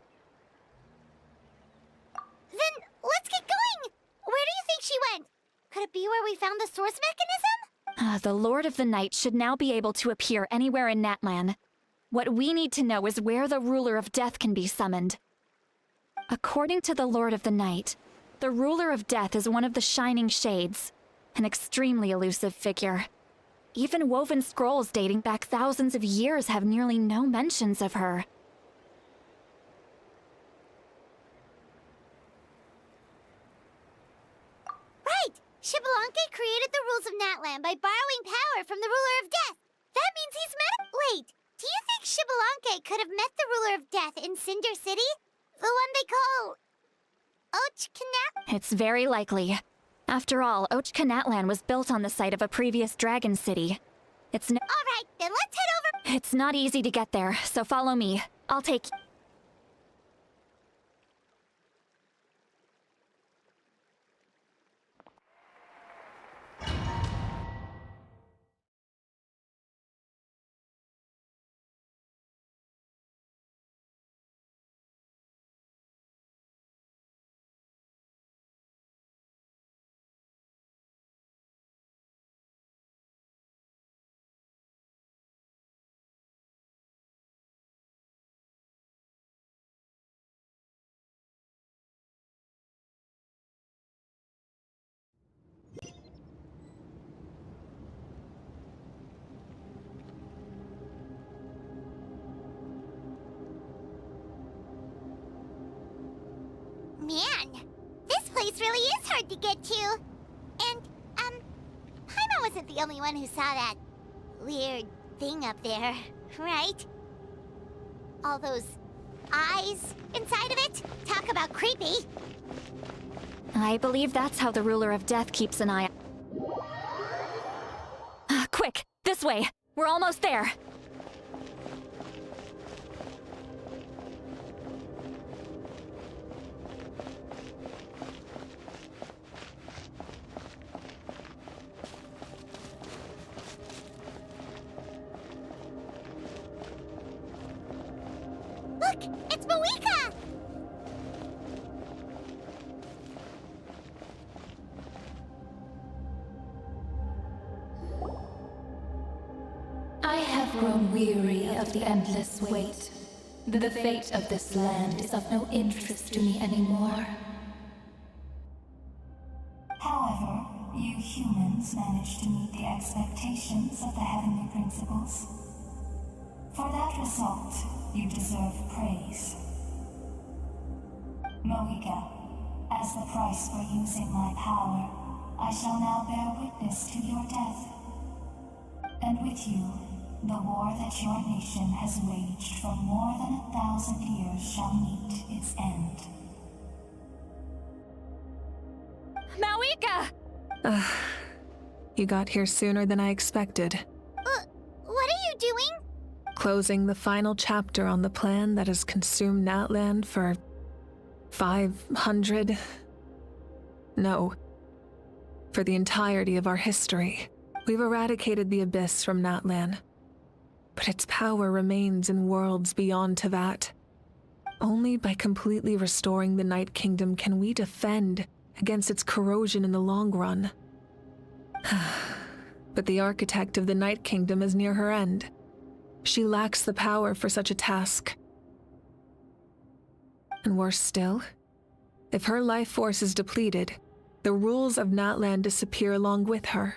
Then let's get going! Where do you think she went? Could it be where we found the source mechanism? The Lord of the Night should now be able to appear anywhere in Natlan. What we need to know is where the Ruler of Death can be summoned. According to the Lord of the Night, the Ruler of Death is one of the Shining Shades, an extremely elusive figure. Even woven scrolls dating back thousands of years have nearly no mentions of her. Right! Xbalanque created the rules of Natlan by borrowing power from the Ruler of Death. That means he's met... Wait, do you think Xbalanque could have met the Ruler of Death in Cinder City? The one they call... Ochkanat? It's very likely. After all, Ochkanatlan was built on the site of a previous dragon city. It's no... Alright, then let's head over... It's not easy to get there, so follow me. I'll take... Man, this place really is hard to get to. And, Paimon wasn't the only one who saw that weird thing up there, right? All those eyes inside of it? Talk about creepy. I believe that's how the Ruler of Death keeps an eye... Quick, this way! We're almost there! grown weary of the endless wait. The fate of this land is of no interest to me anymore. However, you humans managed to meet the expectations of the heavenly principles. For that result, you deserve praise. Moika, as the price for using my power, I shall now bear witness to your death. And with you, the war that your nation has waged for more than 1,000 years shall meet its end. Mawika! You got here sooner than I expected. What are you doing? Closing the final chapter on the plan that has consumed Natland for 500... No. For the entirety of our history. We've eradicated the Abyss from Natlan. But its power remains in worlds beyond Tevat. Only by completely restoring the Night Kingdom can we defend against its corrosion in the long run. But the architect of the Night Kingdom is near her end. She lacks the power for such a task. And worse still, if her life force is depleted, the rules of Natlan disappear along with her.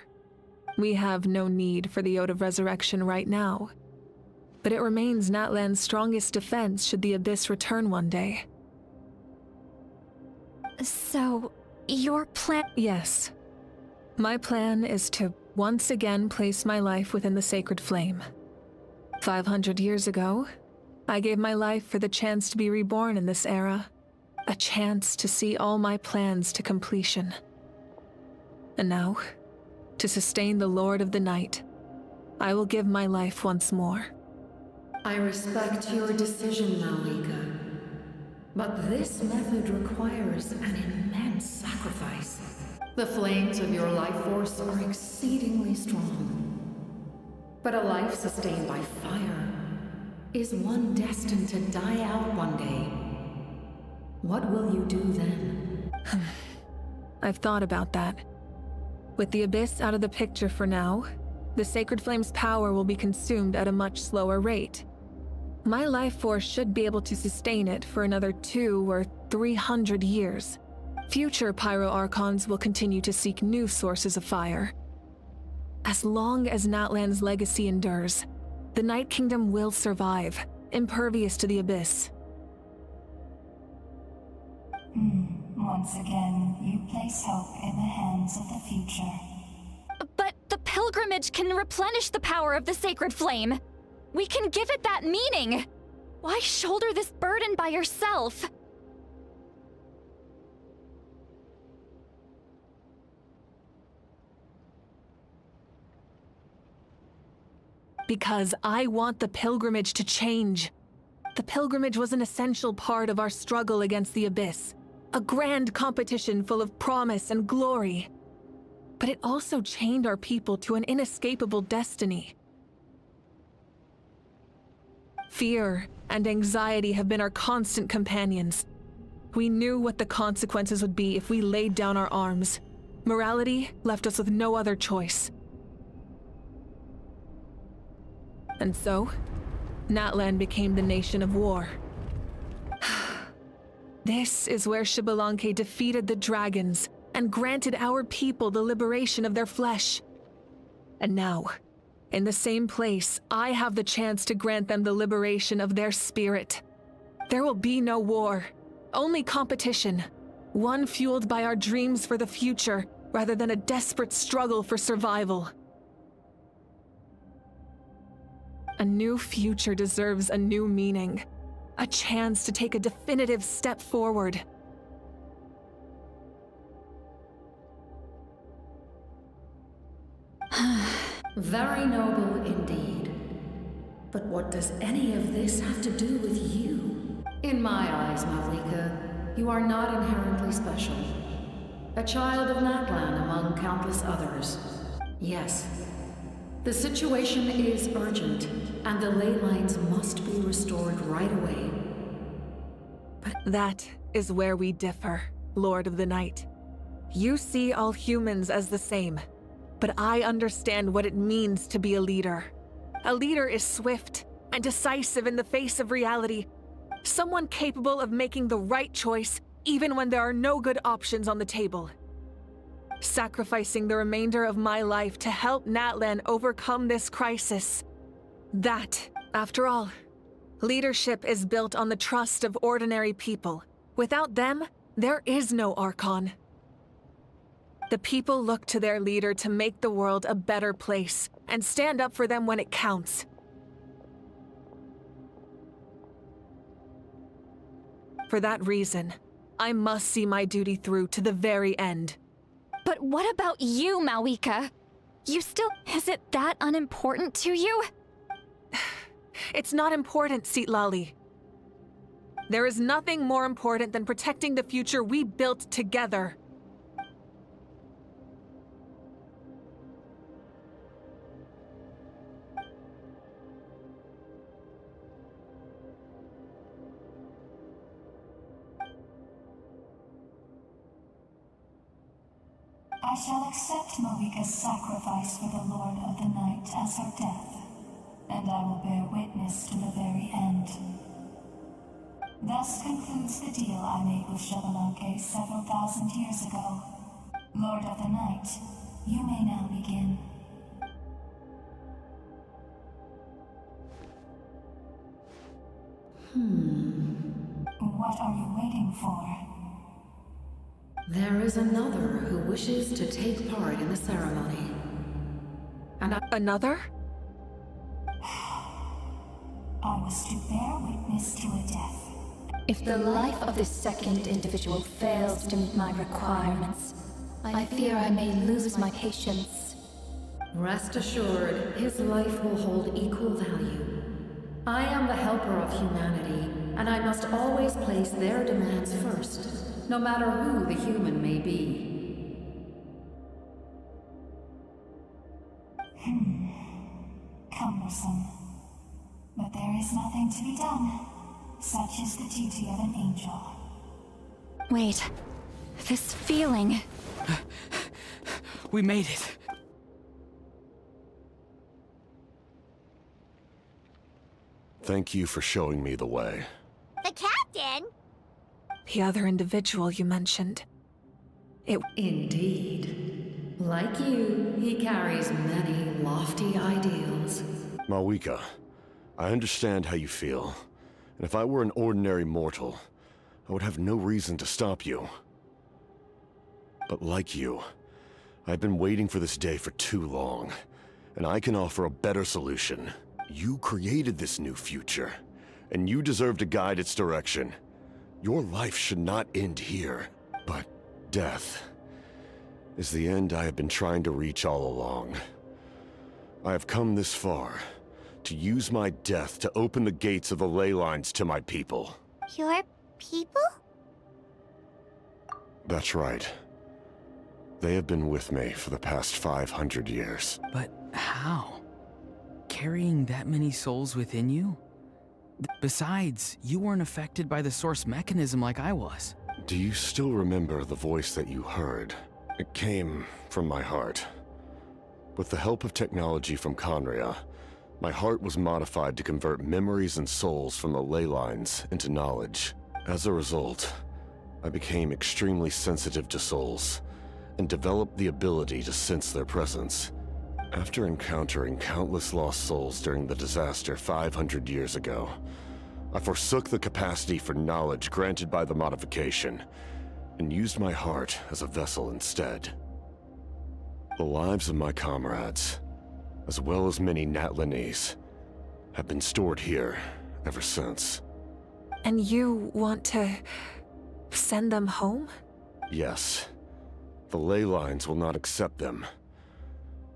We have no need for the Ode of Resurrection right now, but it remains Natlan's strongest defense should the Abyss return one day. So, your plan— Yes. My plan is to once again place my life within the sacred flame. 500 years ago, I gave my life for the chance to be reborn in this era, a chance to see all my plans to completion. And now, to sustain the Lord of the Night, I will give my life once more. I respect your decision, Malika. But this method requires an immense sacrifice. The flames of your life force are exceedingly strong. But a life sustained by fire is one destined to die out one day. What will you do then? I've thought about that. With the Abyss out of the picture for now, the Sacred Flame's power will be consumed at a much slower rate. My life force should be able to sustain it for another 200 or 300 years. Future Pyro-Archons will continue to seek new sources of fire. As long as Natlan's legacy endures, the Night Kingdom will survive, impervious to the Abyss. Once again, you place hope in the hands of the future. But the pilgrimage can replenish the power of the sacred flame. We can give it that meaning. Why shoulder this burden by yourself? Because I want the pilgrimage to change. The pilgrimage was an essential part of our struggle against the Abyss. A grand competition full of promise and glory. But it also chained our people to an inescapable destiny. Fear and anxiety have been our constant companions. We knew what the consequences would be if we laid down our arms. Morality left us with no other choice. And so, Natlan became the nation of war. This is where Xbalanque defeated the dragons and granted our people the liberation of their flesh. And now, in the same place, I have the chance to grant them the liberation of their spirit. There will be no war, only competition, one fueled by our dreams for the future rather than a desperate struggle for survival. A new future deserves a new meaning. A chance to take a definitive step forward. Very noble indeed. But what does any of this have to do with you? In my eyes, Malika, you are not inherently special. A child of Natlan among countless others. Yes, the situation is urgent, and the ley lines must be restored right away. But that is where we differ, Lord of the Night. You see all humans as the same, but I understand what it means to be a leader. A leader is swift and decisive in the face of reality. Someone capable of making the right choice even when there are no good options on the table. Sacrificing the remainder of my life to help Natlan overcome this crisis. That, after all, leadership is built on the trust of ordinary people. Without them, there is no Archon. The people look to their leader to make the world a better place and stand up for them when it counts. For that reason, I must see my duty through to the very end. But what about you, Malika? Is it that unimportant to you? It's not important, Citlali. There is nothing more important than protecting the future we built together. I shall accept Malika's sacrifice for the Lord of the Night as her death, and I will bear witness to the very end. Thus concludes the deal I made with Xbalanque several thousand years ago. Lord of the Night, you may now begin. What are you waiting for? There is another who wishes to take part in the ceremony. And Another? I was to bear witness to a death. If the life of this second individual fails to meet my requirements, I fear I may lose my patience. Rest assured, his life will hold equal value. I am the helper of humanity, and I must always place their demands first, no matter who the human may be. Cumbersome. But there is nothing to be done. Such is the duty of an angel. Wait. This feeling. We made it. Thank you for showing me the way. The captain? The other individual you mentioned. Indeed. Like you, he carries many lofty ideals. Malika, I understand how you feel. And if I were an ordinary mortal, I would have no reason to stop you. But like you, I've been waiting for this day for too long, and I can offer a better solution. You created this new future, and you deserve to guide its direction. Your life should not end here, but death is the end I have been trying to reach all along. I have come this far to use my death to open the gates of the ley lines to my people. Your people? That's right. They have been with me for the past 500 years. But how? Carrying that many souls within you? Besides, you weren't affected by the source mechanism like I was. Do you still remember the voice that you heard? It came from my heart. With the help of technology from Conria, my heart was modified to convert memories and souls from the ley lines into knowledge. As a result, I became extremely sensitive to souls, and developed the ability to sense their presence. After encountering countless lost souls during the disaster 500 years ago, I forsook the capacity for knowledge granted by the modification, and used my heart as a vessel instead. The lives of my comrades, as well as many Natlanese, have been stored here ever since. And you want to send them home? Yes. The ley lines will not accept them.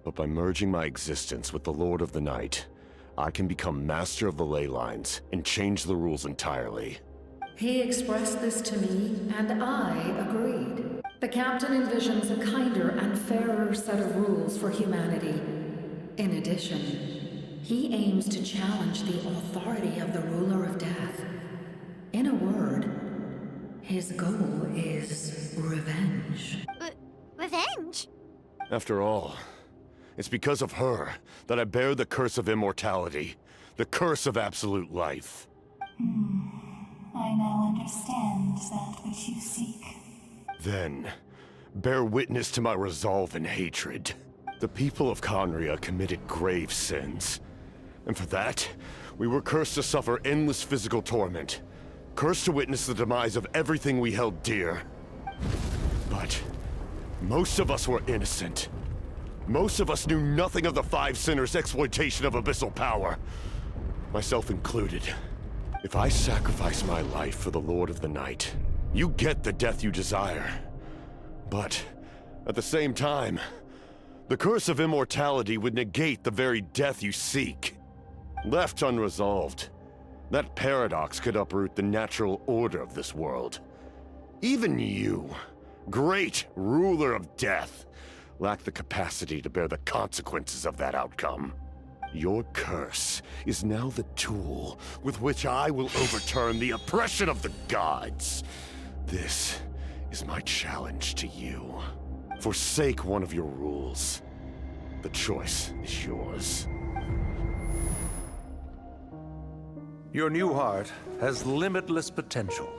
But by merging my existence with the Lord of the Night, I can become master of the ley lines and change the rules entirely. He expressed this to me, and I agreed. The captain envisions a kinder and fairer set of rules for humanity. In addition, he aims to challenge the authority of the ruler of death. In a word, his goal is revenge. Revenge? After all, It's because of her that I bear the curse of immortality, the curse of absolute life. I now understand that which you seek. Then, bear witness to my resolve and hatred. The people of Conria committed grave sins. And for that, we were cursed to suffer endless physical torment. Cursed to witness the demise of everything we held dear. But most of us were innocent. Most of us knew nothing of the Five Sinners' exploitation of abyssal power. Myself included. If I sacrifice my life for the Lord of the Night, you get the death you desire. But, at the same time, the curse of immortality would negate the very death you seek. Left unresolved, that paradox could uproot the natural order of this world. Even you, great ruler of death, lack the capacity to bear the consequences of that outcome. Your curse is now the tool with which I will overturn the oppression of the gods. This is my challenge to you. Forsake one of your rules. The choice is yours. Your new heart has limitless potential,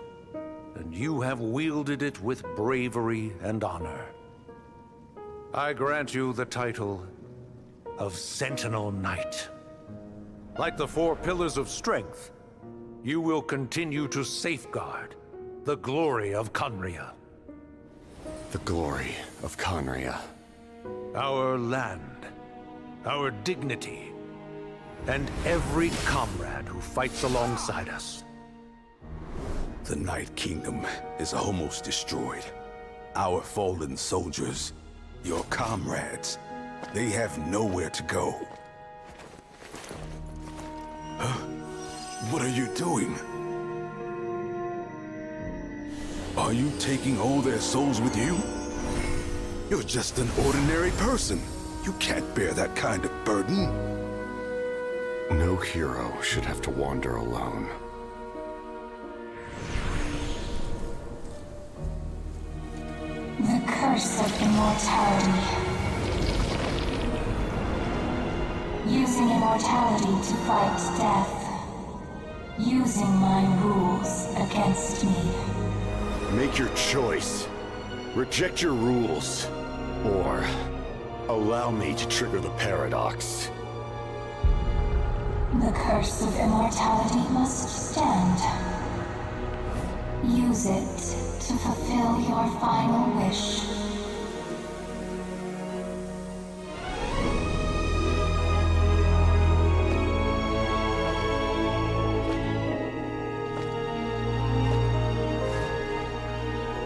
and you have wielded it with bravery and honor. I grant you the title of Sentinel Knight. Like the four pillars of strength, you will continue to safeguard the glory of Conria. The glory of Conria. Our land, our dignity, and every comrade who fights alongside us. The Night Kingdom is almost destroyed. Our fallen soldiers, your comrades, they have nowhere to go. Huh? What are you doing? Are you taking all their souls with you? You're just an ordinary person. You can't bear that kind of burden. No hero should have to wander alone. The curse of immortality. Using immortality to fight death. Using my rules against me. Make your choice. Reject your rules. Or allow me to trigger the paradox. The curse of immortality must stand. Use it to fulfill your final wish.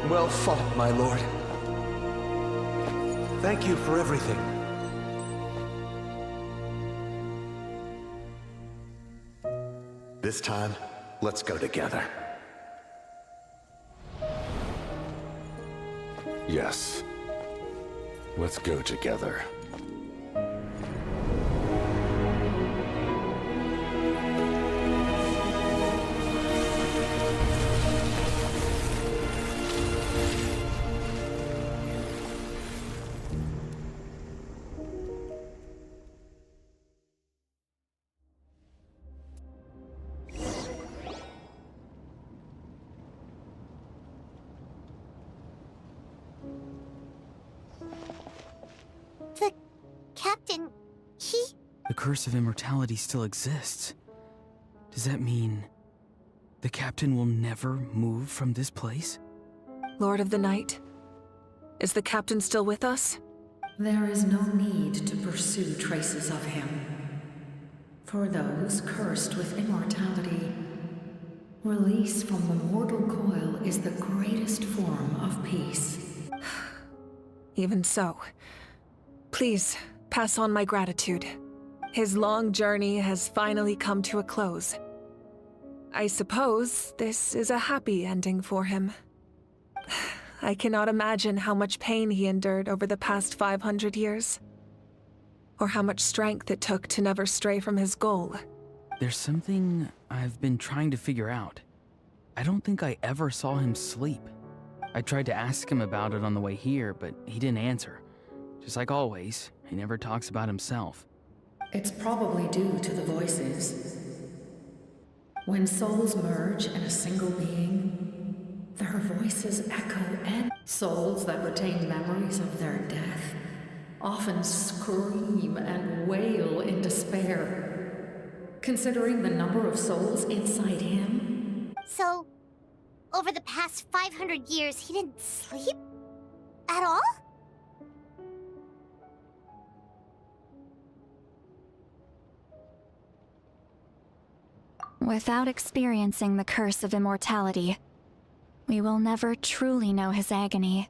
Well fought, my lord. Thank you for everything. This time, let's go together. Yes. Let's go together. The captain, The curse of immortality still exists. Does that mean the captain will never move from this place? Lord of the Night, is the captain still with us? There is no need to pursue traces of him. For those cursed with immortality, release from the mortal coil is the greatest form of peace. Even so, please pass on my gratitude. His long journey has finally come to a close. I suppose this is a happy ending for him. I cannot imagine how much pain he endured over the past 500 years, or how much strength it took to never stray from his goal. There's something I've been trying to figure out. I don't think I ever saw him sleep. I tried to ask him about it on the way here, but he didn't answer. Just like always, he never talks about himself. It's probably due to the voices. When souls merge in a single being, their voices echo, and souls that retain memories of their death often scream and wail in despair. Considering the number of souls inside him... So, over the past 500 years, he didn't sleep? At all? Without experiencing the curse of immortality, we will never truly know his agony.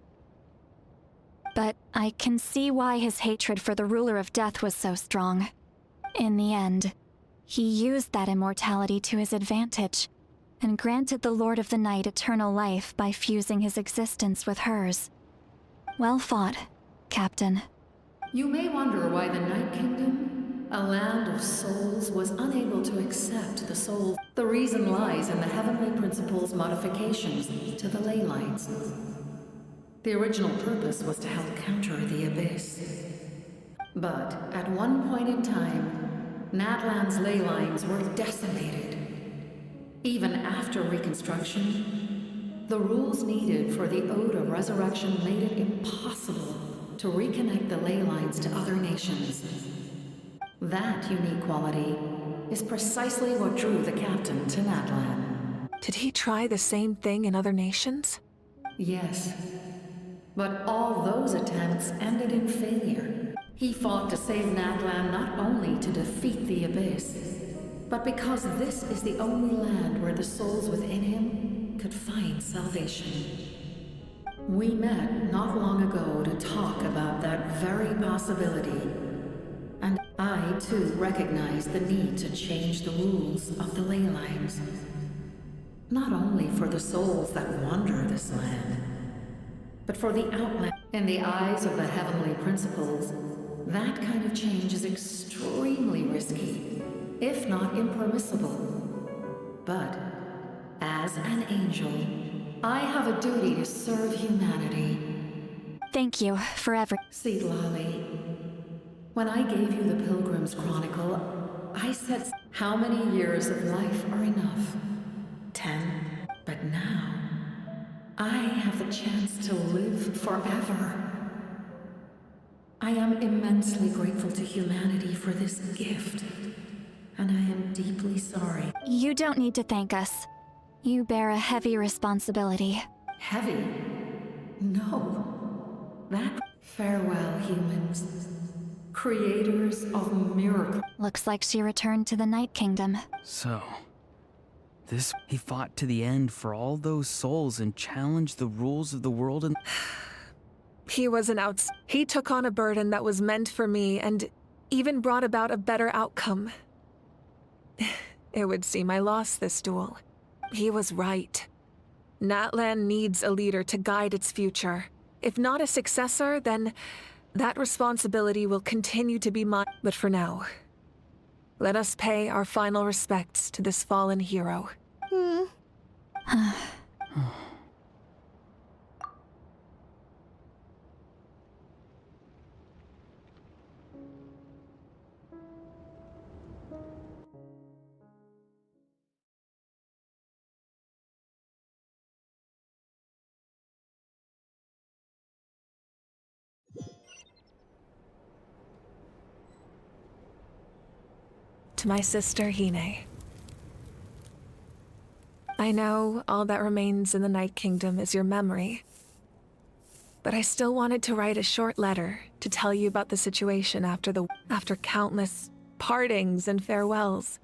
But I can see why his hatred for the ruler of death was so strong. In the end, he used that immortality to his advantage, and granted the Lord of the Night eternal life by fusing his existence with hers. Well fought, Captain. You may wonder why the Night Kingdom, a land of souls, was unable to accept the souls. The reason lies in the Heavenly Principle's modifications to the ley lines. The original purpose was to help counter the Abyss. But at one point in time, Natlan's ley lines were decimated. Even after reconstruction, the rules needed for the Ode of Resurrection made it impossible to reconnect the ley lines to other nations. That unique quality is precisely what drew the captain to Natlan. Did he try the same thing in other nations? Yes. But all those attempts ended in failure. He fought to save Natlan not only to defeat the Abyss, but because this is the only land where the souls within him could find salvation. We met not long ago to talk about that very possibility. And I, too, recognize the need to change the rules of the ley lines. Not only for the souls that wander this land, but for the outland. In the eyes of the Heavenly Principles, that kind of change is extremely risky, if not impermissible. But, as an angel, I have a duty to serve humanity. Thank you for See, Lolly, when I gave you the Pilgrim's Chronicle, I said how many years of life are enough? 10. But now, I have the chance to live forever. I am immensely grateful to humanity for this gift, and I am deeply sorry. You don't need to thank us. You bear a heavy responsibility. Heavy? No. That... Farewell, humans. Creators of miracles. Looks like she returned to the Night Kingdom. So, he fought to the end for all those souls and challenged the rules of the world and... He was he took on a burden that was meant for me and even brought about a better outcome. It would seem I lost this duel. He was right. Natlan needs a leader to guide its future. If not a successor, then that responsibility will continue to be mine. But for now, let us pay our final respects to this fallen hero. To my sister, Hine. I know all that remains in the Night Kingdom is your memory, but I still wanted to write a short letter to tell you about the situation after countless partings and farewells.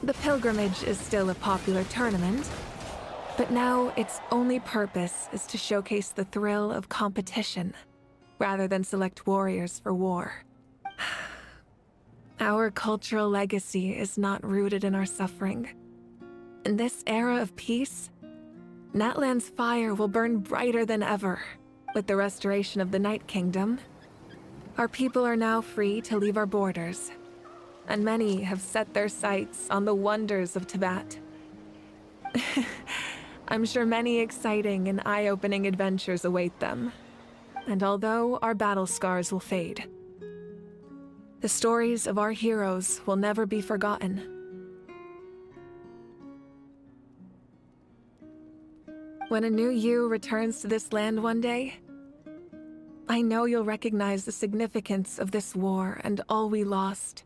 The pilgrimage is still a popular tournament, but now its only purpose is to showcase the thrill of competition, rather than select warriors for war. Our cultural legacy is not rooted in our suffering. In this era of peace, Natlan's fire will burn brighter than ever. With the restoration of the Night Kingdom, our people are now free to leave our borders, and many have set their sights on the wonders of Tibet. I'm sure many exciting and eye-opening adventures await them. And although our battle scars will fade, the stories of our heroes will never be forgotten. When a new you returns to this land one day, I know you'll recognize the significance of this war and all we lost.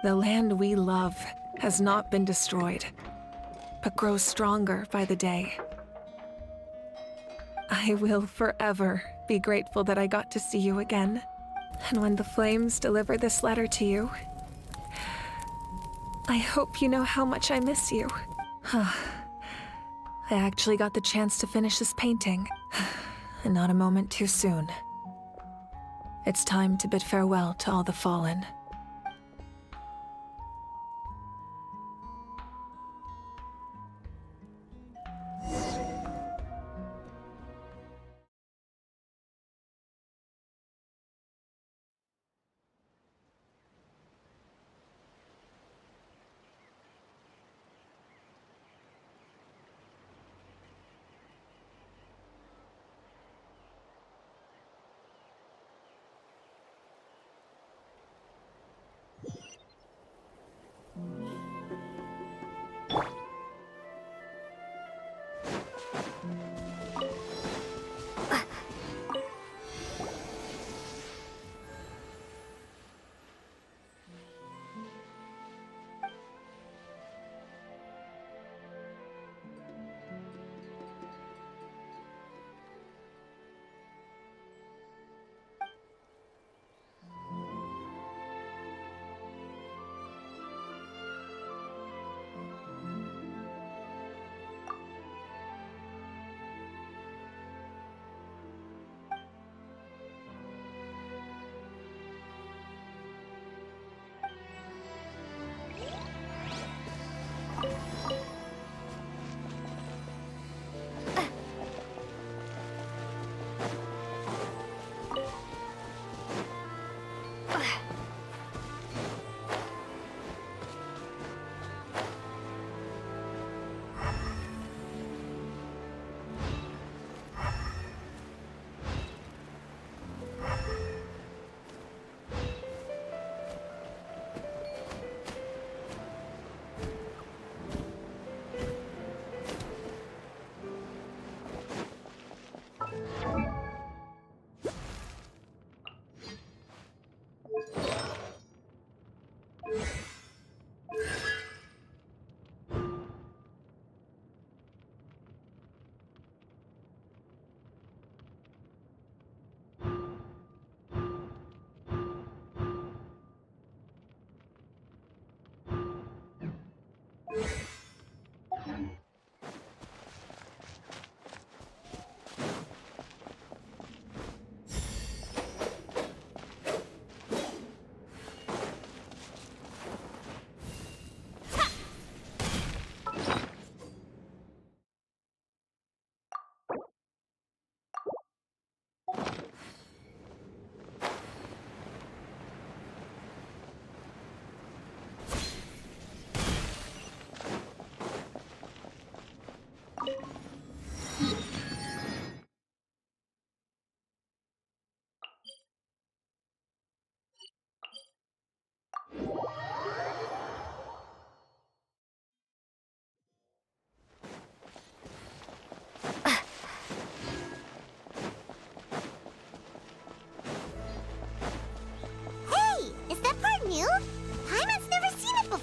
The land we love has not been destroyed, but grows stronger by the day. I will forever be grateful that I got to see you again. And when the flames deliver this letter to you, I hope you know how much I miss you. I actually got the chance to finish this painting, and not a moment too soon. It's time to bid farewell to all the fallen.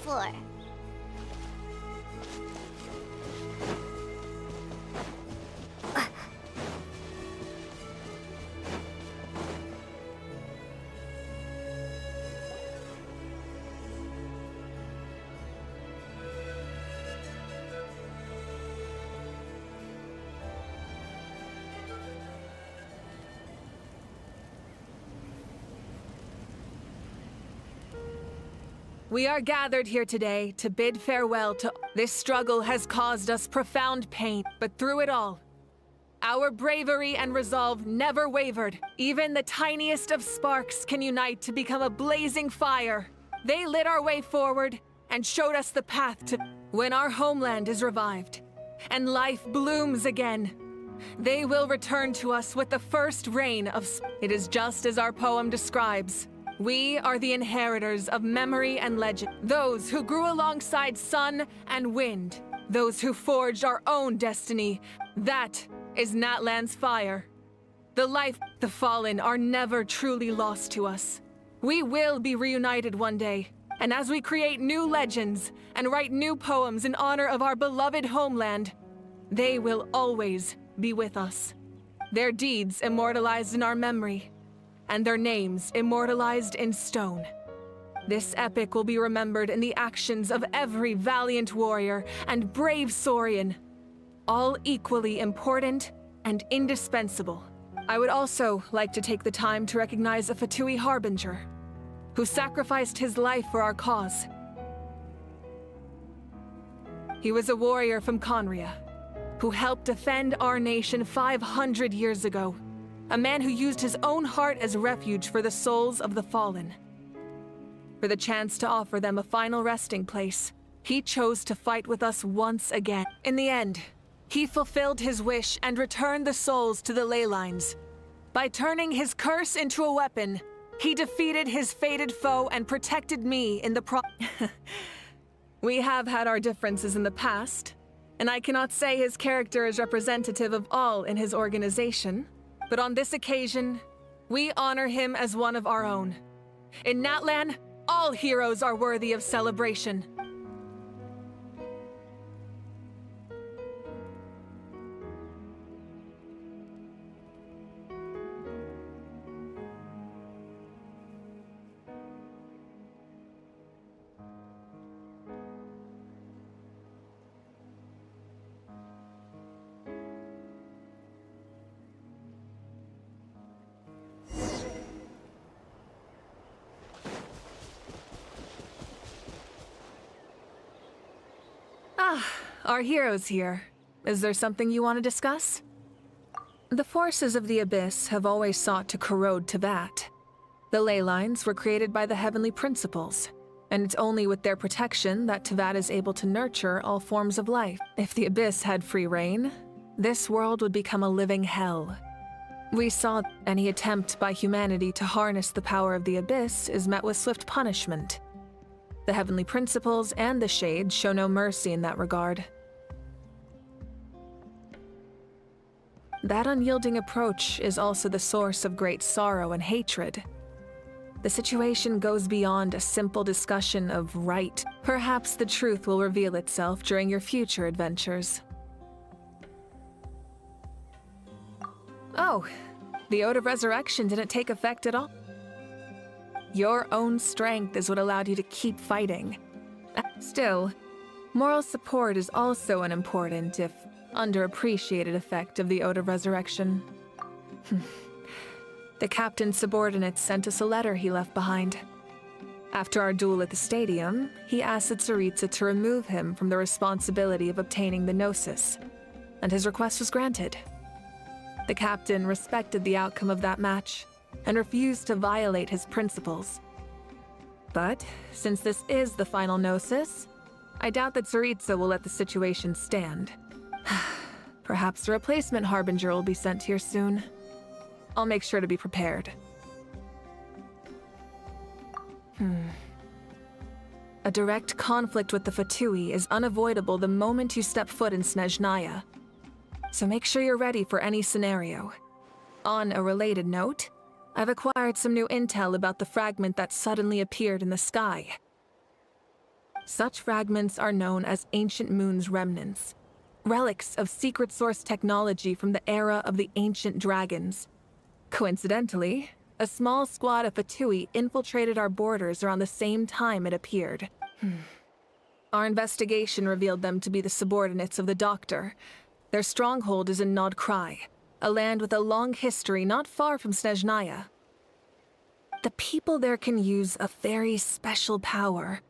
before. We are gathered here today to bid farewell to... This struggle has caused us profound pain, but through it all, our bravery and resolve never wavered. Even the tiniest of sparks can unite to become a blazing fire. They lit our way forward and showed us the path to... When our homeland is revived and life blooms again, They will return to us with the first reign of... It is just as our poem describes. We are the inheritors of memory and legend. Those who grew alongside sun and wind. Those who forged our own destiny. That is Natlan's fire. The fallen are never truly lost to us. We will be reunited one day. And as we create new legends and write new poems in honor of our beloved homeland, they will always be with us. Their deeds immortalized in our memory, and their names immortalized in stone. This epic will be remembered in the actions of every valiant warrior and brave Saurian, all equally important and indispensable. I would also like to take the time to recognize a Fatui Harbinger, who sacrificed his life for our cause. He was a warrior from Conria, who helped defend our nation 500 years ago. A man who used his own heart as refuge for the souls of the fallen. For the chance to offer them a final resting place, he chose to fight with us once again. In the end, he fulfilled his wish and returned the souls to the ley lines. By turning his curse into a weapon, he defeated his fated foe and protected me in the We have had our differences in the past, and I cannot say his character is representative of all in his organization. But on this occasion, we honor him as one of our own. In Natlan, all heroes are worthy of celebration. Our hero's here. Is there something you want to discuss? The forces of the Abyss have always sought to corrode Teyvat. The ley lines were created by the Heavenly Principles, and it's only with their protection that Teyvat is able to nurture all forms of life. If the Abyss had free reign, this world would become a living hell. We saw any attempt by humanity to harness the power of the Abyss is met with swift punishment. The Heavenly Principles and the Shades show no mercy in that regard. That unyielding approach is also the source of great sorrow and hatred. The situation goes beyond a simple discussion of right. Perhaps the truth will reveal itself during your future adventures. Oh, the Ode of Resurrection didn't take effect at all. Your own strength is what allowed you to keep fighting. Still, moral support is also an important, if underappreciated, effect of the Ode of Resurrection. The captain's subordinates sent us a letter he left behind. After our duel at the stadium, he asked Tsaritsa to remove him from the responsibility of obtaining the Gnosis, and his request was granted. The captain respected the outcome of that match, and refused to violate his principles. But, since this is the final Gnosis, I doubt that Tsaritsa will let the situation stand. Perhaps a replacement Harbinger will be sent here soon. I'll make sure to be prepared. A direct conflict with the Fatui is unavoidable the moment you step foot in Snezhnaya. So make sure you're ready for any scenario. On a related note, I've acquired some new intel about the fragment that suddenly appeared in the sky. Such fragments are known as Ancient Moon's remnants, relics of secret source technology from the era of the Ancient Dragons. Coincidentally, a small squad of Fatui infiltrated our borders around the same time it appeared. Our investigation revealed them to be the subordinates of the Doctor. Their stronghold is in Nod Krai, a land with a long history not far from Snezhnaya. The people there can use a very special power.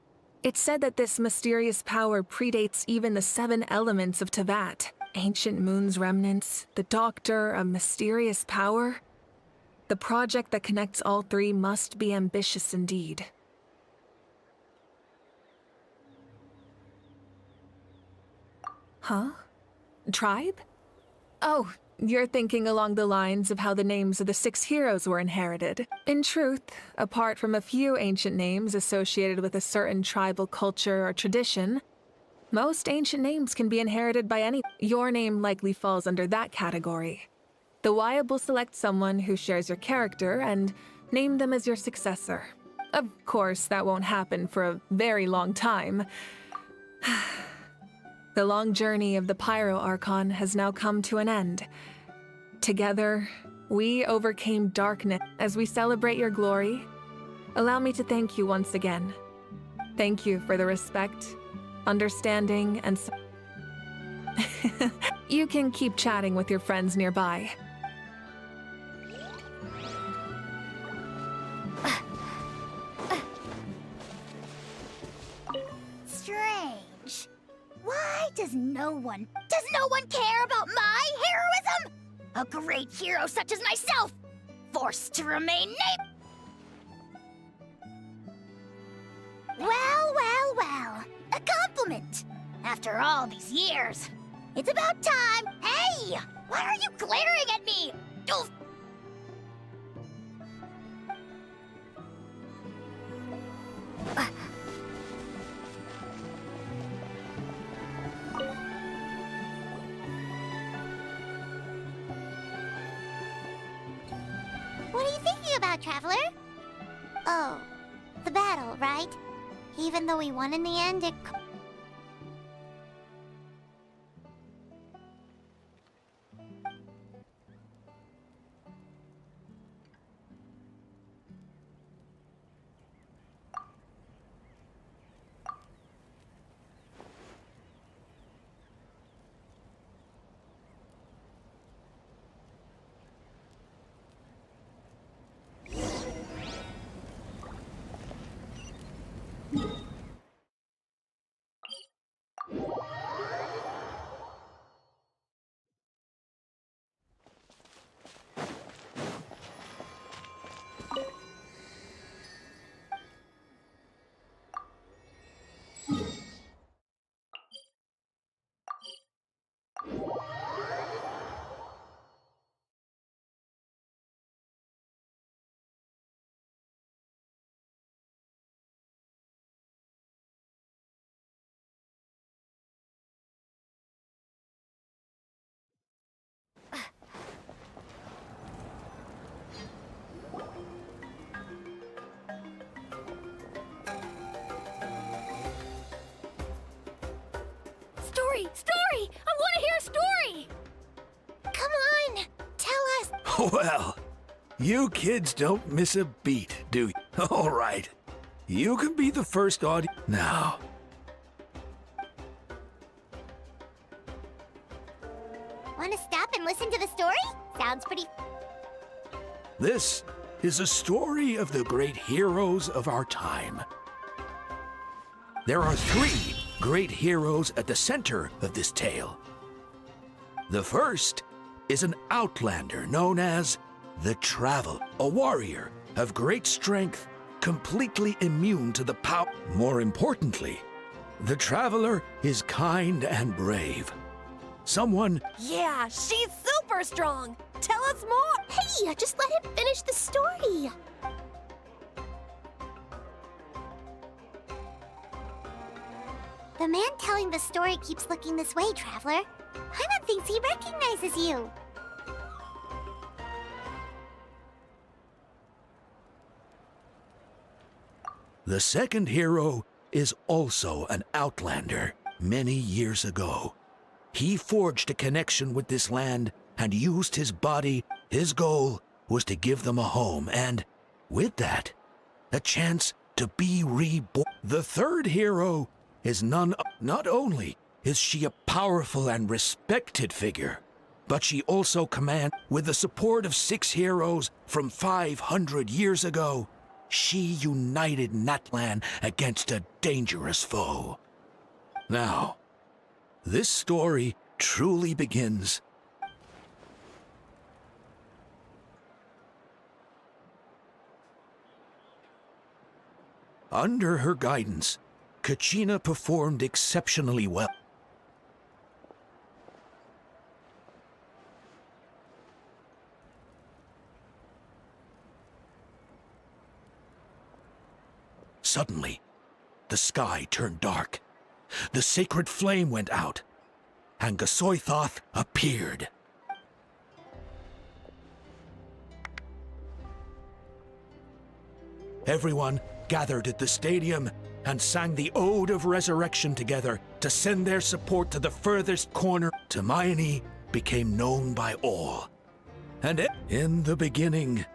It's said that this mysterious power predates even the 7 elements of Teyvat. Ancient Moon's remnants, the Doctor, a mysterious power. The project that connects all 3 must be ambitious indeed. Huh? Tribe? Oh, You're thinking along the lines of how the names of the 6 heroes were inherited. In truth, apart from a few ancient names associated with a certain tribal culture or tradition, most ancient names can be inherited by any. Your name likely falls under that category. The Wyab will select someone who shares your character and name them as your successor. Of course, that won't happen for a very long time. The long journey of the Pyro Archon has now come to an end. Together, we overcame darkness. As we celebrate your glory, allow me to thank you once again. Thank you for the respect, understanding, and you can keep chatting with your friends nearby. Strange. Why does no one care about my heroism? A great hero such as myself, forced to remain Well, a compliment. After all these years, it's about time. Hey, why are you glaring at me? Oof. What are you thinking about, Traveler? Oh, the battle, right? Even though we won in the end, it... Story! I want to hear a story! Come on, tell us! Well, you kids don't miss a beat, do you? All right. You can be the first audience now. Want to stop and listen to the story? Sounds pretty... This is a story of the great heroes of our time. There are 3 great heroes at the center of this tale. The first is an outlander known as the Traveler, a warrior of great strength, completely immune to the power. More importantly, the Traveler is kind and brave. Someone... Yeah, she's super strong! Tell us more! Hey, just let him finish the story! The man telling the story keeps looking this way, Traveler. Paimon thinks he recognizes you. The second hero is also an outlander. Many years ago, he forged a connection with this land and used his body. His goal was to give them a home and, with that, a chance to be reborn. The third hero is not only is she a powerful and respected figure, but she also commands, with the support of 6 heroes from 500 years ago, she united Natlan against a dangerous foe. Now, this story truly begins. Under her guidance, Kachina performed exceptionally well. suddenly, the sky turned dark. The sacred flame went out, and Gasoithoth appeared. Everyone gathered at the stadium and sang the Ode of Resurrection together to send their support to the furthest corner. Hermione became known by all. And in the beginning,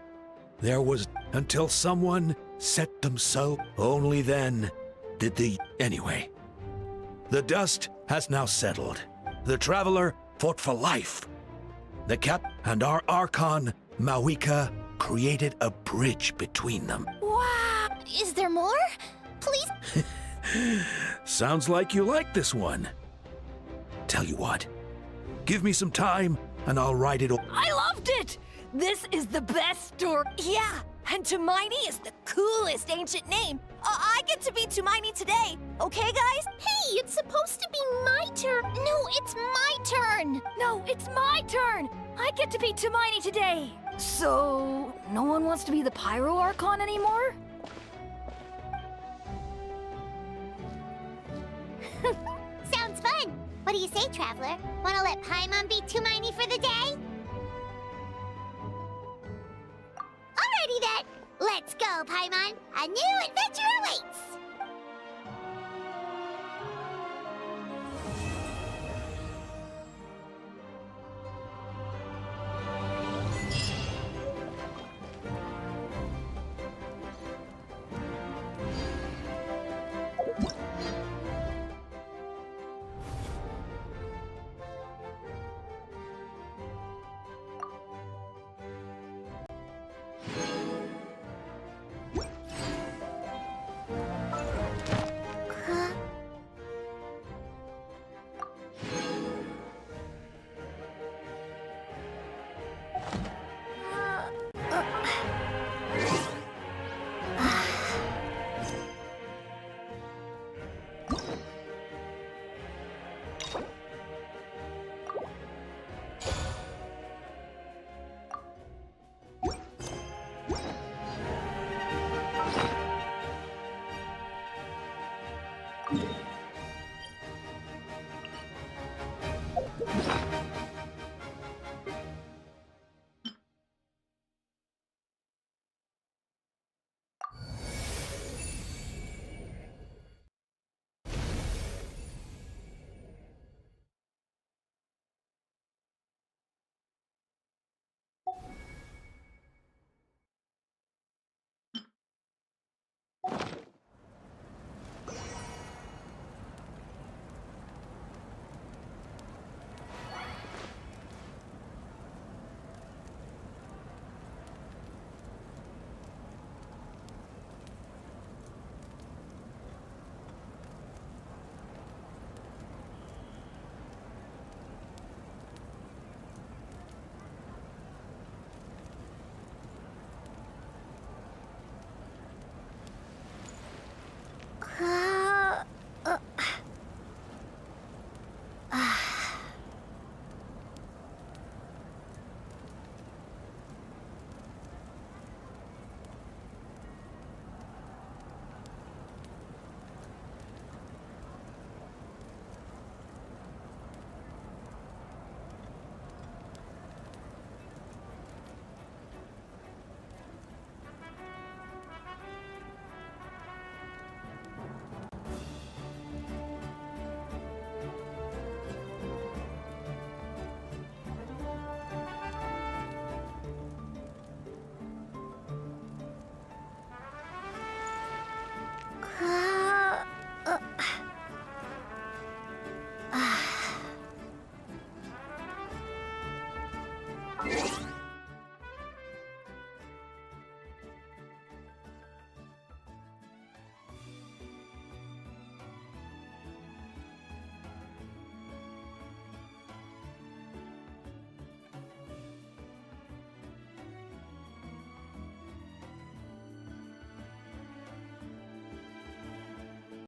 there was until someone set themselves. Only then did the... Anyway, the dust has now settled. The Traveler fought for life. The Cap and our Archon, Mawika, created a bridge between them. Wow! Is there more? Please? Sounds like you like this one. Tell you what, give me some time and I'll write it all. I loved it! This is the best story. Yeah, and Hermione is the coolest ancient name. I get to be Hermione today, okay, guys? Hey, it's supposed to be my turn. No, it's my turn. No, it's my turn. I get to be Hermione today. So, no one wants to be the Pyro Archon anymore? Sounds fun. What do you say, Traveler? Wanna let Paimon be Hermione for the day? Alrighty then. Let's go, Paimon. A new adventure awaits.